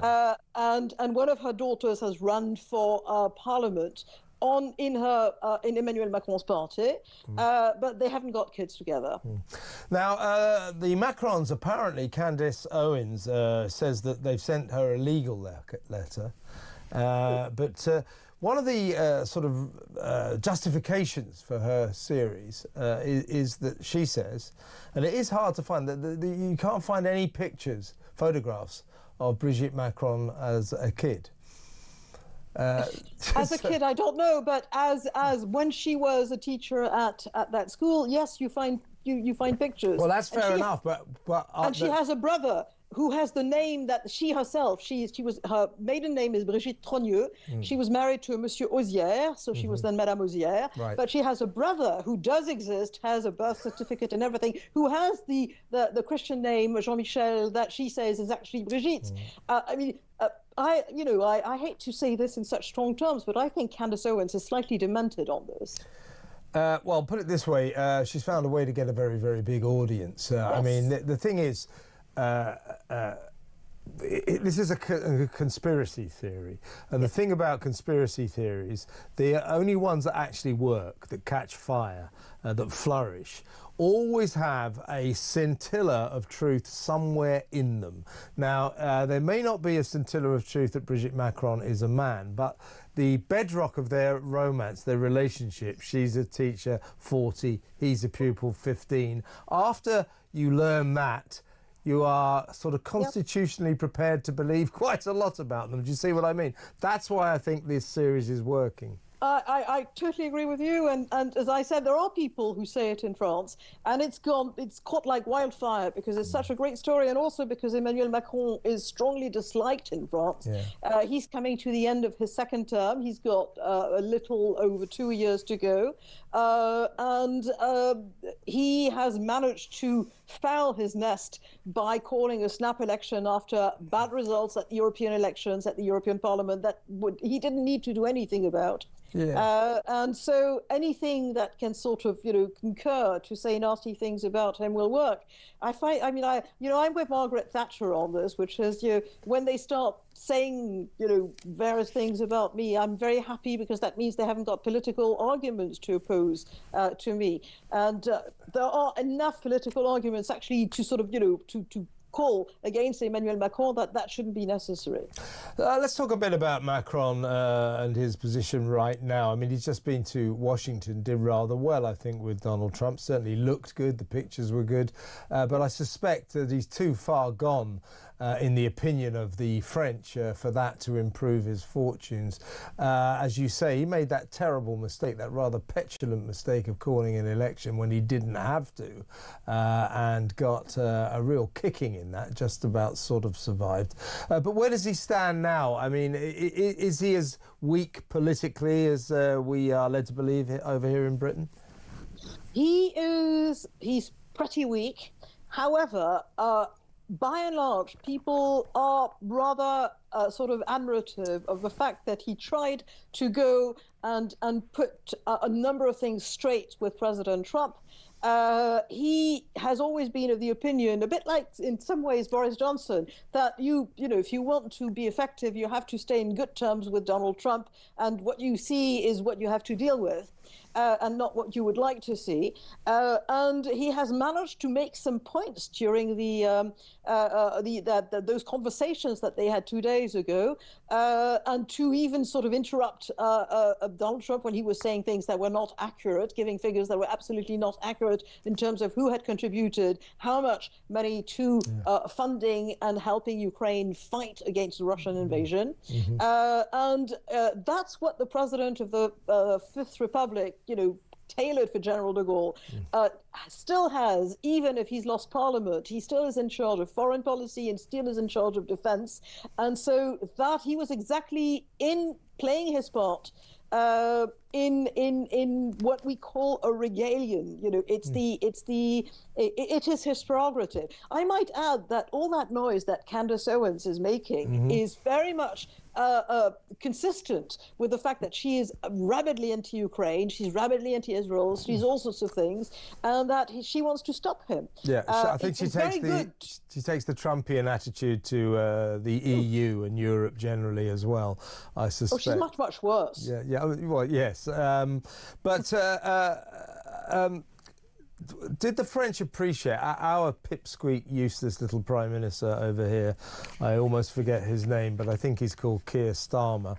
And one of her daughters has run for parliament in Emmanuel Macron's party, but they haven't got kids together. Now, the Macrons, apparently, Candace Owens says that they've sent her a legal letter. But one of the sort of justifications for her series is that she says, and it is hard to find, that you can't find any photographs of Brigitte Macron as a kid. As a kid, I don't know, but as when she was a teacher at that school, yes, you find pictures. Well, that's fair enough, but she has a brother who has the name that she herself, her maiden name is Brigitte Trogneux. She was married to a Monsieur Osière, so she was then Madame Osière. Right. But she has a brother who does exist, has a birth certificate and everything, who has the Christian name Jean-Michel that she says is actually Brigitte. I hate to say this in such strong terms, but I think Candace Owens is slightly demented on this. Well, put it this way, she's found a way to get a very, very big audience. Yes. I mean, the thing is, this is a conspiracy theory. And the thing about conspiracy theories, the only ones that actually work, that catch fire, that flourish, always have a scintilla of truth somewhere in them. Now, there may not be a scintilla of truth that Brigitte Macron is a man, but the bedrock of their romance, their relationship, she's a teacher, 40, he's a pupil, 15. After you learn that, you are sort of constitutionally prepared to believe quite a lot about them. Do you see what I mean? That's why I think this series is working. I totally agree with you, and as I said, there are people who say it in France, and it's caught like wildfire because it's such a great story, and also because Emmanuel Macron is strongly disliked in France. Yeah. He's coming to the end of his second term. He's got a little over 2 years to go, and he has managed to foul his nest by calling a snap election after bad results at the European elections, at the European Parliament, that he didn't need to do anything about. Yeah. And so anything that can sort of, concur to say nasty things about him will work. I'm with Margaret Thatcher on this, which is, when they start saying, various things about me, I'm very happy because that means they haven't got political arguments to oppose to me. And there are enough political arguments actually to sort of, to call against Emmanuel Macron that shouldn't be necessary. Let's talk a bit about Macron and his position right now. I mean, he's just been to Washington, did rather well, I think, with Donald Trump. Certainly looked good, the pictures were good, but I suspect that he's too far gone in the opinion of the French for that to improve his fortunes. As you say, he made that terrible mistake, that rather petulant mistake of calling an election when he didn't have to, and got a real kicking in that, just about sort of survived. But where does he stand now? I mean, is he as weak politically as we are led to believe over here in Britain? He's pretty weak. However, by and large, people are rather sort of admirative of the fact that he tried to go and put a number of things straight with President Trump. He has always been of the opinion, a bit like in some ways Boris Johnson, that if you want to be effective, you have to stay in good terms with Donald Trump, and what you see is what you have to deal with. And not what you would like to see. And he has managed to make some points during those conversations that they had 2 days ago, and to even sort of interrupt Donald Trump when he was saying things that were not accurate, giving figures that were absolutely not accurate in terms of who had contributed how much money to funding and helping Ukraine fight against the Russian invasion. And that's what the president of the Fifth Republic, tailored for General de Gaulle, still has. Even if he's lost Parliament, he still is in charge of foreign policy and still is in charge of defense. And so that he was exactly in playing his part in what we call a regalian. It is his prerogative. I might add that all that noise that Candace Owens is making is very much consistent with the fact that she is rabidly anti-Ukraine, she's rabidly anti-Israel, she's all sorts of things, and that she wants to stop him. Yeah, I think she takes the Trumpian attitude to the EU and Europe generally as well, I suspect. Oh, she's much, much worse. Yeah, well, yes. But Did the French appreciate our pipsqueak, useless little Prime Minister over here? I almost forget his name, but I think he's called Keir Starmer.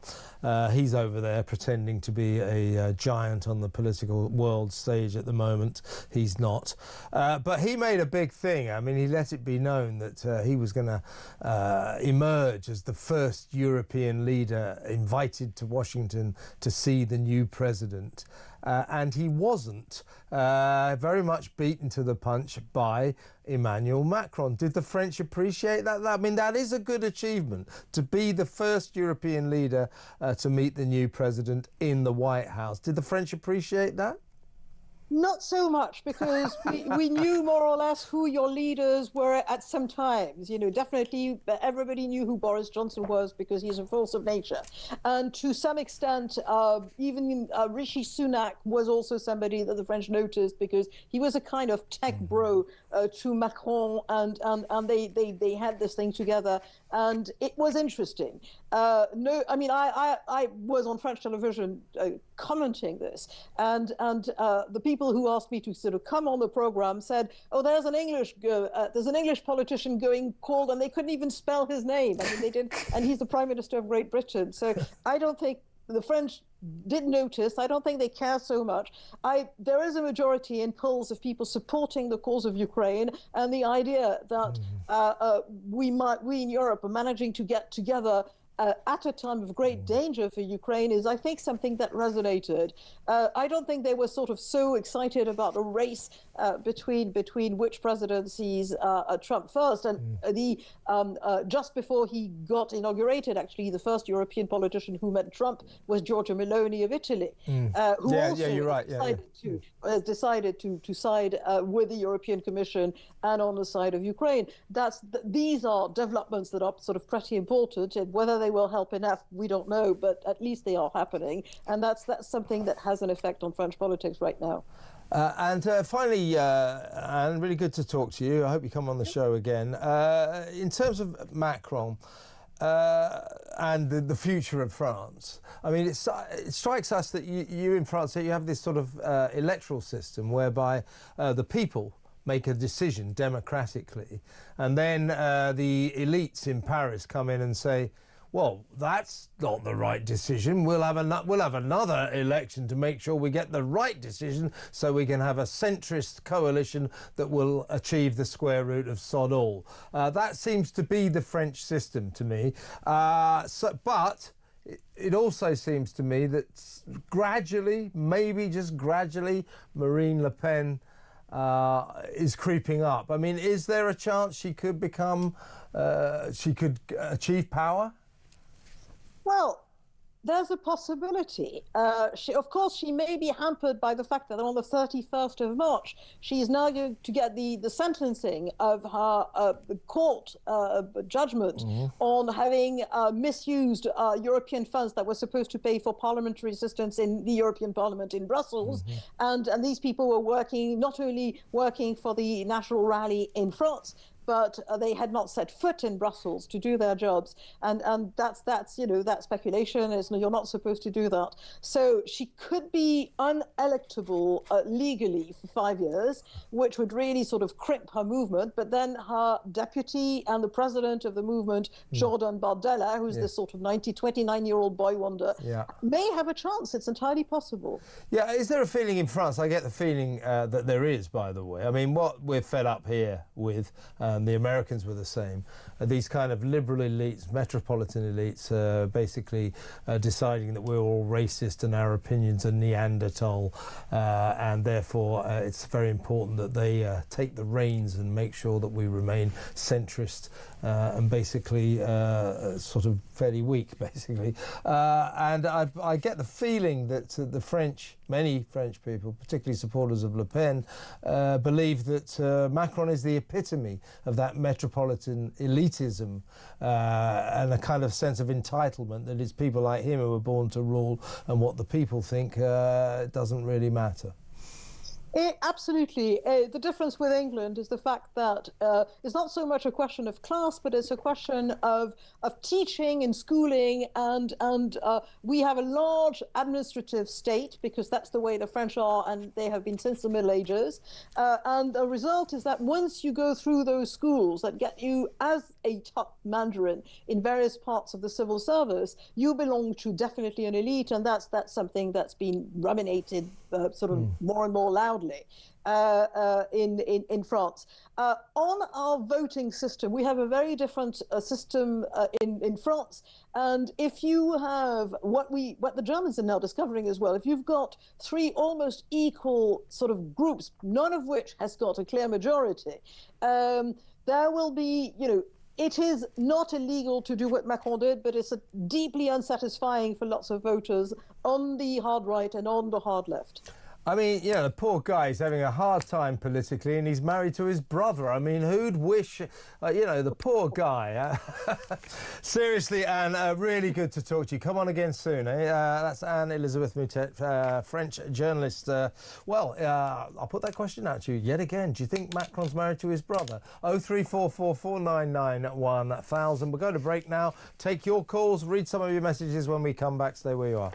He's over there pretending to be a giant on the political world stage at the moment. He's not. But he made a big thing. I mean, he let it be known that he was going to emerge as the first European leader invited to Washington to see the new president. And he wasn't, very much beaten to the punch by Emmanuel Macron. Did the French appreciate that? I mean, that is a good achievement, to be the first European leader to meet the new president in the White House. Did the French appreciate that? Not so much, because we knew more or less who your leaders were at some times. You know, definitely everybody knew who Boris Johnson was because he's a force of nature. And to some extent, even Rishi Sunak was also somebody that the French noticed because he was a kind of tech bro to Macron, and they had this thing together. And it was interesting. No, I mean, I was on French television commenting this, and the people who asked me to sort of come on the program said, "Oh, there's an English politician going called," and they couldn't even spell his name. I mean, they didn't, and he's the Prime Minister of Great Britain. So I don't think the French did notice. I don't think they care so much. There is a majority in polls of people supporting the cause of Ukraine, and the idea that we in Europe are managing to get together at a time of great danger for Ukraine is, I think, something that resonated. I don't think they were sort of so excited about a race between which president sees Trump first. And just before he got inaugurated, actually, the first European politician who met Trump was Giorgia Meloni of Italy, who decided to side with the European Commission and on the side of Ukraine. These are developments that are sort of pretty important, and whether they will help enough, we don't know, but at least they are happening, and that's something that has an effect on French politics right now. And finally, Anne, really good to talk to you. I hope you come on the show again. In terms of Macron and the future of France, I mean, it strikes us that you in France, you have this sort of electoral system whereby the people make a decision democratically, and then the elites in Paris come in and say, well, that's not the right decision. We'll have another election to make sure we get the right decision, so we can have a centrist coalition that will achieve the square root of sod all. That seems to be the French system to me. But it also seems to me that gradually, maybe just gradually, Marine Le Pen is creeping up. I mean, is there a chance she could achieve power? Well, there's a possibility. Of course, she may be hampered by the fact that on the 31st of March, she is now going to get the sentencing of her court judgment on having misused European funds that were supposed to pay for parliamentary assistance in the European Parliament in Brussels. And these people were not only working for the National Rally in France, but they had not set foot in Brussels to do their jobs, and that's that speculation is you're not supposed to do that. So she could be unelectable legally for 5 years, which would really sort of crimp her movement. But then her deputy and the president of the movement, Jordan Bardella, who's this sort of 29-year-old boy wonder, may have a chance. It's entirely possible. Yeah, is there a feeling in France? I get the feeling that there is, by the way. I mean, what we're fed up here with. The Americans were the same. These kind of liberal elites, metropolitan elites, basically deciding that we're all racist and our opinions are Neanderthal, and therefore it's very important that they take the reins and make sure that we remain centrist and basically sort of fairly weak, basically. And I get the feeling that many French people, particularly supporters of Le Pen, believe that Macron is the epitome of that metropolitan elitism and a kind of sense of entitlement that it's people like him who were born to rule, and what the people think doesn't really matter. Absolutely. The difference with England is the fact that it's not so much a question of class, but it's a question of teaching and schooling, and we have a large administrative state because that's the way the French are, and they have been since the Middle Ages. And the result is that once you go through those schools that get you as a top Mandarin in various parts of the civil service, you belong to definitely an elite, and that's something that's been ruminated sort of more and more loudly in France. On our voting system, we have a very different system in France. And if you have what the Germans are now discovering as well, if you've got three almost equal sort of groups, none of which has got a clear majority, there will be, it is not illegal to do what Macron did, but it's deeply unsatisfying for lots of voters on the hard right and on the hard left. I mean, the poor guy is having a hard time politically, and he's married to his brother. I mean, who'd wish, the poor guy. Seriously, Anne, really good to talk to you. Come on again soon. That's Anne Elizabeth Moutet, French journalist. I'll put that question out to you yet again. Do you think Macron's married to his brother? 03444991000. We'll go to break now. Take your calls, read some of your messages when we come back. Stay where you are.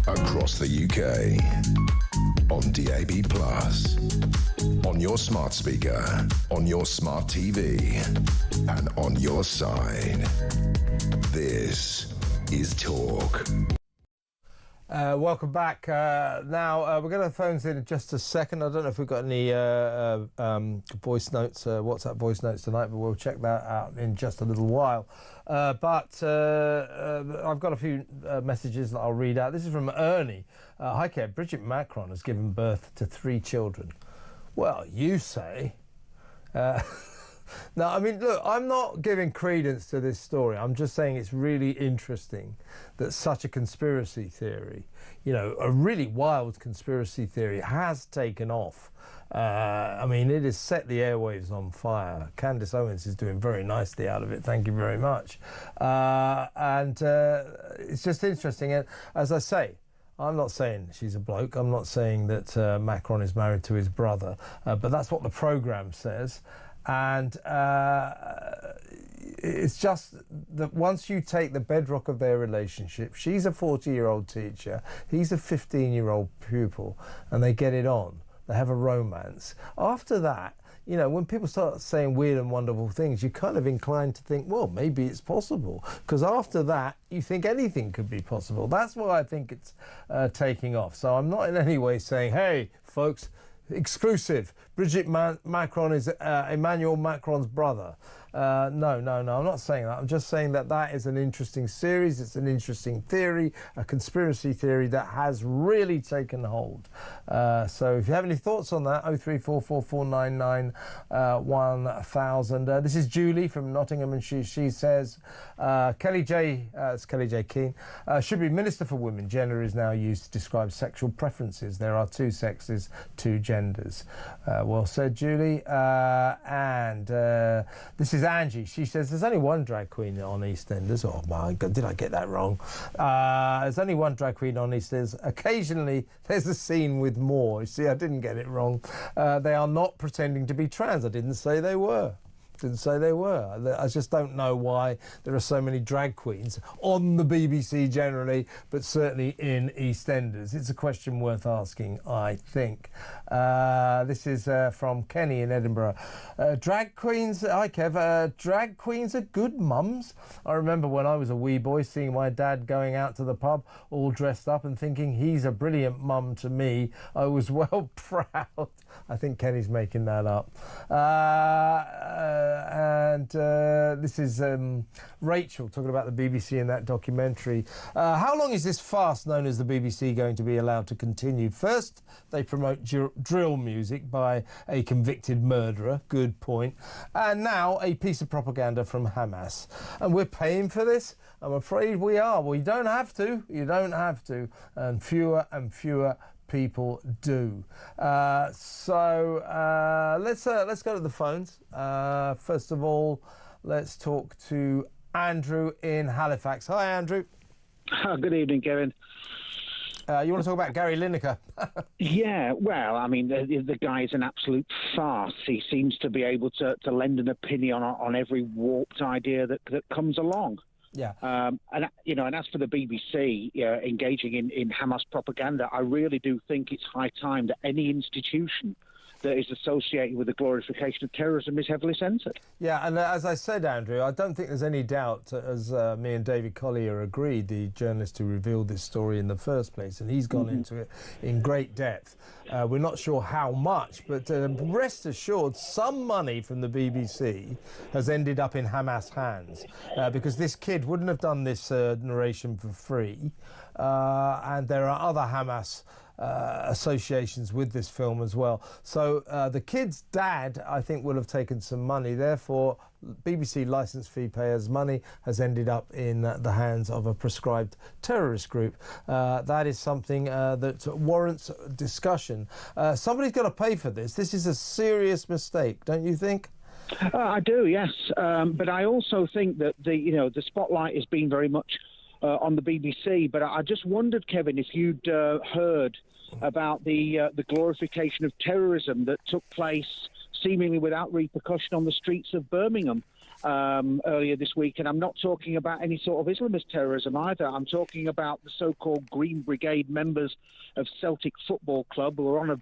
Across the UK, on DAB+, on your smart speaker, on your smart TV, and on your side. This is Talk. Welcome back. Now, we're going to have phones in just a second. I don't know if we've got any voice notes, WhatsApp voice notes tonight, but we'll check that out in just a little while. I've got a few messages that I'll read out. This is from Ernie. Hi, Kev. Bridget Macron has given birth to 3 children. Well, you say. Now, I mean, look, I'm not giving credence to this story. I'm just saying it's really interesting that such a conspiracy theory, a really wild conspiracy theory, has taken off. I mean, it has set the airwaves on fire. Candace Owens is doing very nicely out of it. Thank you very much. It's just interesting. And as I say, I'm not saying she's a bloke. I'm not saying that Macron is married to his brother. But that's what the programme says. And it's just that once you take the bedrock of their relationship, she's a 40-year-old teacher, he's a 15-year-old pupil, and they get it on. They have a romance. After that, you know, when people start saying weird and wonderful things, you're kind of inclined to think, well, maybe it's possible. Because after that, you think anything could be possible. That's why I think it's taking off. So I'm not in any way saying, hey, folks, exclusive, Brigitte Macron is Emmanuel Macron's brother. No, I'm not saying that. I'm just saying that that is an interesting series. It's an interesting theory, a conspiracy theory that has really taken hold. So if you have any thoughts on that, 03444991000. This is Julie from Nottingham, and she says, Kelly J Keane, should be Minister for Women. Gender is now used to describe sexual preferences. There are two sexes, two genders. Well said, Julie. And this is Angie. She says there's only one drag queen on EastEnders. Oh my God, did I get that wrong? There's only one drag queen on EastEnders. Occasionally there's a scene with more. You see, I didn't get it wrong. They are not pretending to be trans. I didn't say they were. Didn't say they were. I just don't know why there are so many drag queens on the BBC generally, but certainly in EastEnders. It's a question worth asking, I think. This is from Kenny in Edinburgh. Drag queens, hi Kev, drag queens are good mums. I remember when I was a wee boy seeing my dad going out to the pub all dressed up and thinking he's a brilliant mum to me. I was well proud. I think Kenny's making that up. And this is Rachel talking about the BBC in that documentary. How long is this farce known as the BBC going to be allowed to continue? First, they promote drill music by a convicted murderer. Good point. And now a piece of propaganda from Hamas. And we're paying for this? I'm afraid we are. Well, you don't have to. You don't have to. And fewer people do. So let's go to the phones. First of all, let's talk to Andrew in Halifax. Hi, Andrew. Good evening, Kevin. You want to talk about Gary Lineker? Yeah, well, I mean, the guy's an absolute farce. He seems to be able to lend an opinion on every warped idea that comes along. Yeah. And as for the BBC engaging in Hamas propaganda, I really do think it's high time that any institution that is associated with the glorification of terrorism is heavily censored. Yeah, and as I said, Andrew, I don't think there's any doubt, as me and David Collier agreed, the journalist who revealed this story in the first place, and he's gone into it in great depth. We're not sure how much, but rest assured, some money from the BBC has ended up in Hamas hands, because this kid wouldn't have done this narration for free, and there are other Hamas associations with this film as well. So the kid's dad, I think, will have taken some money. Therefore, BBC licence fee payers' money has ended up in the hands of a prescribed terrorist group. That is something that warrants discussion. Somebody's got to pay for this. This is a serious mistake, don't you think? I do, yes. But I also think that the spotlight has been very much on the BBC, but I just wondered, Kevin, if you'd heard about the glorification of terrorism that took place seemingly without repercussion on the streets of Birmingham earlier this week. And I'm not talking about any sort of Islamist terrorism either. I'm talking about the so-called Green Brigade members of Celtic Football Club who are on a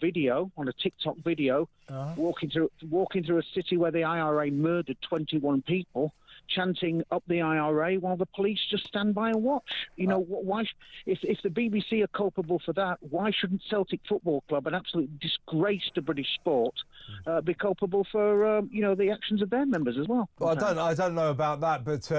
TikTok video, walking through a city where the IRA murdered 21 people, chanting up the IRA while the police just stand by and watch. Why? If the BBC are culpable for that, why shouldn't Celtic Football Club, an absolute disgrace to British sport, be culpable for the actions of their members as well? Well, I don't know about that, but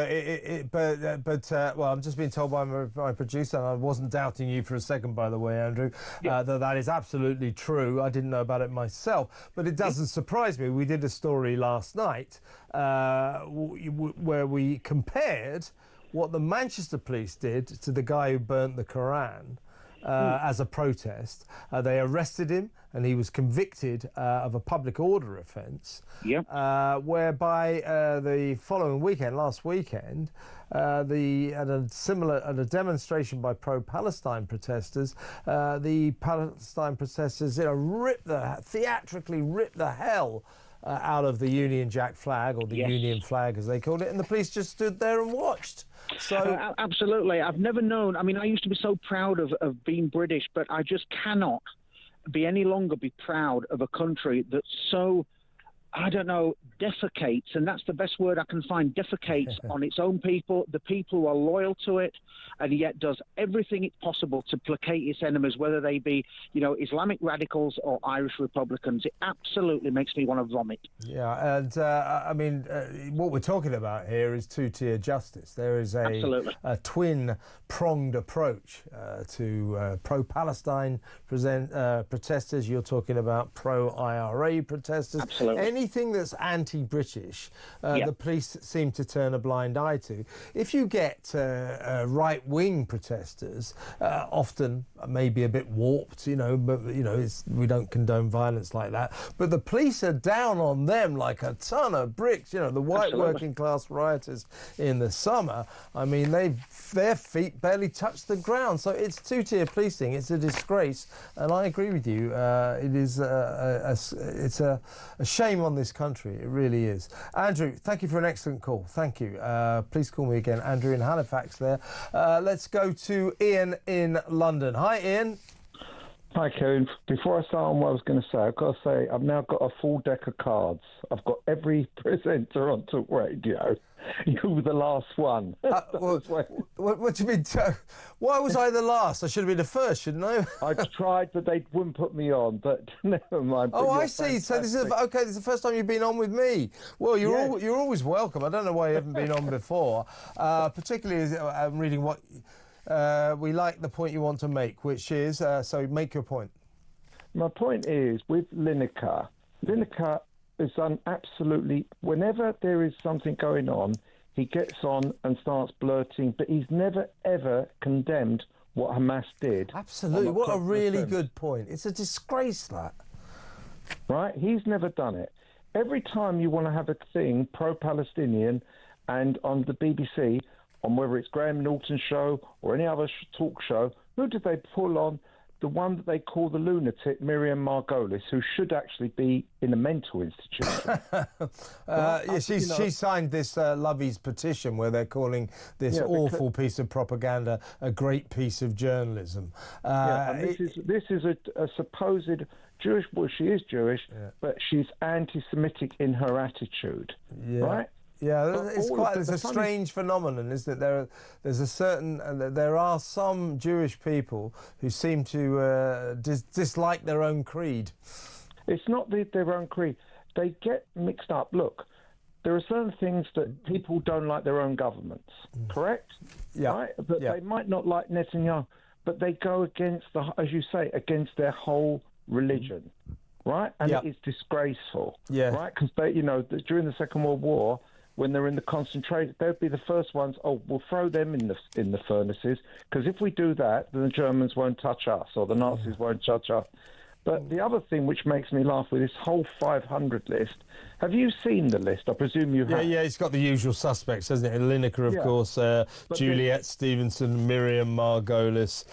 I'm just being told by my producer, and I wasn't doubting you for a second, by the way, Andrew, that is absolutely true. I didn't know about it myself, but it doesn't surprise me. We did a story last night where we compared what the Manchester police did to the guy who burnt the Koran as a protest. They arrested him and he was convicted of a public order offence, whereby the following weekend, last weekend, at a demonstration by pro-Palestine protesters, the Palestine protesters theatrically ripped the hell out of the Union Jack flag, or the Union flag as they called it, and the police just stood there and watched. So absolutely. I've never known, I mean, I used to be so proud of being British, but I just cannot be any longer be proud of a country that so I don't know, defecates, and that's the best word I can find, defecates on its own people, the people who are loyal to it, and yet does everything it's possible to placate its enemies, whether they be, Islamic radicals or Irish Republicans. It absolutely makes me want to vomit. Yeah, and what we're talking about here is two-tier justice. There is a twin-pronged approach to pro-Palestine protesters. You're talking about pro-IRA protesters. Absolutely. Anything that's anti-British, the police seem to turn a blind eye to. If you get right-wing protesters, often maybe a bit warped, but we don't condone violence like that. But the police are down on them like a ton of bricks. The white working class rioters in the summer. I mean, their feet barely touch the ground. So it's two-tier policing. It's a disgrace, and I agree with you. It is it's a shame on this country. It really is. Andrew, thank you for an excellent call. Thank you. Please call me again. Andrew in Halifax there. Let's go to Ian in London. Hi, Ian. Hi, Kevin. Before I start on what I was going to say, I've got to say I've now got a full deck of cards. I've got every presenter on Talk Radio. You were the last one. What do you mean? Why was I the last? I should have been the first, shouldn't I? I tried, but they wouldn't put me on. But never mind. Oh, I see. So this is okay. This is the first time you've been on with me. Well, you're always welcome. I don't know why you haven't been on before. Particularly as I'm reading what we like the point you want to make, which is so make your point. My point is with Lineker. Lineker has done absolutely. Whenever there is something going on, he gets on and starts blurting, but he's never ever condemned what Hamas did. Absolutely, what a really good point. It's a disgrace, that. Right? He's never done it. Every time you want to have a thing pro-Palestinian, and on the BBC, on whether it's Graham Norton's show or any other talk show, who did they pull on? The one that they call the lunatic, Miriam Margolis, who should actually be in a mental institution. She signed this Lovey's petition where they're calling this awful piece of propaganda a great piece of journalism. This is a supposed Jewish. Well, she is Jewish, but she's anti-Semitic in her attitude, right? Yeah, it's a strange phenomenon, isn't it? There are some Jewish people who seem to dislike their own creed. It's not their own creed. They get mixed up. Look, there are certain things that people don't like their own governments, correct? Yeah. Right? But they might not like Netanyahu, but they go against, as you say, against their whole religion, right? And it is disgraceful, right? Because during the Second World War, when they're in the concentration, they'd be the first ones. Oh, we'll throw them in the furnaces, because if we do that, then the Germans won't touch us, or the Nazis won't touch us. But the other thing which makes me laugh with this whole 500 list, have you seen the list? I presume you have. Yeah, it's got the usual suspects, hasn't it? Lineker, of course, Juliet Stevenson, Miriam Margolis,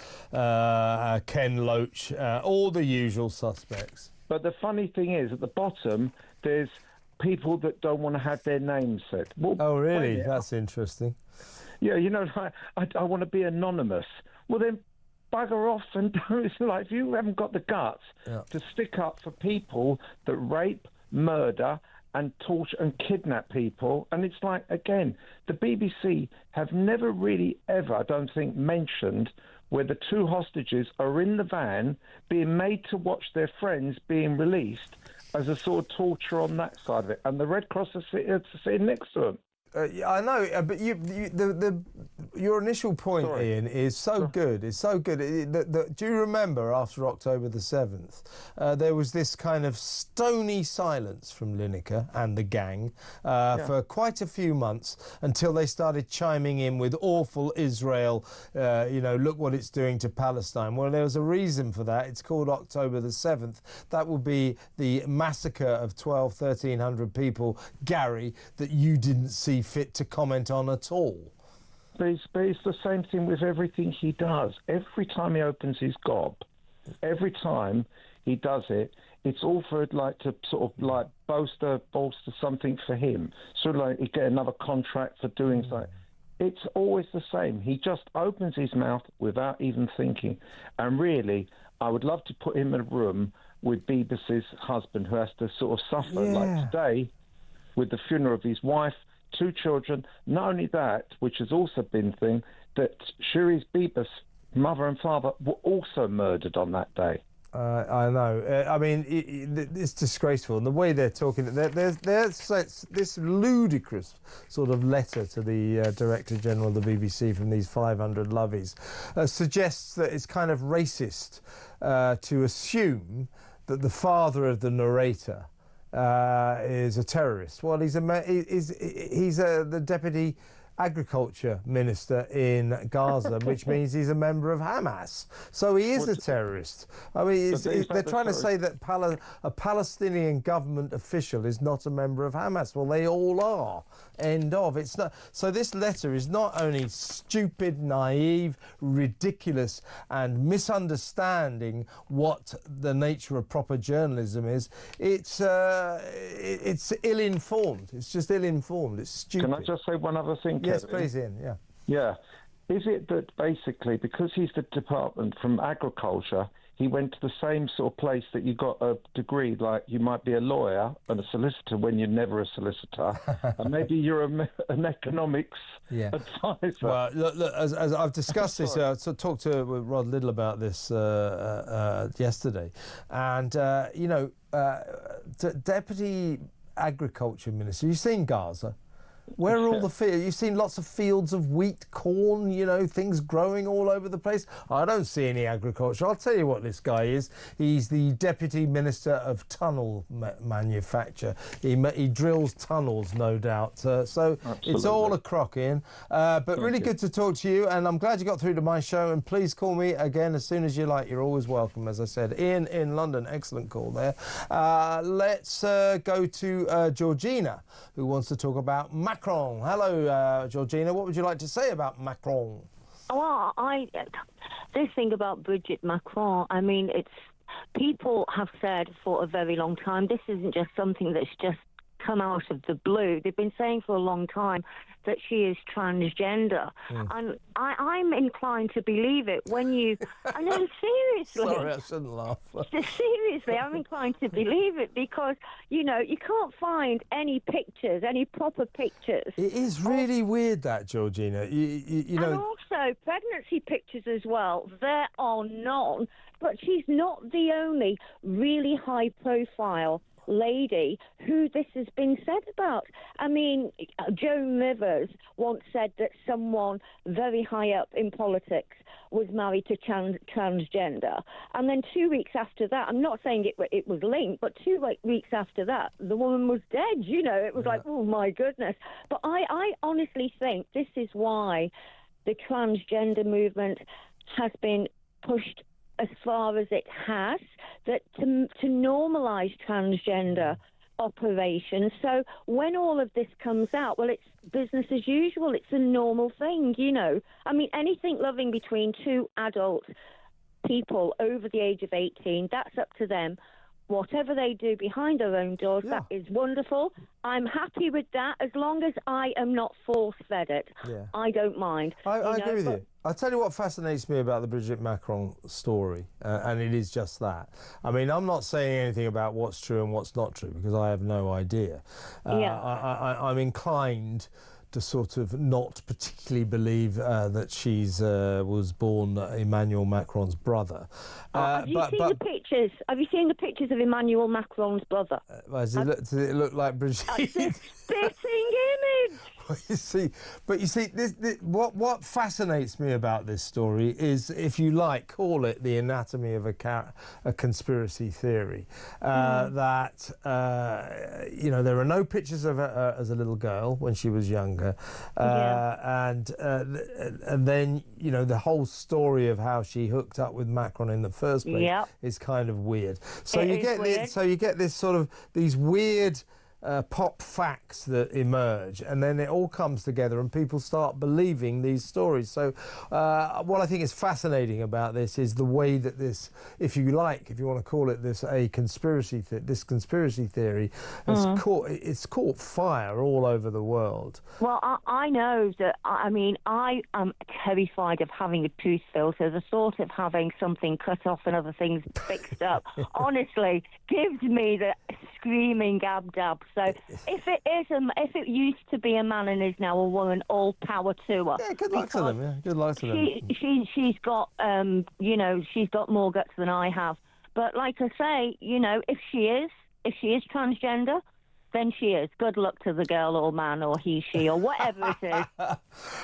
Ken Loach, all the usual suspects. But the funny thing is, at the bottom, there's people that don't want to have their names said. Well, oh, really? That's interesting. Yeah, I want to be anonymous. Well, then bugger off and don't. It's like, if you haven't got the guts to stick up for people that rape, murder, and torture and kidnap people, and it's like, again, the BBC have never really ever, I don't think, mentioned where the two hostages are in the van being made to watch their friends being released as a sort of torture on that side of it, and the Red Cross are sitting next to them. I know, but your initial point, Ian, is so good. It's so good. Do you remember after October the 7th, there was this kind of stony silence from Lineker and the gang for quite a few months until they started chiming in with awful Israel, look what it's doing to Palestine. Well, there was a reason for that. It's called October the 7th. That will be the massacre of 1,300 people, Gary, that you didn't see fit to comment on at all. But it's the same thing with everything he does. Every time he opens his gob, every time he does it, it's all for to sort of bolster something for him. Sort of like he get another contract for doing something. It's always the same. He just opens his mouth without even thinking. And really, I would love to put him in a room with Bibis's husband, who has to sort of suffer, like today, with the funeral of his wife, 2 children. Not only that, which has also been thing, that Shiri's Bibis mother and father were also murdered on that day. I know. I mean, it's disgraceful. And the way they're talking, there's this ludicrous sort of letter to the Director General of the BBC from these 500 lovies suggests that it's kind of racist to assume that the father of the narrator is a terrorist. Well, he's the deputy agriculture minister in Gaza, which means he's a member of Hamas. So he is a terrorist. I mean, they're trying to say that a Palestinian government official is not a member of Hamas. Well, they all are. End of. It's not. So this letter is not only stupid, naive, ridiculous, and misunderstanding what the nature of proper journalism is. It's ill-informed. It's just ill-informed. It's stupid. Can I just say one other thing, Yes, Kevin? please, Ian. Yeah. Yeah. Is it that basically, because he's the department from agriculture, he went to the same sort of place that you got a degree, like you might be a lawyer and a solicitor when you're never a solicitor, and maybe you're an economics advisor. Well, look, as I've discussed this, I talked to Rod Liddle about this yesterday, and, Deputy Agriculture Minister, you've seen Gaza. Where are all the fields? You've seen lots of fields of wheat, corn, things growing all over the place. I don't see any agriculture. I'll tell you what this guy is. He's the Deputy Minister of Tunnel Manufacture. He drills tunnels, no doubt. So Absolutely. It's all a crock, Ian. But Thank really you. good to talk to you, and I'm glad you got through to my show, and please call me again as soon as you like. You're always welcome, as I said. Ian in London, excellent call there. Let's go to Georgina, who wants to talk about Macron. Hello, Georgina. What would you like to say about Macron? Well, this thing about Brigitte Macron, I mean, people have said for a very long time, this isn't just something that's just come out of the blue. They've been saying for a long time that she is transgender. And I'm inclined to believe it when you... I know, seriously. Sorry, I shouldn't laugh. Seriously, I'm inclined to believe it because, you can't find any pictures, any proper pictures. It is really weird, that, Georgina. You know... And also, pregnancy pictures as well. There are none. But she's not the only really high-profile lady who this has been said about. I mean, Joan Rivers once said that someone very high up in politics was married to transgender, and then 2 weeks after that, I'm not saying it was linked, but 2 weeks after that, the woman was dead. It was like, oh my goodness. But I honestly think this is why the transgender movement has been pushed as far as it has, that to normalise transgender operations. So when all of this comes out, well, it's business as usual. It's a normal thing, I mean, anything loving between two adult people over the age of 18, that's up to them. Whatever they do behind their own doors, that is wonderful. I'm happy with that as long as I am not force-fed it. Yeah. I don't mind. I agree with you. I'll tell you what fascinates me about the Brigitte Macron story, and it is just that. I mean, I'm not saying anything about what's true and what's not true because I have no idea. I'm inclined to sort of not particularly believe that she's was born Emmanuel Macron's brother. Have you seen the pictures? Have you seen the pictures of Emmanuel Macron's brother? Does it look like Brigitte? It's a spitting image. You see, what fascinates me about this story is, if you like, call it the anatomy of a conspiracy theory. That there are no pictures of her as a little girl when she was younger, and then the whole story of how she hooked up with Macron in the first place is kind of weird. So you get this sort of these weird pop facts that emerge, and then it all comes together and people start believing these stories. So what I think is fascinating about this is the way that this, if you want to call it this, conspiracy theory has caught fire all over the world. Well, I know that, I mean, I am terrified of having a tooth filter. The thought of having something cut off and other things fixed up, honestly, gives me the screaming gab dab. So if it used to be a man and is now a woman, all power to her. Yeah, good luck to them. Yeah, good luck to them. She's got she's got more guts than I have. But like I say, if she is transgender, then she is. Good luck to the girl or man or he, she, or whatever it is. Good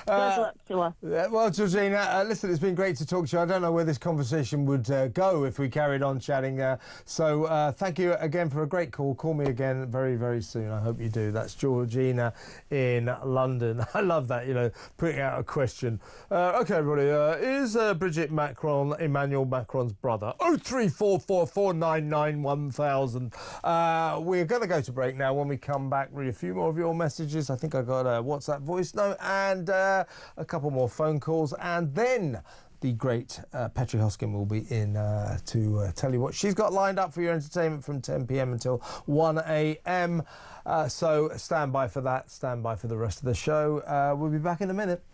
luck to her. Well, Georgina, listen, it's been great to talk to you. I don't know where this conversation would go if we carried on chatting. So thank you again for a great call. Call me again very, very soon. I hope you do. That's Georgina in London. I love that, putting out a question. OK, everybody, is Brigitte Macron Emmanuel Macron's brother? 03444991000. We're going to go to break now. When we come back, read a few more of your messages. I think I got a WhatsApp voice note and a couple more phone calls, and then the great Petri Hoskin will be in to tell you what she's got lined up for your entertainment from 10 p.m. until 1 a.m. So stand by for that. Stand by for the rest of the show. We'll be back in a minute.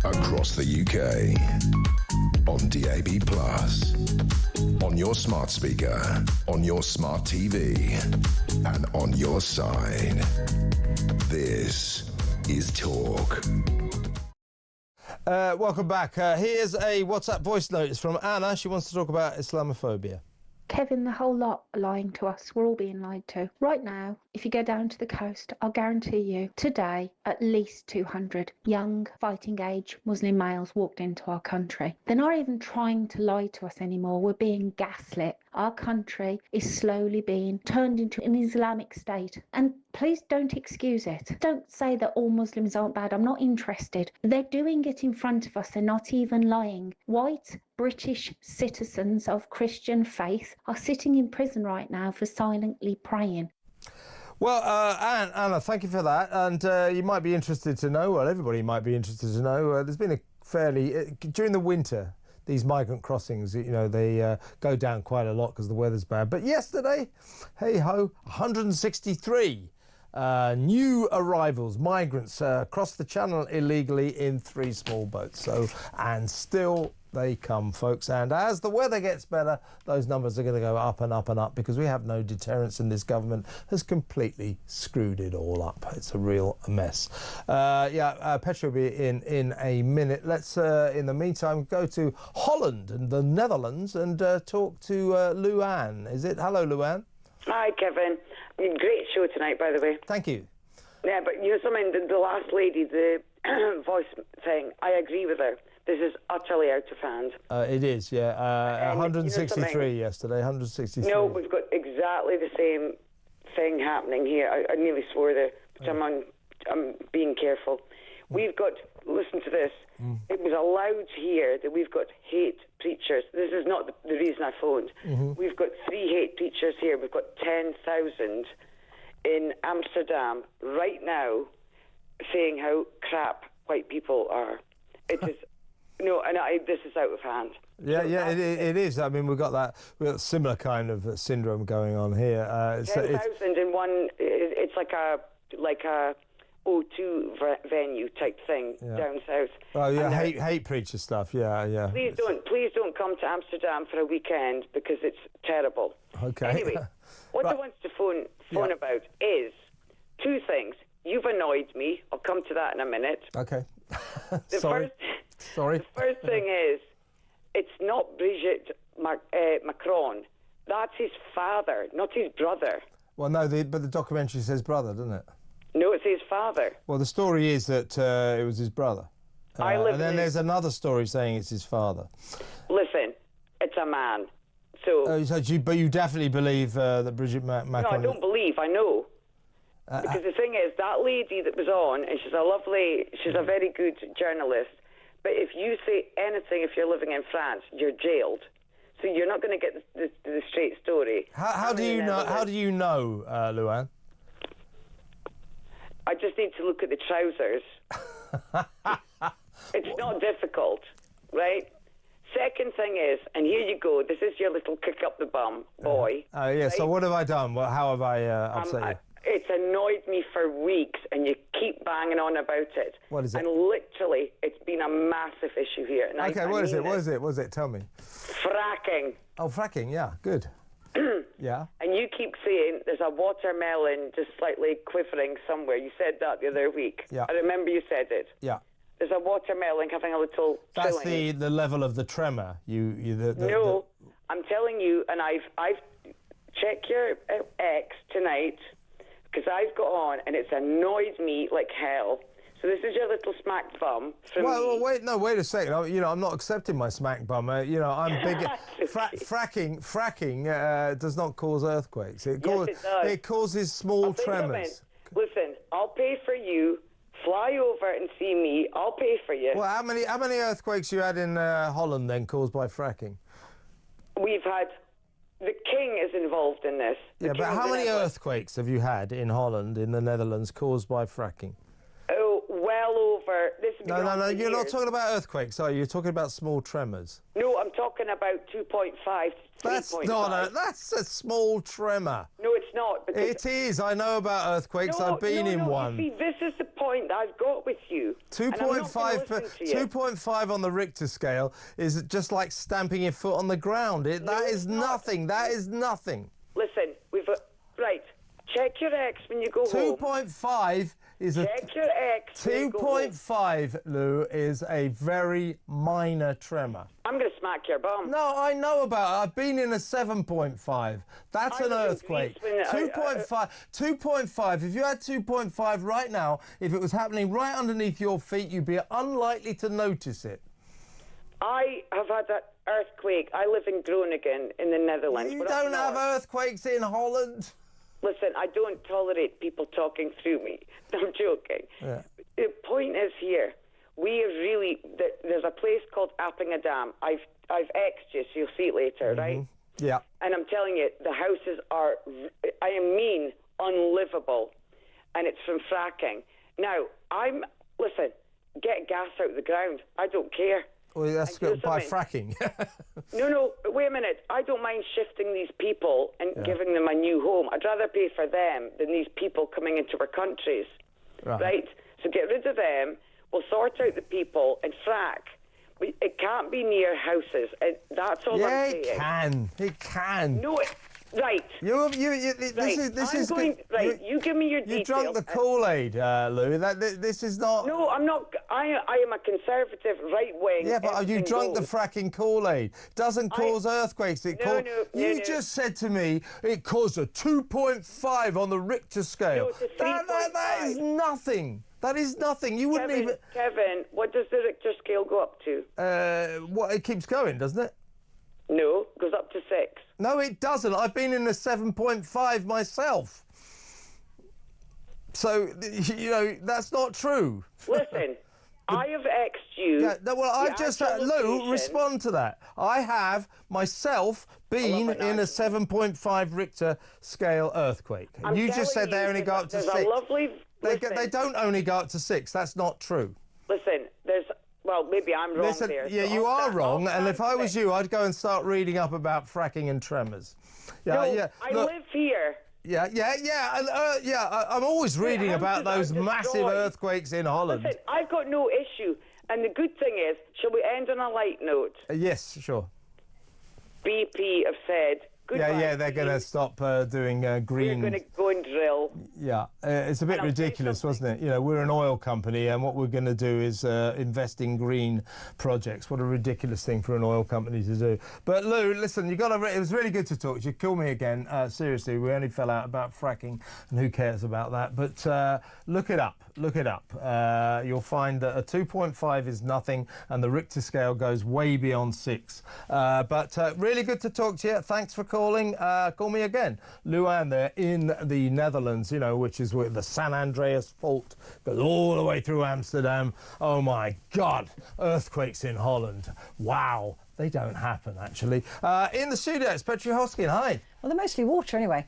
Across the UK, on DAB+, on your smart speaker, on your smart TV, and on your side. This is Talk. Welcome back. Here's a WhatsApp voice note. It's from Anna. She wants to talk about Islamophobia. Kevin, the whole lot are lying to us. We're all being lied to. Right now, if you go down to the coast, I'll guarantee you, today, at least 200 young, fighting-age Muslim males walked into our country. They're not even trying to lie to us anymore. We're being gaslit. Our country is slowly being turned into an Islamic state. And please don't excuse it. Don't say that all Muslims aren't bad. I'm not interested. They're doing it in front of us. They're not even lying. White British citizens of Christian faith are sitting in prison right now for silently praying. Well, Anna, thank you for that. And you might be interested to know, well, everybody might be interested to know, there's been a fairly, during the winter, these migrant crossings, they go down quite a lot because the weather's bad. But yesterday, hey-ho, 163 new arrivals, migrants crossed the channel illegally in 3 small boats. And still they come, folks. And as the weather gets better, those numbers are going to go up and up and up, because we have no deterrence, and this government has completely screwed it all up. It's a real mess. Petra will be in a minute. Let's, in the meantime, go to Holland and the Netherlands and talk to Luann. Is it? Hello, Luann. Hi, Kevin. Great show tonight, by the way. Thank you. Yeah, but you know something, the last lady, the voice thing, I agree with her. This is utterly out of hand. It is, yeah. 163 yesterday, 163. No, we've got exactly the same thing happening here. I nearly swore there, but I'm being careful. We've got, listen to this, it was allowed here that we've got hate preachers. This is not the reason I phoned. We've got 3 hate preachers here. We've got 10,000 in Amsterdam right now saying how crap white people are. It is... No, and this is out of hand. It is. I mean, we've got a similar kind of syndrome going on here. 10,000 in one. It's like a O2 venue type thing down south. Oh yeah, hate preacher stuff. Yeah. Please don't come to Amsterdam for a weekend, because it's terrible. Okay. Anyway, what I want to phone about is 2 things. You've annoyed me. I'll come to that in a minute. Okay. Sorry. The first thing is, it's not Brigitte Macron. That's his father, not his brother. Well, no, but the documentary says brother, doesn't it? No, it's his father. Well, the story is that it was his brother. And then there's another story saying it's his father. Listen, it's a man. So but you definitely believe that Brigitte Macron... No, I don't believe, I know. Because the thing is, that lady that was on, and she's a very good journalist, but if you say anything, if you're living in France, you're jailed. So you're not going to get the straight story. How do you know? How do you know, Luann? I just need to look at the trousers. It's not difficult, right? Second thing is, and here you go, this is your little kick up the bum, boy. Oh, yeah, right? So what have I done? How have I upset you? It's annoyed me for weeks, and you keep banging on about it. What is it? And literally, it's been a massive issue here. And okay, what is it? What is it? Tell me. Fracking. Oh, fracking, yeah, good. Yeah. And you keep saying there's a watermelon just slightly quivering somewhere. You said that the other week. Yeah. I remember you said it. Yeah. There's a watermelon having a little That's filling. the level of the tremor. No, I'm telling you, and I've checked your ex tonight, because I've got on, and it's annoyed me like hell. So this is your little smack bum from me. Wait a second. I'm not accepting my smack bum. I'm big. Fracking does not cause earthquakes. It does. It causes small tremors. Listen, I'll pay for you. Fly over and see me. I'll pay for you. Well, how many earthquakes you had in Holland then caused by fracking? We've had. The king is involved in this. But how many earthquakes have you had in Holland, in the Netherlands, caused by fracking? Oh, well over. This has been No. You're not talking about earthquakes, are you? You're talking about small tremors. No, I'm talking about 2.5 to 3.5. That's a small tremor. No, it's not. It is. I know about earthquakes. I've been in one. You see, this is the point that I've got with you. 2.5 on the Richter scale is just like stamping your foot on the ground. That is nothing. That is nothing. Listen, right. Check your ex when you go home. 2.5 is Check your ex. 2.5, Lou, is a very minor tremor. I'm going to smack your bum. No, I know about it. I've been in a 7.5. That's an earthquake. 2.5. 2.5. If you had 2.5 right now, if it was happening right underneath your feet, you'd be unlikely to notice it. I have had that earthquake. I live in Groningen in the Netherlands. You don't have earthquakes in Holland. Listen, I don't tolerate people talking through me. I'm joking. Yeah. The point is here, there's a place called Appingedam. I've X'd you, so you'll see it later, right? Yeah. And I'm telling you, the houses are, unlivable. And it's from fracking. Now, listen, get gas out of the ground. I don't care. Well, that's by fracking. No, wait a minute. I don't mind shifting these people and giving them a new home. I'd rather pay for them than these people coming into our countries. Right? So get rid of them. We'll sort out the people and frack. It can't be near houses. That's all I'm saying. Yeah, it can. It can. No, right. You give me your details. You drunk the Kool-Aid, Lou. This is not... No, I'm not. I am a conservative right-wing. Yeah, but you drunk the fracking Kool-Aid. Doesn't cause earthquakes. You just said to me it caused a 2.5 on the Richter scale. No, it's a 3.5. That is nothing. That is nothing. You wouldn't even... Kevin, what does the Richter scale go up to? It keeps going, doesn't it? No, it goes up to 6. No, it doesn't. I've been in a 7.5 myself. So, that's not true. Listen, I have X'd you. Yeah, I just... Lou, respond to that. I have, myself, been in a 7.5 Richter scale earthquake. You just said they only go up to 6. They don't only go up to 6. That's not true. Listen, well, maybe I'm wrong there. Yeah, you are wrong. And if I was you, I'd go and start reading up about fracking and tremors. I live here. I'm always reading about those massive earthquakes in Holland. Listen, I've got no issue. And the good thing is, shall we end on a light note? Yes, sure. BP have said... Goodbye, they're going to stop doing green... We're going to go and drill. Yeah, it's a bit ridiculous, wasn't it? We're an oil company, and what we're going to do is invest in green projects. What a ridiculous thing for an oil company to do. But, Lou, listen, it was really good to talk to you. Call me again. Seriously, we only fell out about fracking, and who cares about that? But look it up. Look it up. You'll find that a 2.5 is nothing, and the Richter scale goes way beyond 6. But really good to talk to you. Thanks for calling. Call me again. Luann there in the Netherlands, which is where the San Andreas fault goes all the way through Amsterdam. Oh, my God. Earthquakes in Holland. Wow. They don't happen, actually. In the studio, it's Petri Hoskin. Hi. Well, they're mostly water anyway.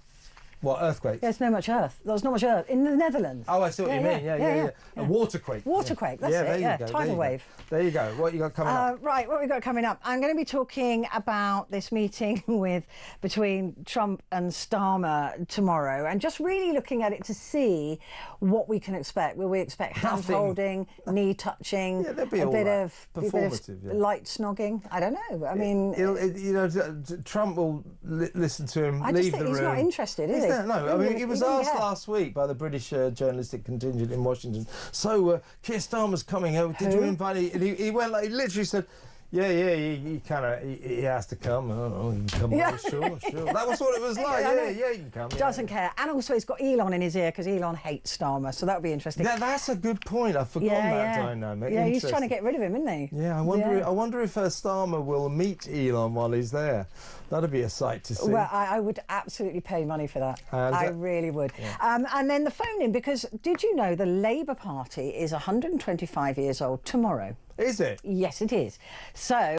What, earthquake? There's no much earth. There's not much earth in the Netherlands. Oh, I see what you mean. Yeah. A waterquake. Waterquake, that's it. There you go. Tidal wave. There you go. What you got coming up? Right, what we got coming up? I'm going to be talking about this meeting between Trump and Starmer tomorrow, and just really looking at it to see what we can expect. Will we expect hand-holding, knee touching, a bit of light snogging? I don't know. I mean, Trump will listen to him. I just think he's not interested, is he? No, I mean, he was asked last week by the British journalistic contingent in Washington, so Keir Starmer's coming over, did you invite him? And he went he literally said, he has to come. Oh, he can come. Yeah. Sure. That was what it was like. Yeah, he can come. Doesn't care. And also he's got Elon in his ear because Elon hates Starmer, so that would be interesting. Yeah, that's a good point. I've forgotten that dynamic. Yeah, he's trying to get rid of him, isn't he? Yeah, I wonder if Starmer will meet Elon while he's there. That'd be a sight to see. Well, I would absolutely pay money for that. I really would. Yeah. And then the phone-in, because did you know the Labour Party is 125 years old tomorrow? Is it? Yes, it is. So...